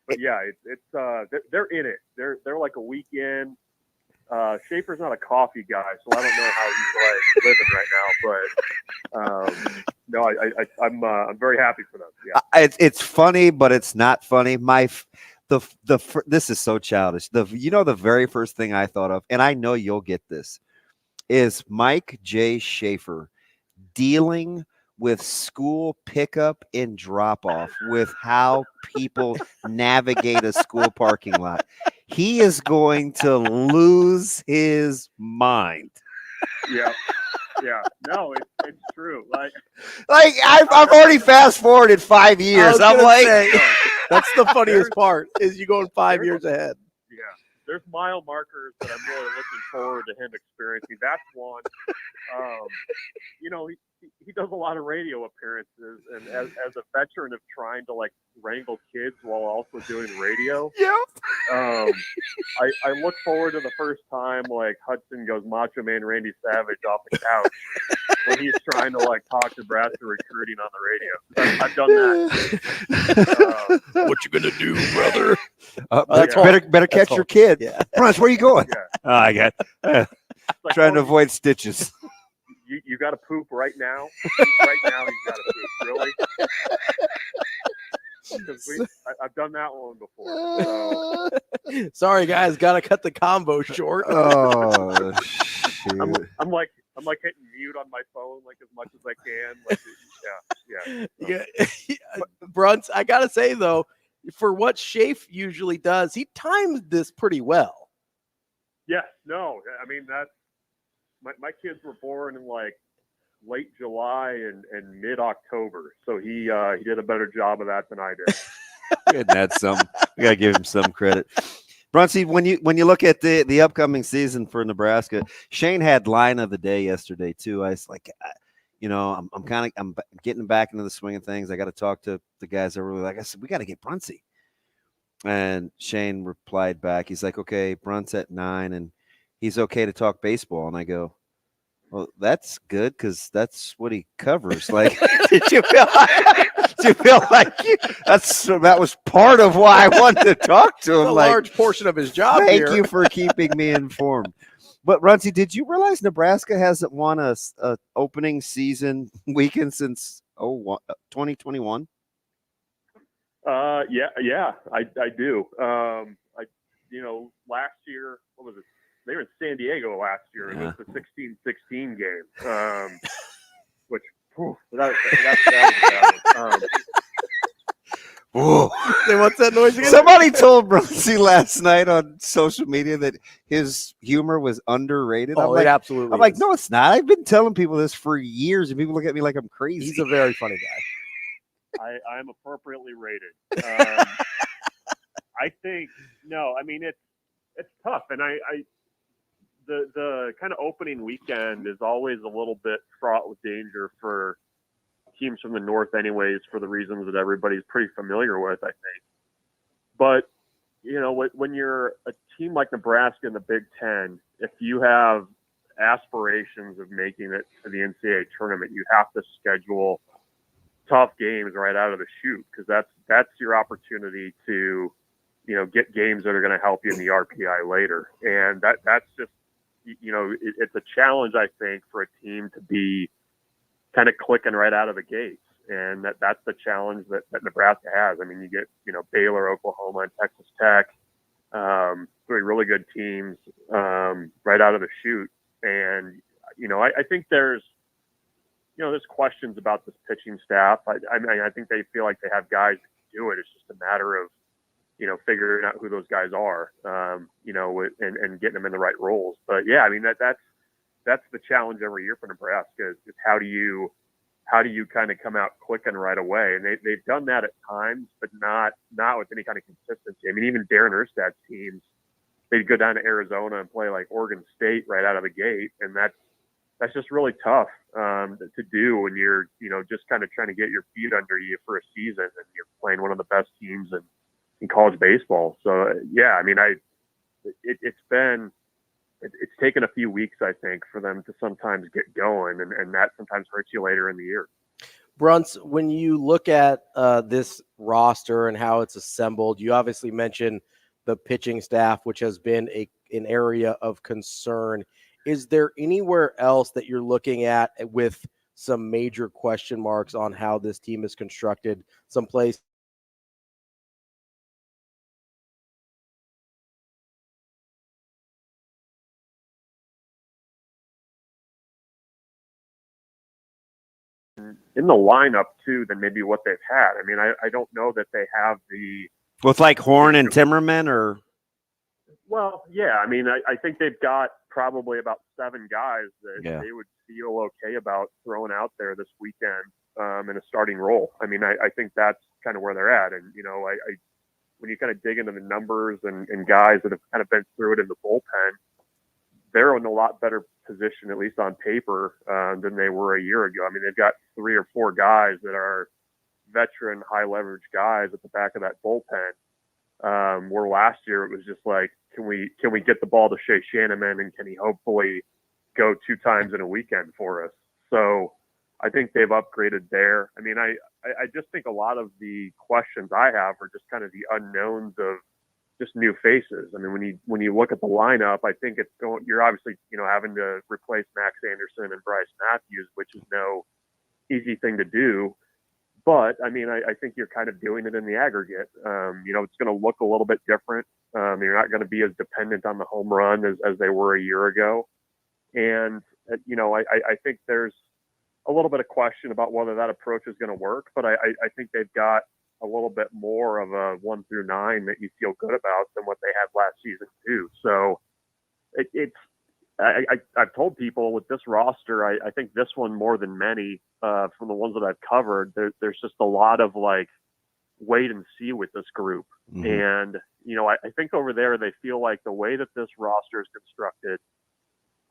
[SPEAKER 18] But yeah, they're in it. They're like a weekend. Schaefer's not a coffee guy, so I don't know how he's living right now. But no, I'm very happy for them. Yeah,
[SPEAKER 8] it's funny, but it's not funny. This is so childish. The very first thing I thought of, and I know you'll get this. is Mike J. Schaefer dealing with school pickup and drop off with how people navigate a school parking lot. He is going to lose his mind.
[SPEAKER 18] Yeah. Yeah. No, it's true. Like
[SPEAKER 8] I've already fast forwarded 5 years. I'm like,
[SPEAKER 7] that's the funniest part is you going 5 years ahead.
[SPEAKER 18] Yeah. There's mile markers that I'm really looking forward to him experiencing. That's one. You know, he does a lot of radio appearances, and as a veteran of trying to like wrangle kids while also doing radio, I look forward to the first time like Hudson goes Macho Man Randy Savage off the couch when he's trying to like talk Nebraska recruiting on the radio. I've done that.
[SPEAKER 4] What you gonna do, brother?
[SPEAKER 8] Better catch your kid. Yeah. Bruntz, where you going?
[SPEAKER 18] Yeah.
[SPEAKER 8] Oh, I got
[SPEAKER 18] Like,
[SPEAKER 8] trying to avoid stitches.
[SPEAKER 18] You got to poop right now. Right now, you got to poop. Really? Because I've done that one before. So.
[SPEAKER 7] Sorry, guys, gotta cut the combo short.
[SPEAKER 8] Oh, shoot.
[SPEAKER 18] I'm like hitting mute on my phone like as much as I can. Like,
[SPEAKER 7] Yeah. Bruntz, I gotta say though, for what Schaefer usually does, he timed this pretty well.
[SPEAKER 18] Yeah. No, I mean that's my kids were born in like late July and mid October, so he did a better job of that than I did.
[SPEAKER 8] And that's some. We gotta give him some credit. Bruntz, when you look at the upcoming season for Nebraska, Shane had line of the day yesterday too. I was like, I'm getting back into the swing of things. I got to talk to the guys that were really like. I said, we got to get Bruntsy. And Shane replied back. He's like, okay, Bruntz at 9, and he's okay to talk baseball. And I go, well, that's good because that's what he covers. Like, did you feel like that was part of why I wanted to talk to him?
[SPEAKER 7] A
[SPEAKER 8] like,
[SPEAKER 7] large portion of his job.
[SPEAKER 8] Thank you for keeping me informed. But Bruntz, did you realize Nebraska hasn't won a opening season weekend since 2021?
[SPEAKER 18] Yeah, I do. Last year, what was it? They were in San Diego last year. It was the 16-16 game, which that was
[SPEAKER 7] What's that noise again?
[SPEAKER 8] Somebody told Brunsey last night on social media that his humor was underrated.
[SPEAKER 7] Oh, it absolutely
[SPEAKER 8] I'm like, no, it's not. I've been telling people this for years, and people look at me like I'm crazy.
[SPEAKER 7] He's a very funny guy.
[SPEAKER 18] I'm appropriately rated. I think no. I mean, it's tough, and the kind of opening weekend is always a little bit fraught with danger for teams from the north anyways, for the reasons that everybody's pretty familiar with, I think. But, when you're a team like Nebraska in the Big Ten, if you have aspirations of making it to the NCAA tournament, you have to schedule tough games right out of the chute, because that's your opportunity to, get games that are going to help you in the RPI later. And that's just, it's a challenge, I think, for a team to be kind of clicking right out of the gates. And that's the challenge that Nebraska has. I mean, you get, Baylor, Oklahoma, and Texas Tech, three really good teams right out of the chute. And, I think there's questions about this pitching staff. I mean, I think they feel like they have guys that can do it. It's just a matter of, figuring out who those guys are, and getting them in the right roles. But yeah, I mean, that's the challenge every year for Nebraska is how do you kind of come out clicking right away? And they've done that at times, but not with any kind of consistency. I mean, even Darren Erstad's teams, they'd go down to Arizona and play like Oregon State right out of the gate. And that's just really tough to do when you're, just kind of trying to get your feet under you for a season and you're playing one of the best teams in college baseball. So yeah, I mean, it's taken a few weeks, I think, for them to sometimes get going, and that sometimes hurts you later in the year.
[SPEAKER 7] Bruntz, when you look at this roster and how it's assembled, you obviously mentioned the pitching staff, which has been an area of concern. Is there anywhere else that you're looking at with some major question marks on how this team is constructed? Someplace
[SPEAKER 18] in the lineup too than maybe what they've had. I mean, I don't know that they have the
[SPEAKER 8] With like Horn and Timmerman, or
[SPEAKER 18] well, yeah. I mean, I think they've got probably about 7 guys that they would feel okay about throwing out there this weekend in a starting role. I mean, I think that's kind of where they're at. And, you know, I when you kind of dig into the numbers and guys that have kind of been through it in the bullpen, they're in a lot better position, at least on paper, than they were a year ago. I mean, they've got 3 or 4 guys that are veteran, high leverage guys at the back of that bullpen. Where last year it was just like, can we get the ball to Shea Shanneman, and can he hopefully go 2 times in a weekend for us? So I think they've upgraded there. I mean, I just think a lot of the questions I have are just kind of the unknowns of just new faces. I mean, when you look at the lineup, I think you're obviously, you know, having to replace Max Anderson and Bryce Matthews, which is no easy thing to do. But I mean, I think you're kind of doing it in the aggregate. You know, it's going to look a little bit different. You're not going to be as dependent on the home run as they were a year ago. And, you know, I think there's a little bit of question about whether that approach is going to work, but I think they've got a little bit more of a 1 through 9 that you feel good about than what they had last season too. So I've told people with this roster, I think this one more than many from the ones that I've covered, there's just a lot of like wait and see with this group. Mm-hmm. And, you know, I think over there, they feel like the way that this roster is constructed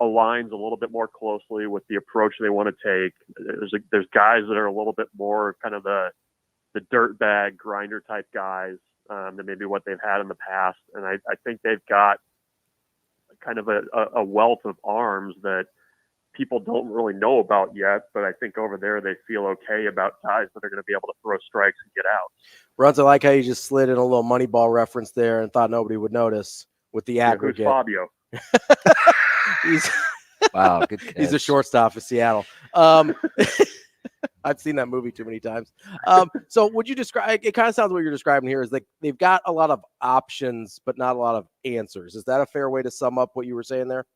[SPEAKER 18] aligns a little bit more closely with the approach they want to take. There's guys that are a little bit more kind of the dirt bag grinder type guys than maybe what they've had in the past. And I think they've got kind of a wealth of arms that people don't really know about yet, but I think over there they feel okay about guys that are going to be able to throw strikes and get out.
[SPEAKER 7] Bruntz, I like how you just slid in a little Moneyball reference there and thought nobody would notice with the aggregate.
[SPEAKER 18] Who's Fabio?
[SPEAKER 8] Wow, good catch.
[SPEAKER 7] He's a shortstop for Seattle. I've seen that movie too many times. So would you describe, it kind of sounds what you're describing here is like they've got a lot of options, but not a lot of answers. Is that a fair way to sum up what you were saying there?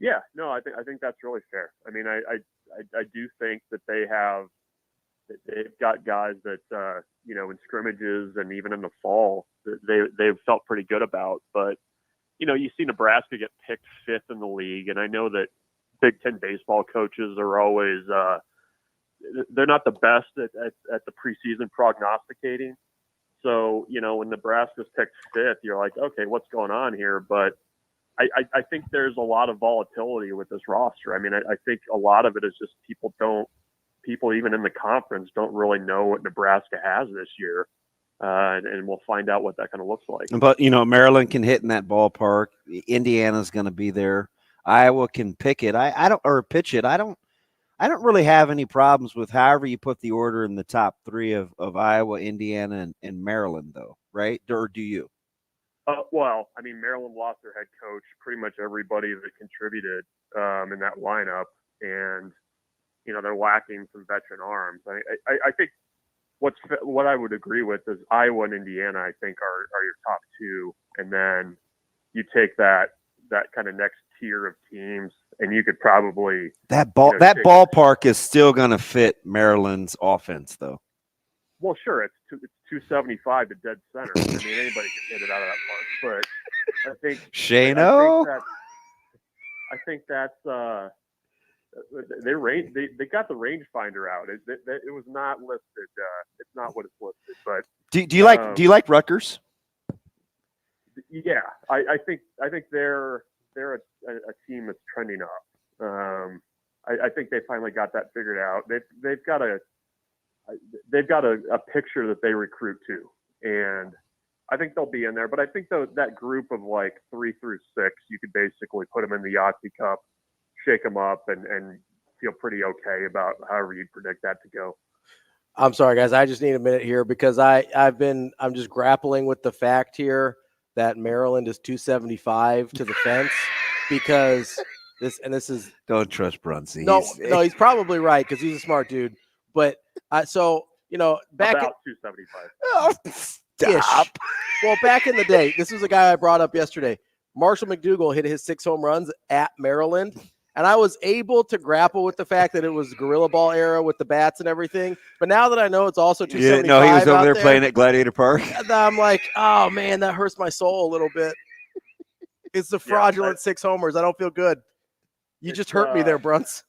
[SPEAKER 18] Yeah, no, I think that's really fair. I mean, I do think that they've got guys that, you know, in scrimmages and even in the fall, they've felt pretty good about, but you know, you see Nebraska get picked 5th in the league. And I know that Big Ten baseball coaches are always, they're not the best at the preseason prognosticating. So, you know, when Nebraska's picked 5th, you're like, okay, what's going on here? But I think there's a lot of volatility with this roster. I mean, I think a lot of it is just people even in the conference don't really know what Nebraska has this year. And we'll find out what that kind of looks like.
[SPEAKER 8] But, you know, Maryland can hit in that ballpark. Indiana's going to be there. Iowa can pick it. I don't really have any problems with however you put the order in the top 3 of Iowa, Indiana, and Maryland, though, right? Or do you?
[SPEAKER 18] Well, I mean, Maryland lost their head coach, pretty much everybody that contributed in that lineup. And, you know, they're lacking some veteran arms. I think what I would agree with is Iowa and Indiana, I think, are your top 2. And then you take that kind of next tier of teams, and you could probably
[SPEAKER 8] that ballpark is still going to fit Maryland's offense, though.
[SPEAKER 18] Well, sure, it's 275 to dead center. I mean, anybody can hit it out of that park. But I think
[SPEAKER 8] Shano.
[SPEAKER 18] I think that's they got the rangefinder out. It was not listed. It's not what it's listed. But
[SPEAKER 8] do you like Rutgers?
[SPEAKER 18] Yeah, I think they're a team that's trending up. I think they finally got that figured out. They've got a picture that they recruit to, and I think they'll be in there. But I think that group of like 3 through 6, you could basically put them in the Yahtzee Cup, shake them up, and feel pretty okay about however you'd predict that to go.
[SPEAKER 7] I'm sorry, guys. I just need a minute here because I'm just grappling with the fact here that Maryland is 275 to the fence because this is
[SPEAKER 8] don't trust Bruntz.
[SPEAKER 7] No, he's probably right because he's a smart dude. But so you know, back
[SPEAKER 18] about 275.
[SPEAKER 8] Stop.
[SPEAKER 7] Well, back in the day, this was a guy I brought up yesterday. Marshall McDougal hit his 6 home runs at Maryland, And I was able to grapple with the fact that it was Gorilla Ball era with the bats and everything. But now that I know it's also 275
[SPEAKER 8] no, he was over there
[SPEAKER 7] there
[SPEAKER 8] playing at Gladiator Park.
[SPEAKER 7] I'm like, oh, man, that hurts my soul a little bit. It's the fraudulent 6 homers. I don't feel good. You just hurt me there, Bruntz.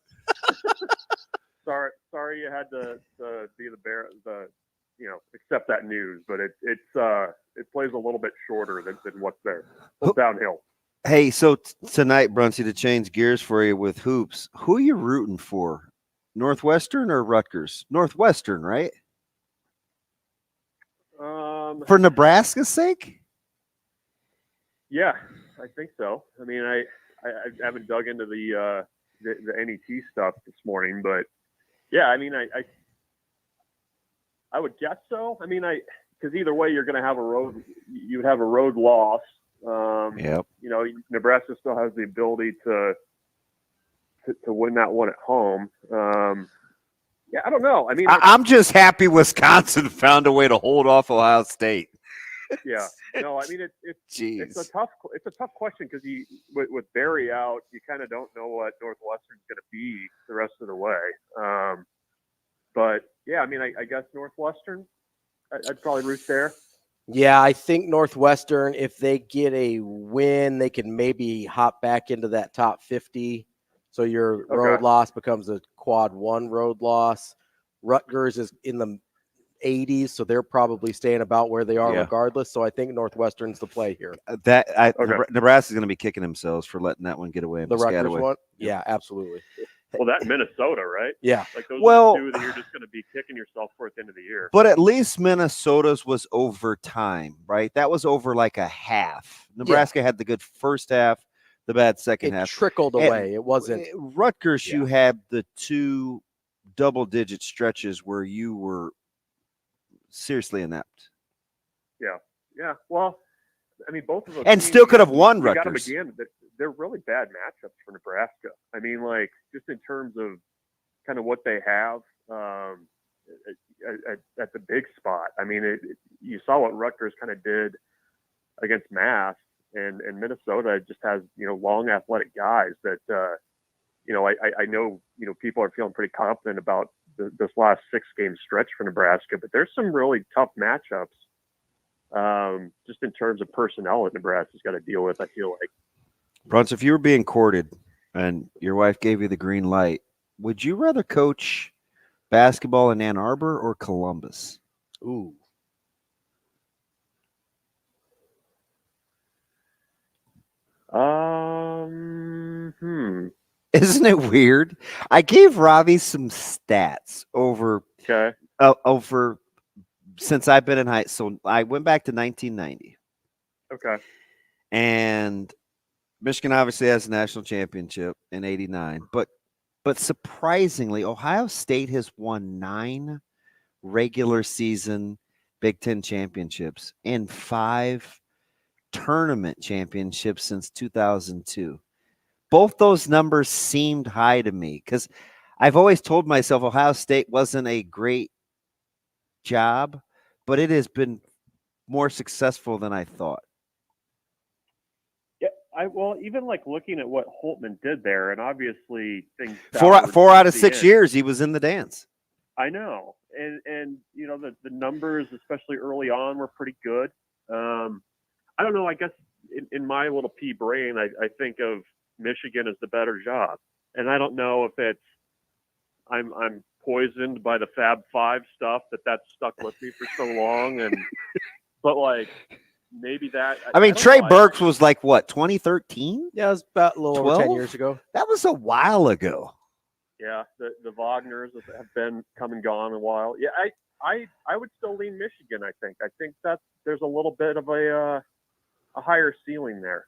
[SPEAKER 18] Sorry you had to be the bear, accept that news, but it plays a little bit shorter than what's there. It's downhill.
[SPEAKER 8] Hey, so tonight, Brunsy, to change gears for you with hoops, who are you rooting for? Northwestern or Rutgers? Northwestern, right? For Nebraska's sake?
[SPEAKER 18] Yeah, I think so. I mean, I haven't dug into the NET stuff this morning, but yeah, I mean, I would guess so. I mean, because either way, you're going to have you would have a road loss.
[SPEAKER 8] Yep.
[SPEAKER 18] Nebraska still has the ability to win that one at home. Yeah, I don't know. I mean,
[SPEAKER 8] I'm just happy Wisconsin found a way to hold off Ohio State.
[SPEAKER 18] Yeah. No, I mean it's a tough question because with Barry out, you kind of don't know what Northwestern's going to be the rest of the way. But yeah, I mean, I guess Northwestern, I'd probably root there.
[SPEAKER 7] Yeah, I think Northwestern, if they get a win, they can maybe hop back into that top 50. So your road loss becomes a quad 1 road loss. Rutgers is in the 80s, so they're probably staying about where they are regardless. So I think Northwestern's the play here.
[SPEAKER 8] Nebraska's going to be kicking themselves for letting that one get away.
[SPEAKER 7] The Rutgers one? Yeah, absolutely.
[SPEAKER 18] Well, that Minnesota, right?
[SPEAKER 7] Yeah.
[SPEAKER 18] Like those are the two that you're just going to be kicking yourself for at the end of the year.
[SPEAKER 8] But at least Minnesota's was overtime, right? That was over like a half. Nebraska had the good first half, the bad second half.
[SPEAKER 7] It trickled away. It wasn't.
[SPEAKER 8] Rutgers, you had the 2 double-digit stretches where you were seriously inept.
[SPEAKER 18] Yeah. Yeah. Well, I mean, both of those
[SPEAKER 8] and
[SPEAKER 18] teams,
[SPEAKER 8] still could have won
[SPEAKER 18] we got them
[SPEAKER 8] Rutgers.
[SPEAKER 18] again. They're really bad matchups for Nebraska. I mean, like, just in terms of kind of what they have at the big spot. I mean, you saw what Rutgers kind of did against Mass, and Minnesota just has, long athletic guys that, I know, people are feeling pretty confident about this last 6-game stretch for Nebraska, but there's some really tough matchups just in terms of personnel that Nebraska's got to deal with, I feel like.
[SPEAKER 8] Bruntz, if you were being courted and your wife gave you the green light, would you rather coach basketball in Ann Arbor or Columbus?
[SPEAKER 7] Ooh.
[SPEAKER 8] Isn't it weird? I gave Ravi some stats over since I've been in high school. So I went back to 1990.
[SPEAKER 18] Okay.
[SPEAKER 8] And Michigan obviously has a national championship in 89, but surprisingly, Ohio State has won 9 regular season Big Ten championships and 5 tournament championships since 2002. Both those numbers seemed high to me because I've always told myself Ohio State wasn't a great job, but it has been more successful than I thought.
[SPEAKER 18] Well, even like looking at what Holtman did there, and obviously things.
[SPEAKER 8] Four out of 6 years he was in the dance.
[SPEAKER 18] I know, and the numbers, especially early on, were pretty good. I don't know. I guess in my little pea brain, I think of Michigan as the better job, and I don't know if it's I'm poisoned by the Fab Five stuff that's stuck with me for so long, but like. Maybe that.
[SPEAKER 8] I mean, Trey Burks was like what, 2013?
[SPEAKER 7] Yeah, it was about a little over 10 years ago.
[SPEAKER 8] That was a while ago.
[SPEAKER 18] Yeah, the Wagners have been come and gone a while. Yeah, I would still lean Michigan. I think that there's a little bit of a higher ceiling there.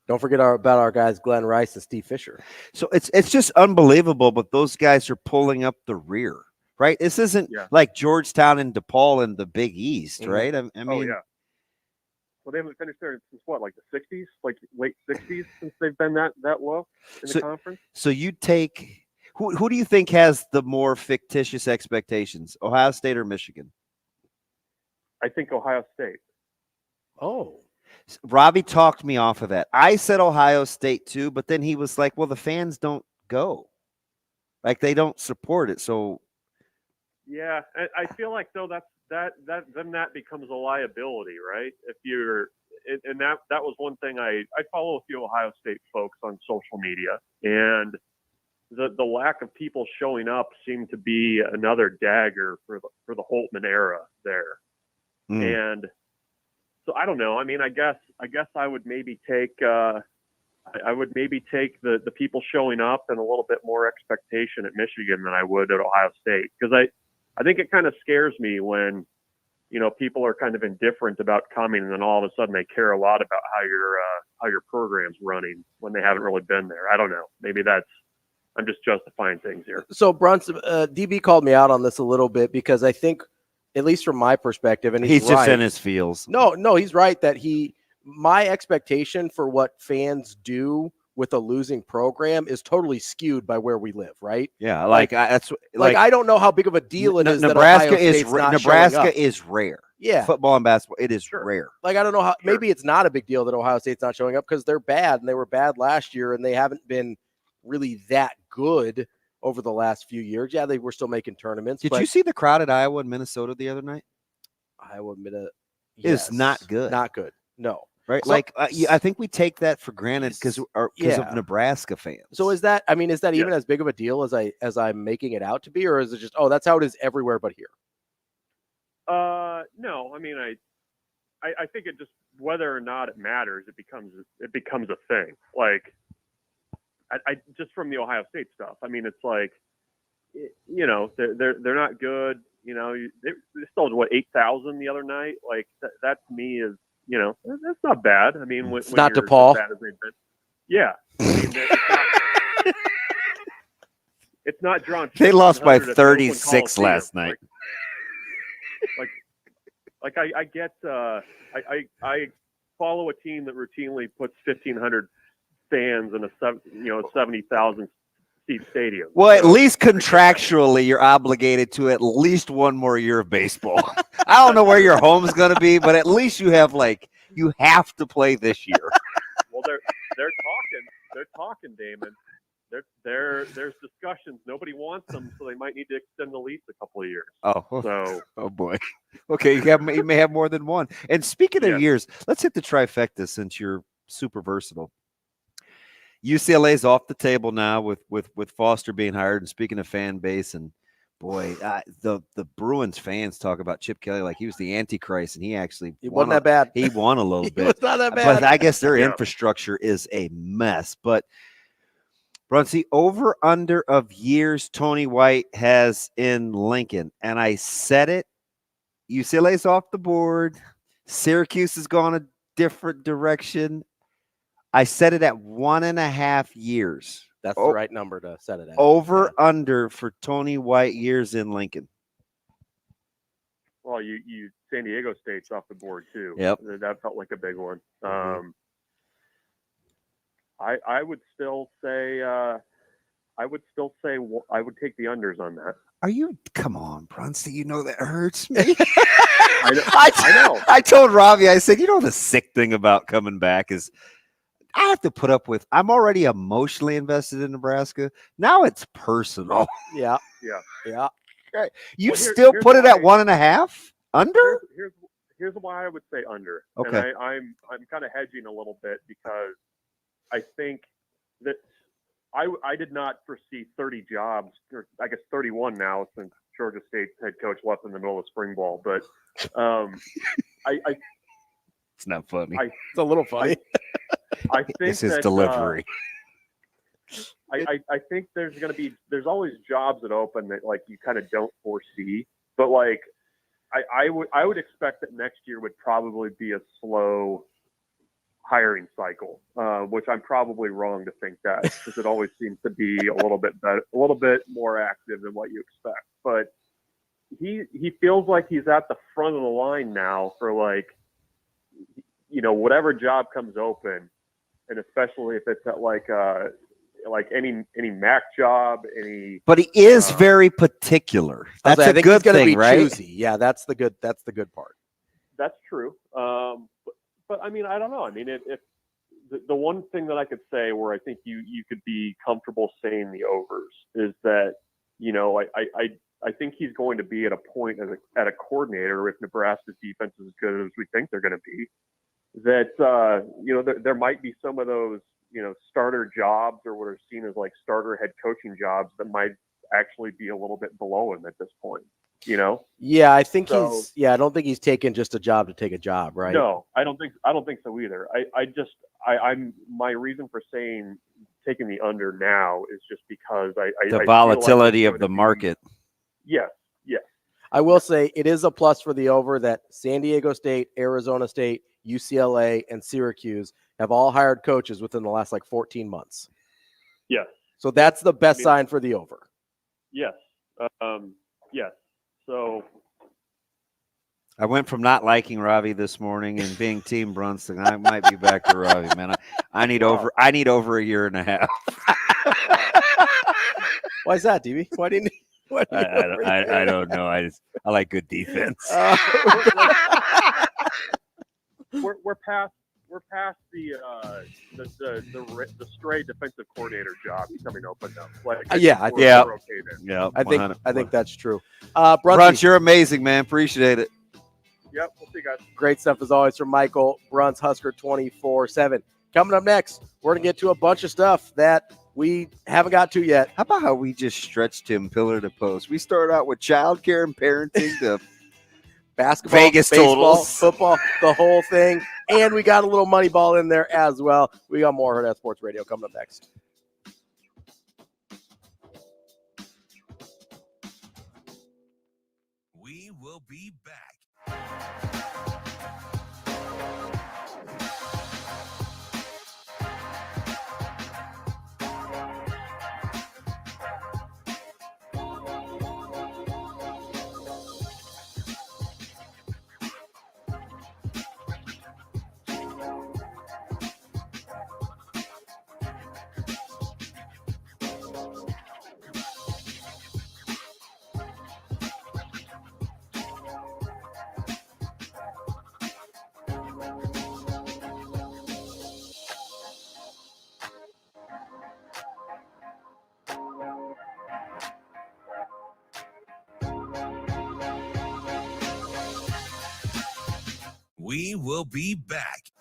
[SPEAKER 7] Don't forget about our guys Glenn Rice and Steve Fisher.
[SPEAKER 8] So it's just unbelievable, but those guys are pulling up the rear, right? This isn't like Georgetown and DePaul in the Big East, right? I mean,
[SPEAKER 18] yeah. Well, they haven't finished there since what, like the 60s, like late 60s, since they've been that low in the conference.
[SPEAKER 8] So you take who do you think has the more fictitious expectations, Ohio State or Michigan?
[SPEAKER 18] I think Ohio State.
[SPEAKER 7] Oh,
[SPEAKER 8] Ravi talked me off of that. I said Ohio State too, but then he was like, well, the fans don't go. Like they don't support it. So
[SPEAKER 18] Yeah, I feel like though then that becomes a liability, right? If you're and that was one thing I follow a few Ohio State folks on social media, and the lack of people showing up seemed to be another dagger for the Holtman era there. And so I don't know. I mean, I guess I would maybe take the people showing up and a little bit more expectation at Michigan than I would at Ohio State, because I think it kind of scares me when, people are kind of indifferent about coming and then all of a sudden they care a lot about how your program's running when they haven't really been there. I don't know. Maybe I'm just justifying things here.
[SPEAKER 7] So Bruntz, DB called me out on this a little bit because I think, at least from my perspective, and he's
[SPEAKER 8] just
[SPEAKER 7] right.
[SPEAKER 8] in his feels.
[SPEAKER 7] No, he's right that my expectation for what fans do with a losing program is totally skewed by where we live, right?
[SPEAKER 8] Yeah,
[SPEAKER 7] that's I don't know how big of a deal it is.
[SPEAKER 8] Nebraska
[SPEAKER 7] that
[SPEAKER 8] Nebraska is rare.
[SPEAKER 7] Yeah,
[SPEAKER 8] football and basketball, it is rare.
[SPEAKER 7] Like I don't know how. Maybe it's not a big deal that Ohio State's not showing up because they're bad and they were bad last year and they haven't been really that good over the last few years. Yeah, they were still making tournaments.
[SPEAKER 8] Did you see the crowd at Iowa and Minnesota the other night?
[SPEAKER 7] Iowa, Minnesota.
[SPEAKER 8] Yes. It's not good.
[SPEAKER 7] Not good. No.
[SPEAKER 8] Right. So, I think we take that for granted because of Nebraska fans.
[SPEAKER 7] So is that even as big of a deal as I'm making it out to be, or is it just, that's how it is everywhere but here?
[SPEAKER 18] No, I mean, I think it just, whether or not it matters, it becomes a thing. Like, I just from the Ohio State stuff. I mean, it's like, they're not good. They sold 8,000 the other night. Like that to me is, that's not bad. I mean,
[SPEAKER 7] it's not DePaul.
[SPEAKER 18] As they've been. Yeah, I mean, it's not drawn.
[SPEAKER 8] They lost by 36 last night.
[SPEAKER 18] Like I get I follow a team that routinely puts 1,500 fans in a 70,000 seat stadium.
[SPEAKER 8] Well, at least contractually, you're obligated to at least one more year of baseball. I don't know where your home's going to be, but at least you have you have to play this year.
[SPEAKER 18] Well, they're talking, Damon. There's discussions. Nobody wants them, so they might need to extend the lease a couple of years.
[SPEAKER 8] Oh boy. Okay, you may have more than one. And speaking of years, let's hit the trifecta since you're super versatile. UCLA's off the table now with Foster being hired. And speaking of fan base, and boy, the Bruins fans talk about Chip Kelly like he was the Antichrist, and he actually
[SPEAKER 7] wasn't that bad.
[SPEAKER 8] He won a little bit.
[SPEAKER 7] It's not that bad.
[SPEAKER 8] But I guess their infrastructure is a mess. But Bruntz, over under of years Tony White has in Lincoln, and I said it. UCLA's off the board. Syracuse has gone a different direction. I set it at 1.5 years.
[SPEAKER 7] That's the right number to set it at.
[SPEAKER 8] Over under for Tony White years in Lincoln.
[SPEAKER 18] Well, you San Diego State's off the board too.
[SPEAKER 8] Yep.
[SPEAKER 18] That felt like a big one. I would still say I would take the unders on that.
[SPEAKER 8] Are you? Come on, Bruntz. You know that hurts me.
[SPEAKER 18] I know.
[SPEAKER 8] I told Ravi, I said, the sick thing about coming back is I have to put up with. I'm already emotionally invested in Nebraska. Now it's personal.
[SPEAKER 7] Yeah.
[SPEAKER 8] Right. You still put it at 1.5 under?
[SPEAKER 18] Here's why I would say under.
[SPEAKER 8] Okay.
[SPEAKER 18] And I'm kind of hedging a little bit because I think that I did not foresee 30 jobs, or I guess 31 now since Georgia State's head coach left in the middle of spring ball. But
[SPEAKER 8] it's not funny.
[SPEAKER 7] It's a little funny.
[SPEAKER 18] I think
[SPEAKER 8] it's his delivery.
[SPEAKER 18] I think there's always jobs that open that you kind of don't foresee, but I would expect that next year would probably be a slow hiring cycle, which I'm probably wrong to think that because it always seems to be a little bit better, a little bit more active than what you expect. But he feels like he's at the front of the line now for whatever job comes open, and especially if it's at any MAC job,
[SPEAKER 8] But he is very particular. That's a good thing, right?
[SPEAKER 7] Choosy. Yeah, that's the good part.
[SPEAKER 18] That's true. But I mean, I don't know. I mean, if the one thing that I could say where I think you could be comfortable saying the overs is that, you know, I think he's going to be at a point at a coordinator, if Nebraska's defense is as good as we think they're going to be, that, you know, there might be some of those, you know, starter jobs or what are seen as like starter head coaching jobs that might actually be a little bit below him at this point, you know?
[SPEAKER 7] Yeah, I think I don't think he's taking just a job to take a job, right?
[SPEAKER 18] No, I don't think so either. I'm my reason for saying taking the under now is just because I
[SPEAKER 8] the
[SPEAKER 18] I
[SPEAKER 8] volatility
[SPEAKER 18] feel like
[SPEAKER 8] of the market.
[SPEAKER 18] Yes.
[SPEAKER 7] I will say it is a plus for the over that San Diego State, Arizona State, UCLA, and Syracuse have all hired coaches within the last like 14 months.
[SPEAKER 18] Yes.
[SPEAKER 7] So that's the best sign for the over.
[SPEAKER 18] Yes. Yes. So
[SPEAKER 8] I went from not liking Ravi this morning and being Team Bruntz, and I might be back to Ravi, man. I need over a year and a half.
[SPEAKER 7] Why is that, DB? Why didn't
[SPEAKER 8] I don't know. I like good defense.
[SPEAKER 18] We're past the stray defensive coordinator job becoming open now. Like,
[SPEAKER 7] we're okay
[SPEAKER 8] then.
[SPEAKER 7] I think that's true.
[SPEAKER 8] Bruntz, you're amazing, man. Appreciate it.
[SPEAKER 18] Yep, we'll see you guys.
[SPEAKER 7] Great stuff as always from Michael Bruntz, Husker 24/7. Coming up next, we're gonna get to a bunch of stuff that we haven't got to yet.
[SPEAKER 8] How about how we just stretched him pillar to post? We started out with childcare and parenting to
[SPEAKER 7] basketball,
[SPEAKER 8] Vegas
[SPEAKER 7] baseball,
[SPEAKER 8] totals,
[SPEAKER 7] football, the whole thing, and we got a little money ball in there as well. We got more Hurrdat Sports Radio coming up next.
[SPEAKER 1] We will be back. We will be back.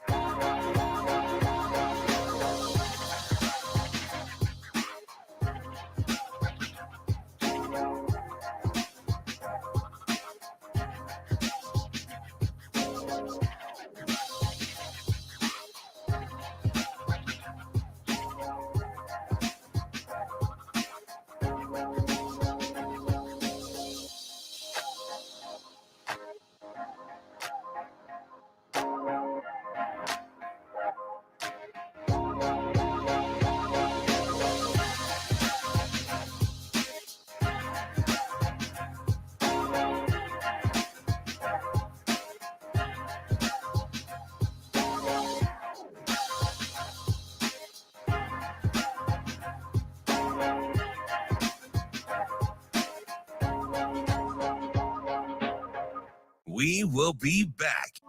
[SPEAKER 1] We will be back.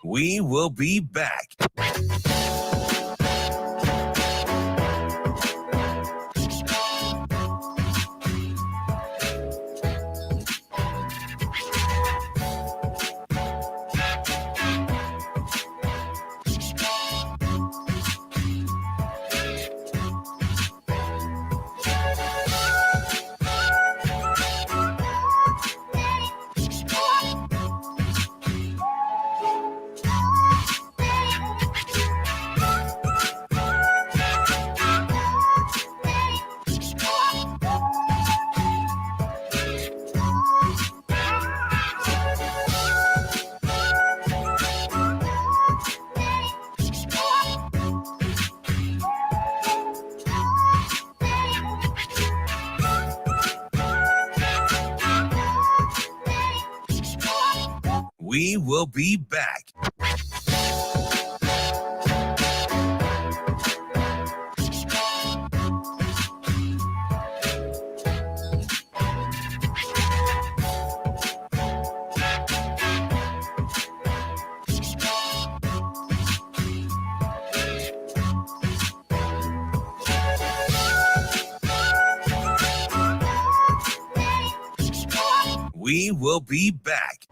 [SPEAKER 1] We will be back. will be back. We will be back.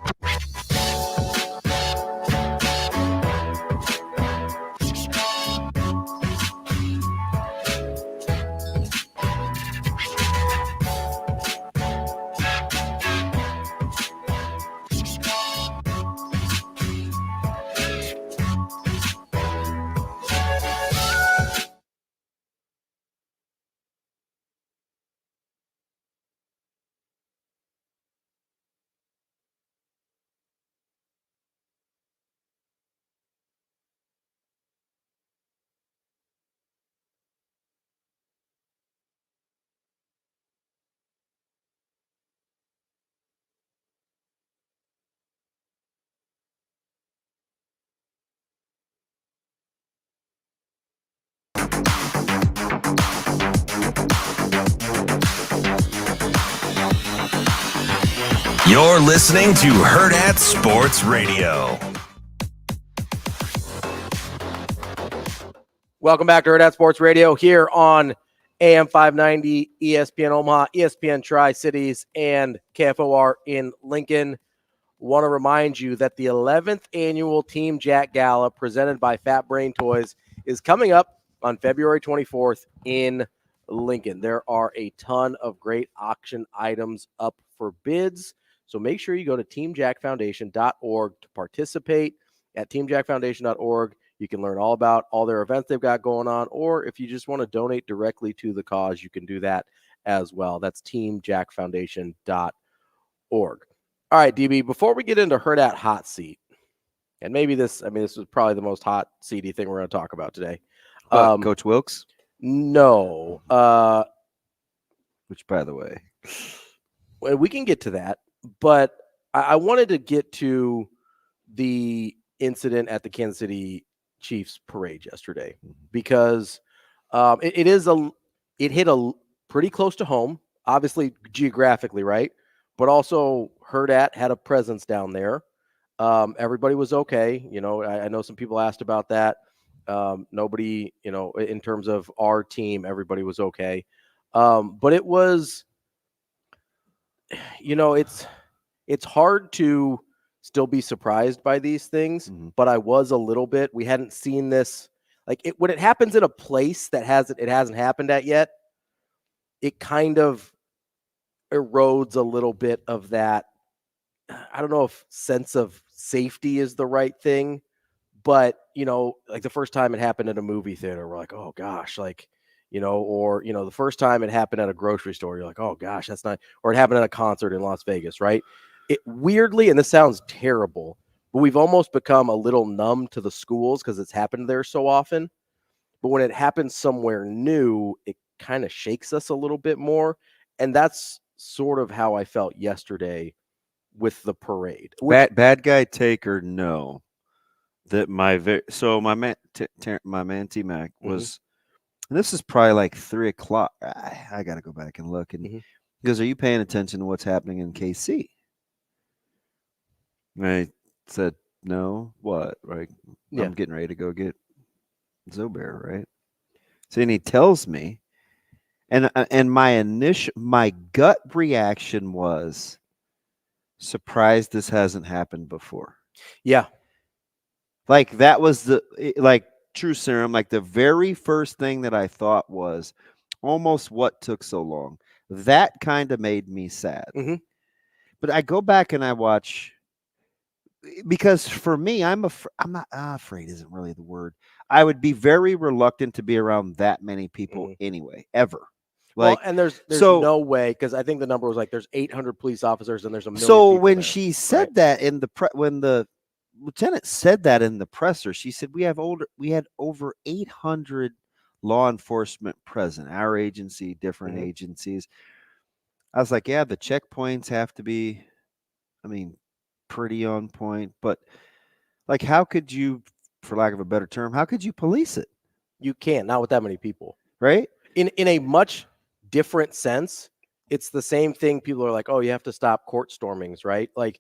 [SPEAKER 1] You're listening to Hurrdat Sports Radio.
[SPEAKER 7] Welcome back to Hurrdat Sports Radio here on AM 590, ESPN Omaha, ESPN Tri-Cities, and KFOR in Lincoln. Want to remind you that the 11th annual Team Jack Gala presented by Fat Brain Toys is coming up on February 24th in Lincoln. There are a ton of great auction items up for bids. So make sure you go to teamjackfoundation.org to participate. At teamjackfoundation.org, you can learn all about all their events they've got going on, or if you just want to donate directly to the cause, you can do that as well. That's teamjackfoundation.org. All right, DB, before we get into Hurrdat Hot Seat, and maybe this is probably the most hot seedy thing we're going to talk about today.
[SPEAKER 8] Coach Wilkes?
[SPEAKER 7] No.
[SPEAKER 8] Which, by the way,
[SPEAKER 7] we can get to that. But I wanted to get to the incident at the Kansas City Chiefs parade yesterday because it hit a pretty close to home, obviously geographically, right? But also Hurrdat had a presence down there. Everybody was okay. You know, I know some people asked about that. Nobody, you know, in terms of our team, everybody was okay. But it was, you know, it's hard to still be surprised by these things, but I was a little bit. We hadn't seen this, like when it happens in a place that hasn't happened at yet, it kind of erodes a little bit of that. I don't know if sense of safety is the right thing, but you know, like the first time it happened at a movie theater, we're like, oh gosh, like, you know, or, you know, the first time it happened at a grocery store, you're like, oh gosh, that's not, or it happened at a concert in Las Vegas, right? It weirdly, and this sounds terrible, but we've almost become a little numb to the schools because it's happened there so often. But when it happens somewhere new, it kind of shakes us a little bit more. And that's sort of how I felt yesterday with the parade.
[SPEAKER 8] Bad guy taker, no. That my man T-Mac was, and this is probably like 3:00. I got to go back and look. And he goes, are you paying attention to what's happening in KC? And I said, no, what? Right?
[SPEAKER 7] Yeah.
[SPEAKER 8] I'm getting ready to go get Zobear, right? So then he tells me, and my gut reaction was surprised this hasn't happened before.
[SPEAKER 7] Yeah.
[SPEAKER 8] Like that was true serum. Like the very first thing that I thought was almost what took so long. That kind of made me sad. But I go back and I watch, because for me, I'm not afraid isn't really the word. I would be very reluctant to be around that many people anyway, ever. Like,
[SPEAKER 7] well, and there's no way, because I think the number was like there's 800 police officers and there's a million. So
[SPEAKER 8] when she said that in the when the lieutenant said that in the presser, she said we had over 800 law enforcement present, our agency, different agencies. I was like, yeah, the checkpoints have to be, I mean, pretty on point, but like, how could you, for lack of a better term, how could you police it?
[SPEAKER 7] You can't, not with that many people.
[SPEAKER 8] Right?
[SPEAKER 7] In a much different sense, it's the same thing. People are like, oh, you have to stop court stormings, right? Like,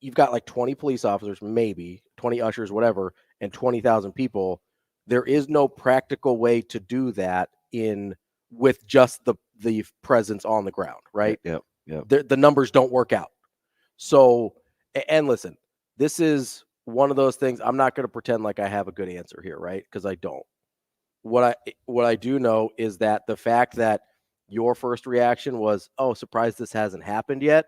[SPEAKER 7] you've got like 20 police officers, maybe 20 ushers, whatever, and 20,000 people. There is no practical way to do that with just the presence on the ground, right?
[SPEAKER 8] Yep.
[SPEAKER 7] The numbers don't work out. So, and listen, this is one of those things. I'm not going to pretend like I have a good answer here, right? Because I don't. What I do know is that the fact that your first reaction was, "Oh, surprised this hasn't happened yet,"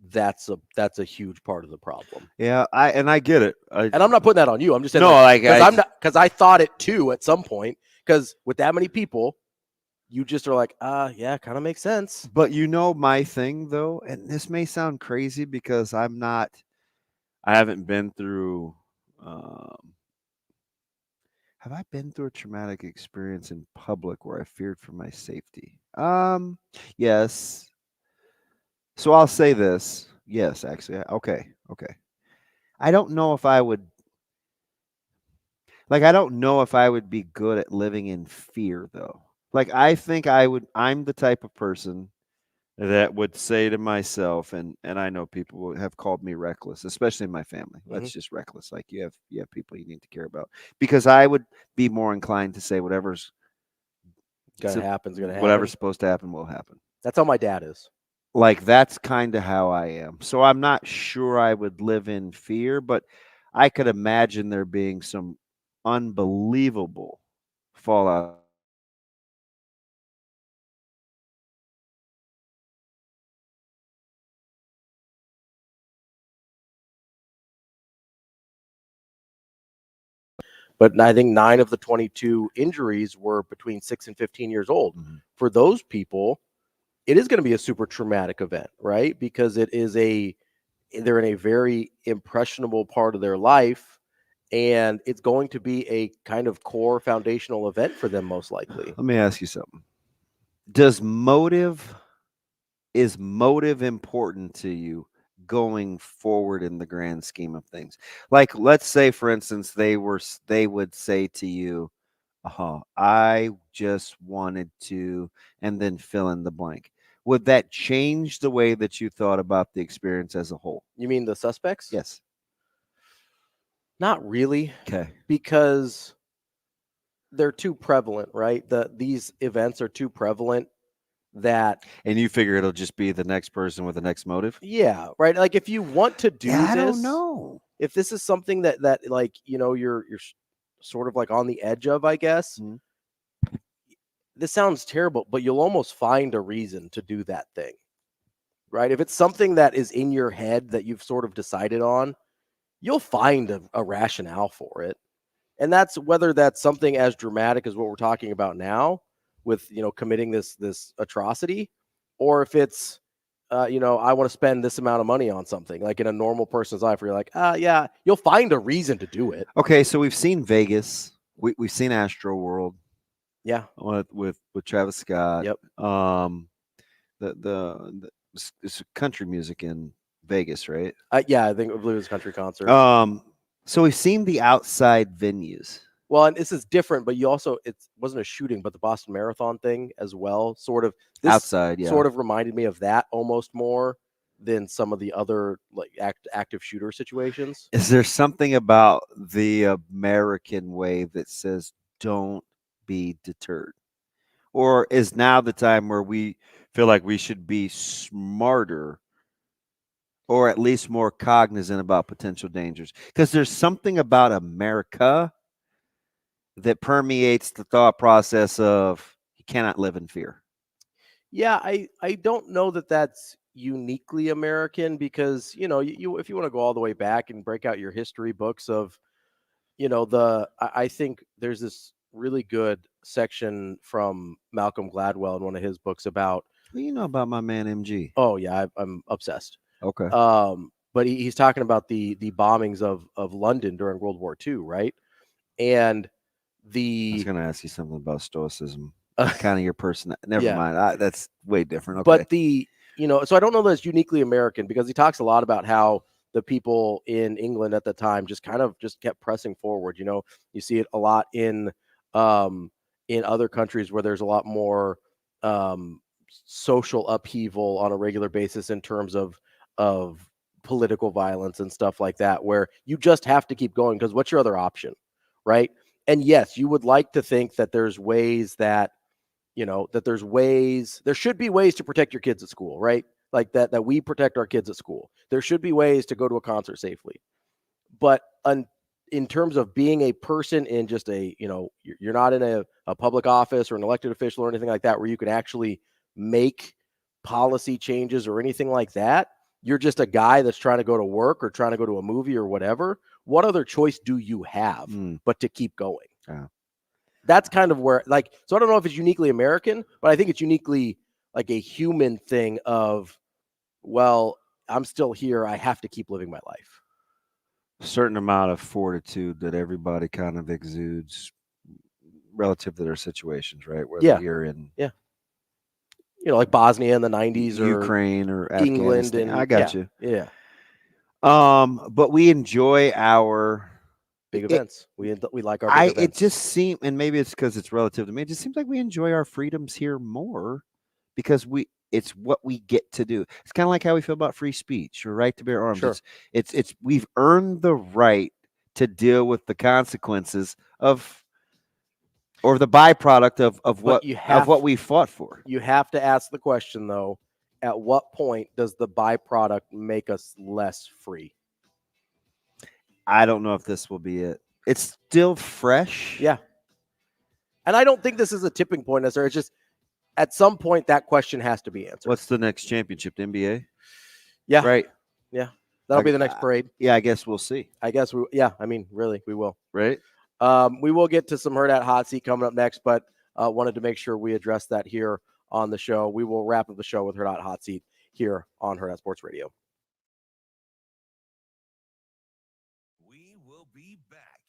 [SPEAKER 7] that's a huge part of the problem.
[SPEAKER 8] Yeah, I get it.
[SPEAKER 7] And I'm not putting that on you. I'm just saying, because I thought it too at some point. Because with that many people, you just are like, yeah, kind of makes sense.
[SPEAKER 8] But my thing though, and this may sound crazy because I haven't been through. Have I been through a traumatic experience in public where I feared for my safety? Yes. So I'll say this. Yes, actually. Okay. I don't know if I would be good at living in fear though. Like, I think I'm the type of person that would say to myself, and I know people have called me reckless, especially in my family.
[SPEAKER 7] Mm-hmm.
[SPEAKER 8] That's just reckless. Like, you have people you need to care about, because I would be more inclined to say whatever's
[SPEAKER 7] going to happen.
[SPEAKER 8] Whatever's supposed to happen will happen.
[SPEAKER 7] That's how my dad is.
[SPEAKER 8] Like, that's kind of how I am. So I'm not sure I would live in fear, but I could imagine there being some unbelievable fallout.
[SPEAKER 7] But I think 9 of the 22 injuries were between 6 and 15 years old.
[SPEAKER 8] Mm-hmm.
[SPEAKER 7] For those people, it is going to be a super traumatic event, right? Because they're in a very impressionable part of their life, and it's going to be a kind of core foundational event for them, most likely.
[SPEAKER 8] Let me ask you something. Is motive important to you going forward in the grand scheme of things? Like, let's say, for instance, they would say to you, I just wanted to, and then fill in the blank. Would that change the way that you thought about the experience as a whole?
[SPEAKER 7] You mean the suspects?
[SPEAKER 8] Yes.
[SPEAKER 7] Not really.
[SPEAKER 8] Okay.
[SPEAKER 7] Because they're too prevalent, right? These events are too prevalent that.
[SPEAKER 8] And you figure it'll just be the next person with the next motive?
[SPEAKER 7] Yeah, right. Like, if you want to do this,
[SPEAKER 8] I don't know.
[SPEAKER 7] If this is something that like, you're sort of like on the edge of, I guess.
[SPEAKER 8] Mm-hmm.
[SPEAKER 7] This sounds terrible, but you'll almost find a reason to do that thing, right? If it's something that is in your head that you've sort of decided on, you'll find a rationale for it. And that's whether that's something as dramatic as what we're talking about now with, committing this atrocity, or if it's, I want to spend this amount of money on something, like in a normal person's life where you're like, yeah, you'll find a reason to do it.
[SPEAKER 8] Okay. So we've seen Vegas. We've seen Astro World.
[SPEAKER 7] Yeah.
[SPEAKER 8] With Travis Scott.
[SPEAKER 7] Yep.
[SPEAKER 8] It's country music in Vegas, right?
[SPEAKER 7] Yeah, I believe it was a country concert.
[SPEAKER 8] So we've seen the outside venues.
[SPEAKER 7] Well, and this is different, but it wasn't a shooting, but the Boston Marathon thing as well. Sort of
[SPEAKER 8] outside, yeah.
[SPEAKER 7] Sort of reminded me of that almost more than some of the other like active shooter situations.
[SPEAKER 8] Is there something about the American way that says don't be deterred? Or is now the time where we feel like we should be smarter, or at least more cognizant about potential dangers? Because there's something about America that permeates the thought process of you cannot live in fear.
[SPEAKER 7] Yeah, I don't know that that's uniquely American, because you if you want to go all the way back and break out your history books of I think there's this really good section from Malcolm Gladwell in one of his books about.
[SPEAKER 8] What do you know about my man MG?
[SPEAKER 7] Oh yeah, I'm obsessed.
[SPEAKER 8] Okay.
[SPEAKER 7] But he's talking about the bombings of London during World War II, right? And
[SPEAKER 8] I was going to ask you something about stoicism, kind of your person. Never mind. That's way different. Okay.
[SPEAKER 7] But so I don't know that it's uniquely American, because he talks a lot about how the people in England at the time just kept pressing forward. You see it a lot in other countries where there's a lot more social upheaval on a regular basis in terms of political violence and stuff like that, where you just have to keep going because what's your other option, right? And yes, you would like to think that there's ways that, there should be ways to protect your kids at school, right? Like that we protect our kids at school. There should be ways to go to a concert safely. But in terms of being a person in just you're not in a public office or an elected official or anything like that, where you can actually make policy changes or anything like that. You're just a guy that's trying to go to work or trying to go to a movie or whatever. What other choice do you have but to keep going?
[SPEAKER 8] Yeah.
[SPEAKER 7] That's kind of where, so I don't know if it's uniquely American, but I think it's uniquely like a human thing of, well, I'm still here. I have to keep living my life.
[SPEAKER 8] A certain amount of fortitude that everybody kind of exudes relative to their situations, right? Whether you're in
[SPEAKER 7] like Bosnia in the 90s or
[SPEAKER 8] Ukraine or
[SPEAKER 7] England.
[SPEAKER 8] Afghanistan.
[SPEAKER 7] And
[SPEAKER 8] I got you.
[SPEAKER 7] Yeah.
[SPEAKER 8] But we enjoy our
[SPEAKER 7] big events. We like our big events.
[SPEAKER 8] It just seems, and maybe it's because it's relative to me, it just seems like we enjoy our freedoms here more because it's what we get to do. It's kind of like how we feel about free speech or right to bear arms.
[SPEAKER 7] Sure.
[SPEAKER 8] It's we've earned the right to deal with the consequences or the byproduct of what we fought for.
[SPEAKER 7] You have to ask the question, though, at what point does the byproduct make us less free?
[SPEAKER 8] I don't know if this will be it. It's still fresh.
[SPEAKER 7] Yeah. And I don't think this is a tipping point necessarily. It's just at some point that question has to be answered.
[SPEAKER 8] What's the next championship? The NBA?
[SPEAKER 7] Yeah.
[SPEAKER 8] Right.
[SPEAKER 7] Yeah. That'll be the next parade.
[SPEAKER 8] Yeah, I guess we'll see.
[SPEAKER 7] Really, we will.
[SPEAKER 8] Right.
[SPEAKER 7] We will get to some Hurrdat Hot Seat coming up next, but wanted to make sure we address that here on the show. We will wrap up the show with Hurrdat Hot Seat here on Hurrdat Sports Radio.
[SPEAKER 1] We will be back.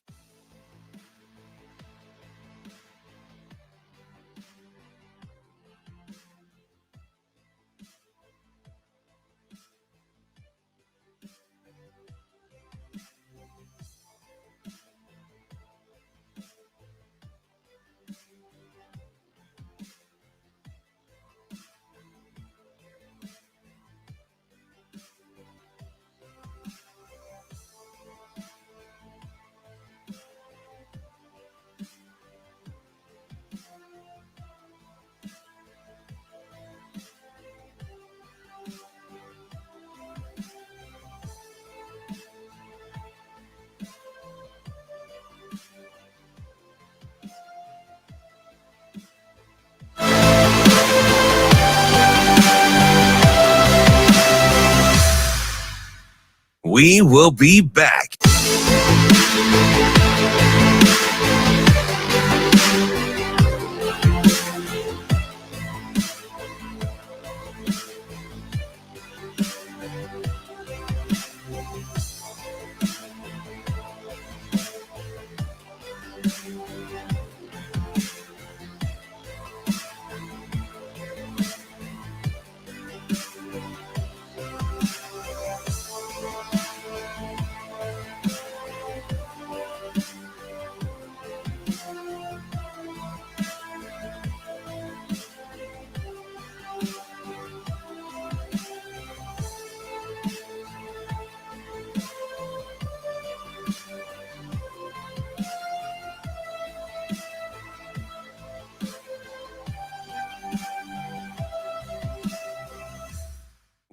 [SPEAKER 1] We will be back.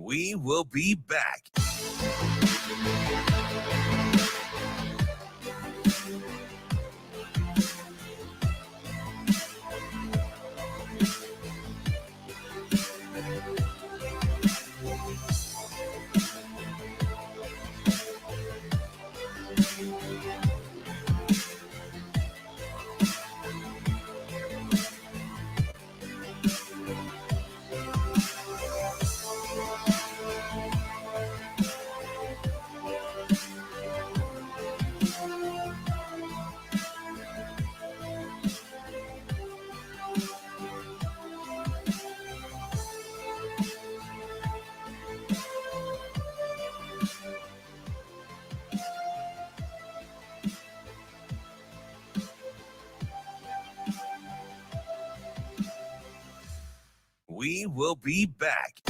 [SPEAKER 1] We will be back. We will be back.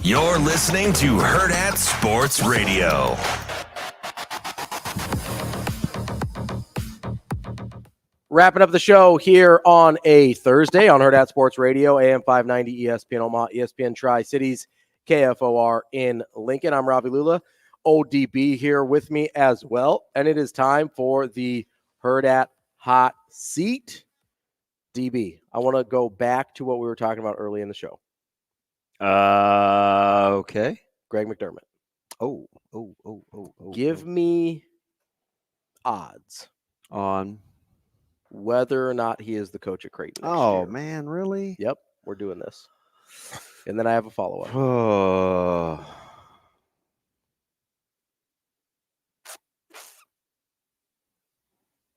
[SPEAKER 1] You're listening to Hurrdat Sports Radio.
[SPEAKER 7] Wrapping up the show here on a Thursday on Hurrdat Sports Radio, AM 590, ESPN Omaha, ESPN Tri-Cities, KFOR in Lincoln. I'm Ravi Lulla, ODB here with me as well. And it is time for the Hurrdat Hot Seat. DB, I want to go back to what we were talking about early in the show.
[SPEAKER 8] Okay.
[SPEAKER 7] Greg McDermott.
[SPEAKER 8] Oh.
[SPEAKER 7] Give me odds
[SPEAKER 8] on
[SPEAKER 7] whether or not he is the coach at Creighton next
[SPEAKER 8] Oh,
[SPEAKER 7] year.
[SPEAKER 8] man, really?
[SPEAKER 7] Yep, we're doing this. And then I have a follow-up.
[SPEAKER 8] Oh.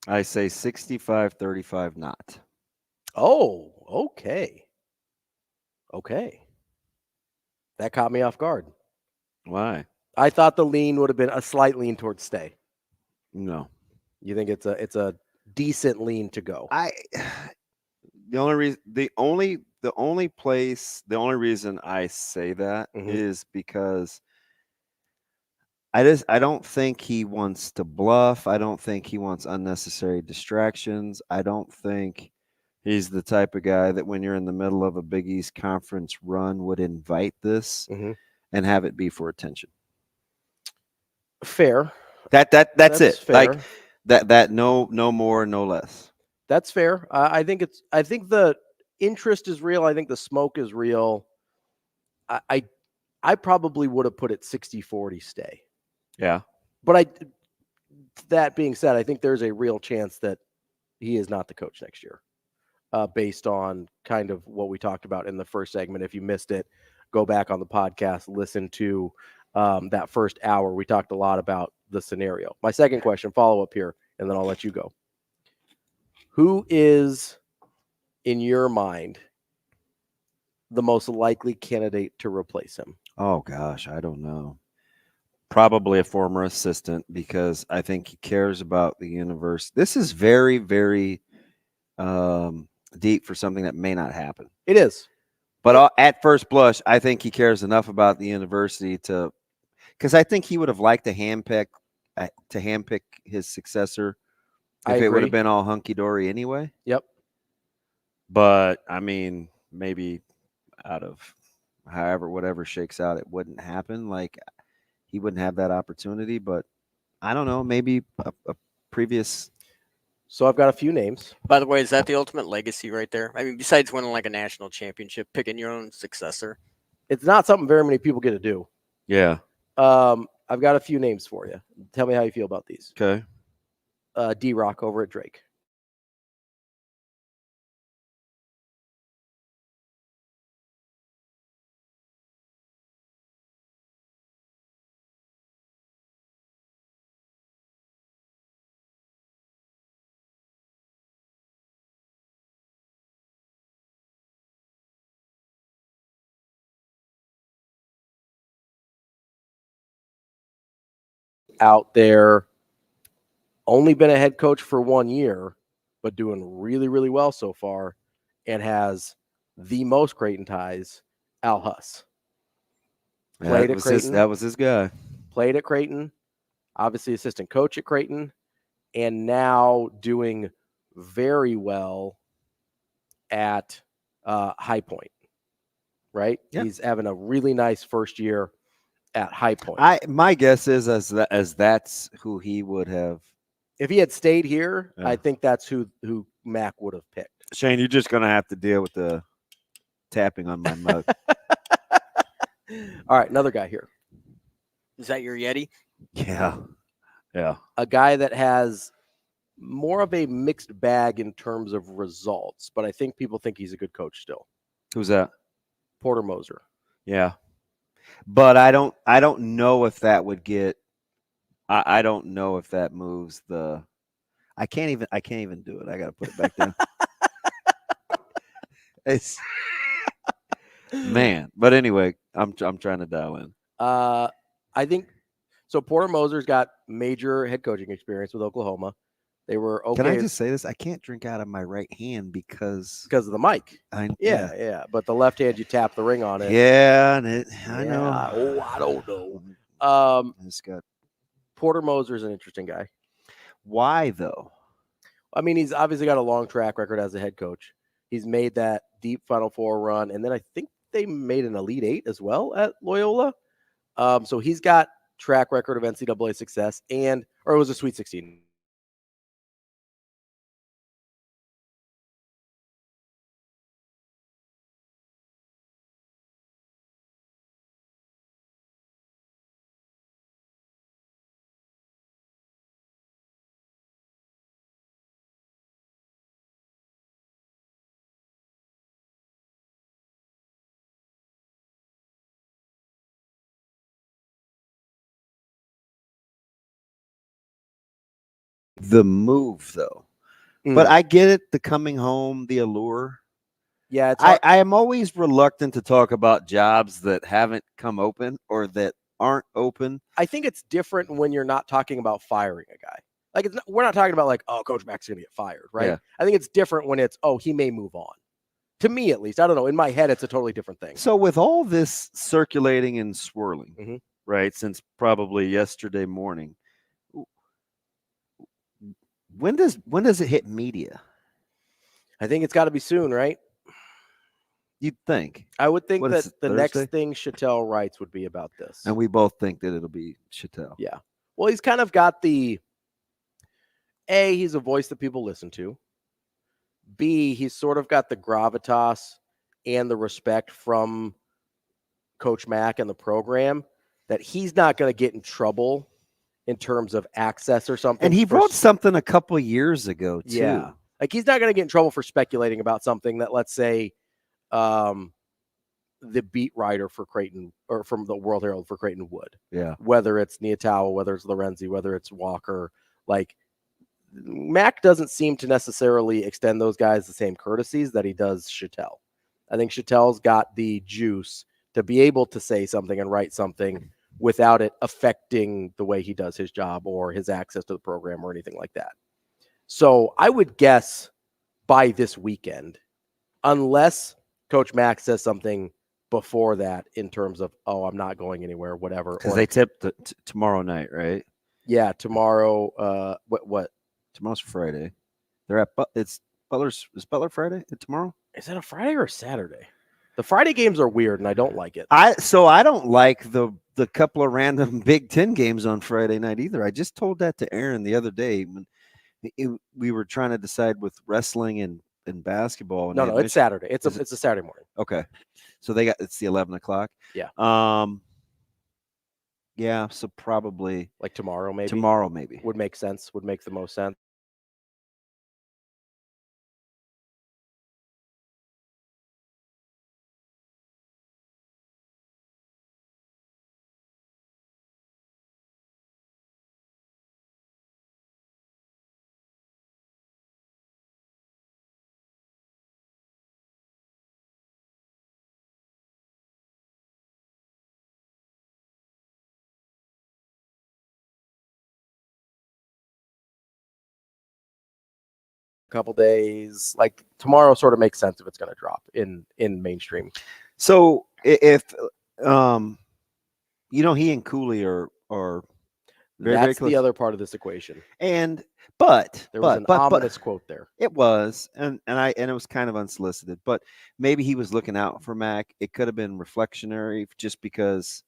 [SPEAKER 8] I say 65-35 not.
[SPEAKER 7] Oh, okay. Okay. That caught me off guard.
[SPEAKER 8] Why?
[SPEAKER 7] I thought the lean would have been a slight lean towards stay.
[SPEAKER 8] No.
[SPEAKER 7] You think it's a decent lean to go?
[SPEAKER 8] The only reason I say that is because I don't think he wants to bluff. I don't think he wants unnecessary distractions. I don't think he's the type of guy that when you're in the middle of a Big East Conference run would invite this and have it be for attention.
[SPEAKER 7] Fair.
[SPEAKER 8] That's it.
[SPEAKER 7] Fair.
[SPEAKER 8] Like that no more, no less.
[SPEAKER 7] That's fair. I think the interest is real. I think the smoke is real. I probably would have put it 60-40 stay.
[SPEAKER 8] Yeah.
[SPEAKER 7] But that being said, I think there's a real chance that he is not the coach next year. Based on kind of what we talked about in the first segment. If you missed it, go back on the podcast, listen to that first hour. We talked a lot about the scenario. My second question, follow up here, and then I'll let you go. Who is, in your mind, the most likely candidate to replace him?
[SPEAKER 8] Oh, gosh, I don't know. Probably a former assistant because I think he cares about the university. This is very, very deep for something that may not happen.
[SPEAKER 7] It is.
[SPEAKER 8] But at first blush, I think he cares enough about the university because I think he would have liked to handpick his successor if it would have been all hunky-dory anyway.
[SPEAKER 7] Yep.
[SPEAKER 8] But, I mean, maybe out of whatever shakes out, it wouldn't happen. Like, he wouldn't have that opportunity. But, I don't know, maybe a previous...
[SPEAKER 7] So I've got a few names.
[SPEAKER 19] By the way, is that the ultimate legacy right there? I mean, besides winning like a national championship, picking your own successor.
[SPEAKER 7] It's not something very many people get to do.
[SPEAKER 8] Yeah.
[SPEAKER 7] I've got a few names for you. Tell me how you feel about these.
[SPEAKER 8] Okay.
[SPEAKER 7] D-Rock over at Drake. Out there, only been a head coach for 1 year, but doing really, really well so far, and has the most Creighton ties, Al Huss.
[SPEAKER 8] That was his guy.
[SPEAKER 7] Played at Creighton, obviously assistant coach at Creighton, and now doing very well at High Point, right?
[SPEAKER 8] Yeah.
[SPEAKER 7] He's having a really nice first year at High Point.
[SPEAKER 8] My guess is as that's who he would have.
[SPEAKER 7] If he had stayed here,
[SPEAKER 8] Yeah.
[SPEAKER 7] I think that's who Mac would have picked.
[SPEAKER 8] Shane, you're just gonna have to deal with the tapping on my mug.
[SPEAKER 7] All right, another guy here.
[SPEAKER 19] Is that your Yeti?
[SPEAKER 8] Yeah.
[SPEAKER 7] A guy that has more of a mixed bag in terms of results, but I think people think he's a good coach still.
[SPEAKER 8] Who's that?
[SPEAKER 7] Porter Moser.
[SPEAKER 8] Yeah. But I don't know if that would get. I don't know if that moves the. I can't even do it. I got to put it back down. It's man. But anyway, I'm trying to dial in.
[SPEAKER 7] I think so. Porter Moser's got major head coaching experience with Oklahoma. They were okay.
[SPEAKER 8] Can I just say this? I can't drink out of my right hand because
[SPEAKER 7] of the mic.
[SPEAKER 8] Yeah.
[SPEAKER 7] But the left hand, you tap the ring on it.
[SPEAKER 8] Yeah, and I know.
[SPEAKER 7] Oh, I don't know.
[SPEAKER 8] It's got
[SPEAKER 7] Porter Moser's an interesting guy.
[SPEAKER 8] Why though?
[SPEAKER 7] I mean, he's obviously got a long track record as a head coach. He's made that deep Final Four run, and then I think they made an Elite Eight as well at Loyola. So he's got track record of NCAA success, or it was a Sweet 16.
[SPEAKER 8] The move though. But I get it, the coming home, the allure.
[SPEAKER 7] Yeah, it's
[SPEAKER 8] I am always reluctant to talk about jobs that haven't come open or that aren't open.
[SPEAKER 7] I think it's different when you're not talking about firing a guy. Like we're not talking about like, oh, Coach Mac's going to get fired, right?
[SPEAKER 8] Yeah.
[SPEAKER 7] I think it's different when it's, oh, he may move on. To me, at least, I don't know. In my head, it's a totally different thing.
[SPEAKER 8] So with all this circulating and swirling, right, since probably yesterday morning, when does it hit media?
[SPEAKER 7] I think it's got to be soon, right?
[SPEAKER 8] You'd think.
[SPEAKER 7] I would think that the
[SPEAKER 8] Thursday?
[SPEAKER 7] next thing Chattel writes would be about this.
[SPEAKER 8] And we both think that it'll be Chattel.
[SPEAKER 7] Yeah. Well, he's kind of got he's a voice that people listen to. B, he's sort of got the gravitas and the respect from Coach Mac and the program that he's not going to get in trouble in terms of access or something.
[SPEAKER 8] And he wrote something a couple years ago, too.
[SPEAKER 7] Yeah. Like he's not going to get in trouble for speculating about something that, let's say, the beat writer for Creighton or from the World Herald for Creighton would.
[SPEAKER 8] Yeah.
[SPEAKER 7] Whether it's Niatawa, whether it's Lorenzi, whether it's Walker, like Mac doesn't seem to necessarily extend those guys the same courtesies that he does Chattel. I think Chattel's got the juice to be able to say something and write something without it affecting the way he does his job or his access to the program or anything like that. So I would guess by this weekend, unless Coach Mac says something before that in terms of, oh, I'm not going anywhere, whatever.
[SPEAKER 8] Because they tipped tomorrow night, right?
[SPEAKER 7] Yeah, tomorrow. What?
[SPEAKER 8] Tomorrow's Friday. They're at it's Butler's. Is Butler Friday tomorrow?
[SPEAKER 7] Is it a Friday or a Saturday? The Friday games are weird, and I don't like it.
[SPEAKER 8] I don't like the couple of random Big Ten games on Friday night either. I just told that to Aaron the other day when we were trying to decide with wrestling and basketball. And
[SPEAKER 7] No, it's Saturday. It's a Saturday morning.
[SPEAKER 8] Okay, so it's the 11 o'clock.
[SPEAKER 7] Yeah.
[SPEAKER 8] Yeah. So probably
[SPEAKER 7] like tomorrow, maybe.
[SPEAKER 8] Tomorrow, maybe
[SPEAKER 7] would make sense. Would make the most sense. Couple days, like tomorrow sort of makes sense if it's going to drop in mainstream.
[SPEAKER 8] So if he and Cooley are very,
[SPEAKER 7] that's
[SPEAKER 8] very close.
[SPEAKER 7] the other part of this equation.
[SPEAKER 8] And But
[SPEAKER 20] there was an ominous quote there.
[SPEAKER 8] It was, and it was kind of unsolicited. But maybe he was looking out for Mac. It could have been reflectionary, just because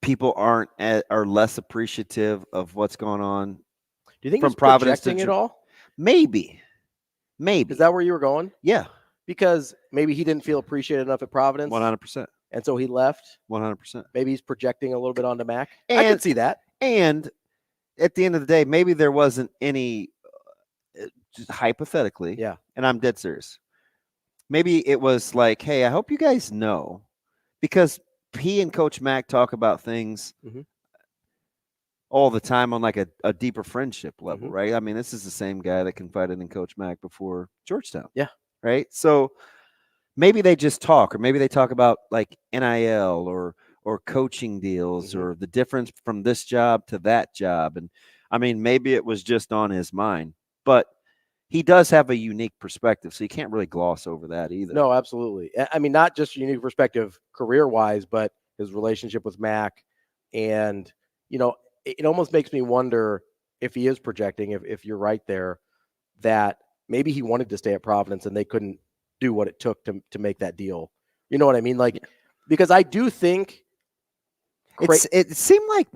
[SPEAKER 8] people are less appreciative of what's going on.
[SPEAKER 20] Do you think
[SPEAKER 8] from
[SPEAKER 20] he's
[SPEAKER 8] Providence
[SPEAKER 20] projecting
[SPEAKER 8] to
[SPEAKER 20] it all?
[SPEAKER 8] Maybe.
[SPEAKER 20] Is that where you were going?
[SPEAKER 8] Yeah.
[SPEAKER 20] Because maybe he didn't feel appreciated enough at Providence.
[SPEAKER 8] 100%.
[SPEAKER 20] And so he left.
[SPEAKER 8] 100%.
[SPEAKER 20] Maybe he's projecting a little bit onto Mac. I can see that.
[SPEAKER 8] And at the end of the day, maybe there wasn't any, just hypothetically.
[SPEAKER 20] Yeah.
[SPEAKER 8] And I'm dead serious. Maybe it was like, hey, I hope you guys know, because he and Coach Mac talk about things all the time on like a deeper friendship level, right? I mean, this is the same guy that confided in Coach Mac before Georgetown.
[SPEAKER 20] Yeah.
[SPEAKER 8] Right. So maybe they just talk, or maybe they talk about like NIL or coaching deals or the difference from this job to that job. And I mean, maybe it was just on his mind, but he does have a unique perspective, so you can't really gloss over that either.
[SPEAKER 20] No, absolutely. I mean, not just a unique perspective career-wise, but his relationship with Mac. And, it almost makes me wonder if he is projecting, if you're right there, that maybe he wanted to stay at Providence and they couldn't do what it took to make that deal. You know what I mean? Like, because I do think
[SPEAKER 8] it seemed like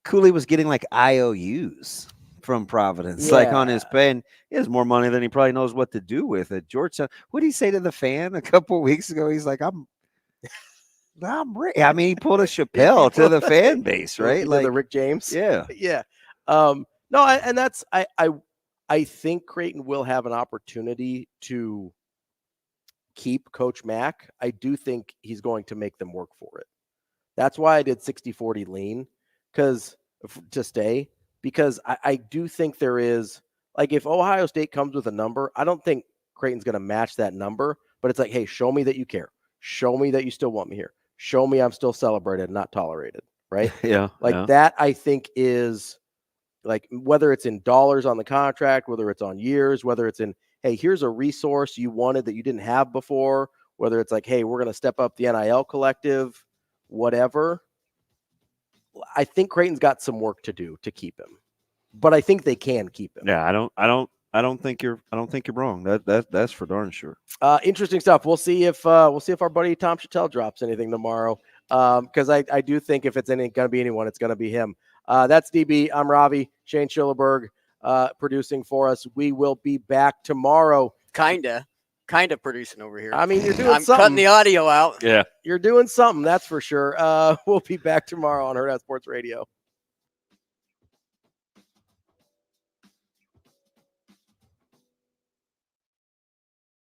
[SPEAKER 8] Cooley was getting like IOUs from Providence, like on his pay, and he has more money than he probably knows what to do with it. Georgetown, what did he say to the fan a couple of weeks ago? He's like, I'm rich. I mean, he pulled a Chappelle to the fan base, right?
[SPEAKER 20] Like the Rick James.
[SPEAKER 8] Yeah.
[SPEAKER 20] Yeah. No, and that's, I think Creighton will have an opportunity to keep Coach Mac. I do think he's going to make them work for it. That's why I did 60-40 lean to stay, because I do think there is, like, if Ohio State comes with a number, I don't think Creighton's going to match that number, but it's like, hey, show me that you care. Show me that you still want me here. Show me I'm still celebrated, not tolerated, right?
[SPEAKER 8] Yeah.
[SPEAKER 20] That I think is, like, whether it's in dollars on the contract, whether it's on years, whether it's in, hey, here's a resource you wanted that you didn't have before, whether it's like, hey, we're going to step up the NIL collective, whatever. I think Creighton's got some work to do to keep him, but I think they can keep him.
[SPEAKER 8] Yeah, I don't think you're wrong. That's for darn sure.
[SPEAKER 20] Interesting stuff. We'll see if our buddy Tom Chattel drops anything tomorrow. Because I do think if it's going to be anyone, it's going to be him. That's DB. I'm Ravi. Shane Schillerberg producing for us. We will be back tomorrow.
[SPEAKER 19] Kinda producing over here.
[SPEAKER 20] I mean, you're doing
[SPEAKER 19] I'm
[SPEAKER 20] something.
[SPEAKER 19] cutting the audio out.
[SPEAKER 8] Yeah.
[SPEAKER 20] You're doing something, that's for sure. We'll be back tomorrow on Hurrdat Sports Radio.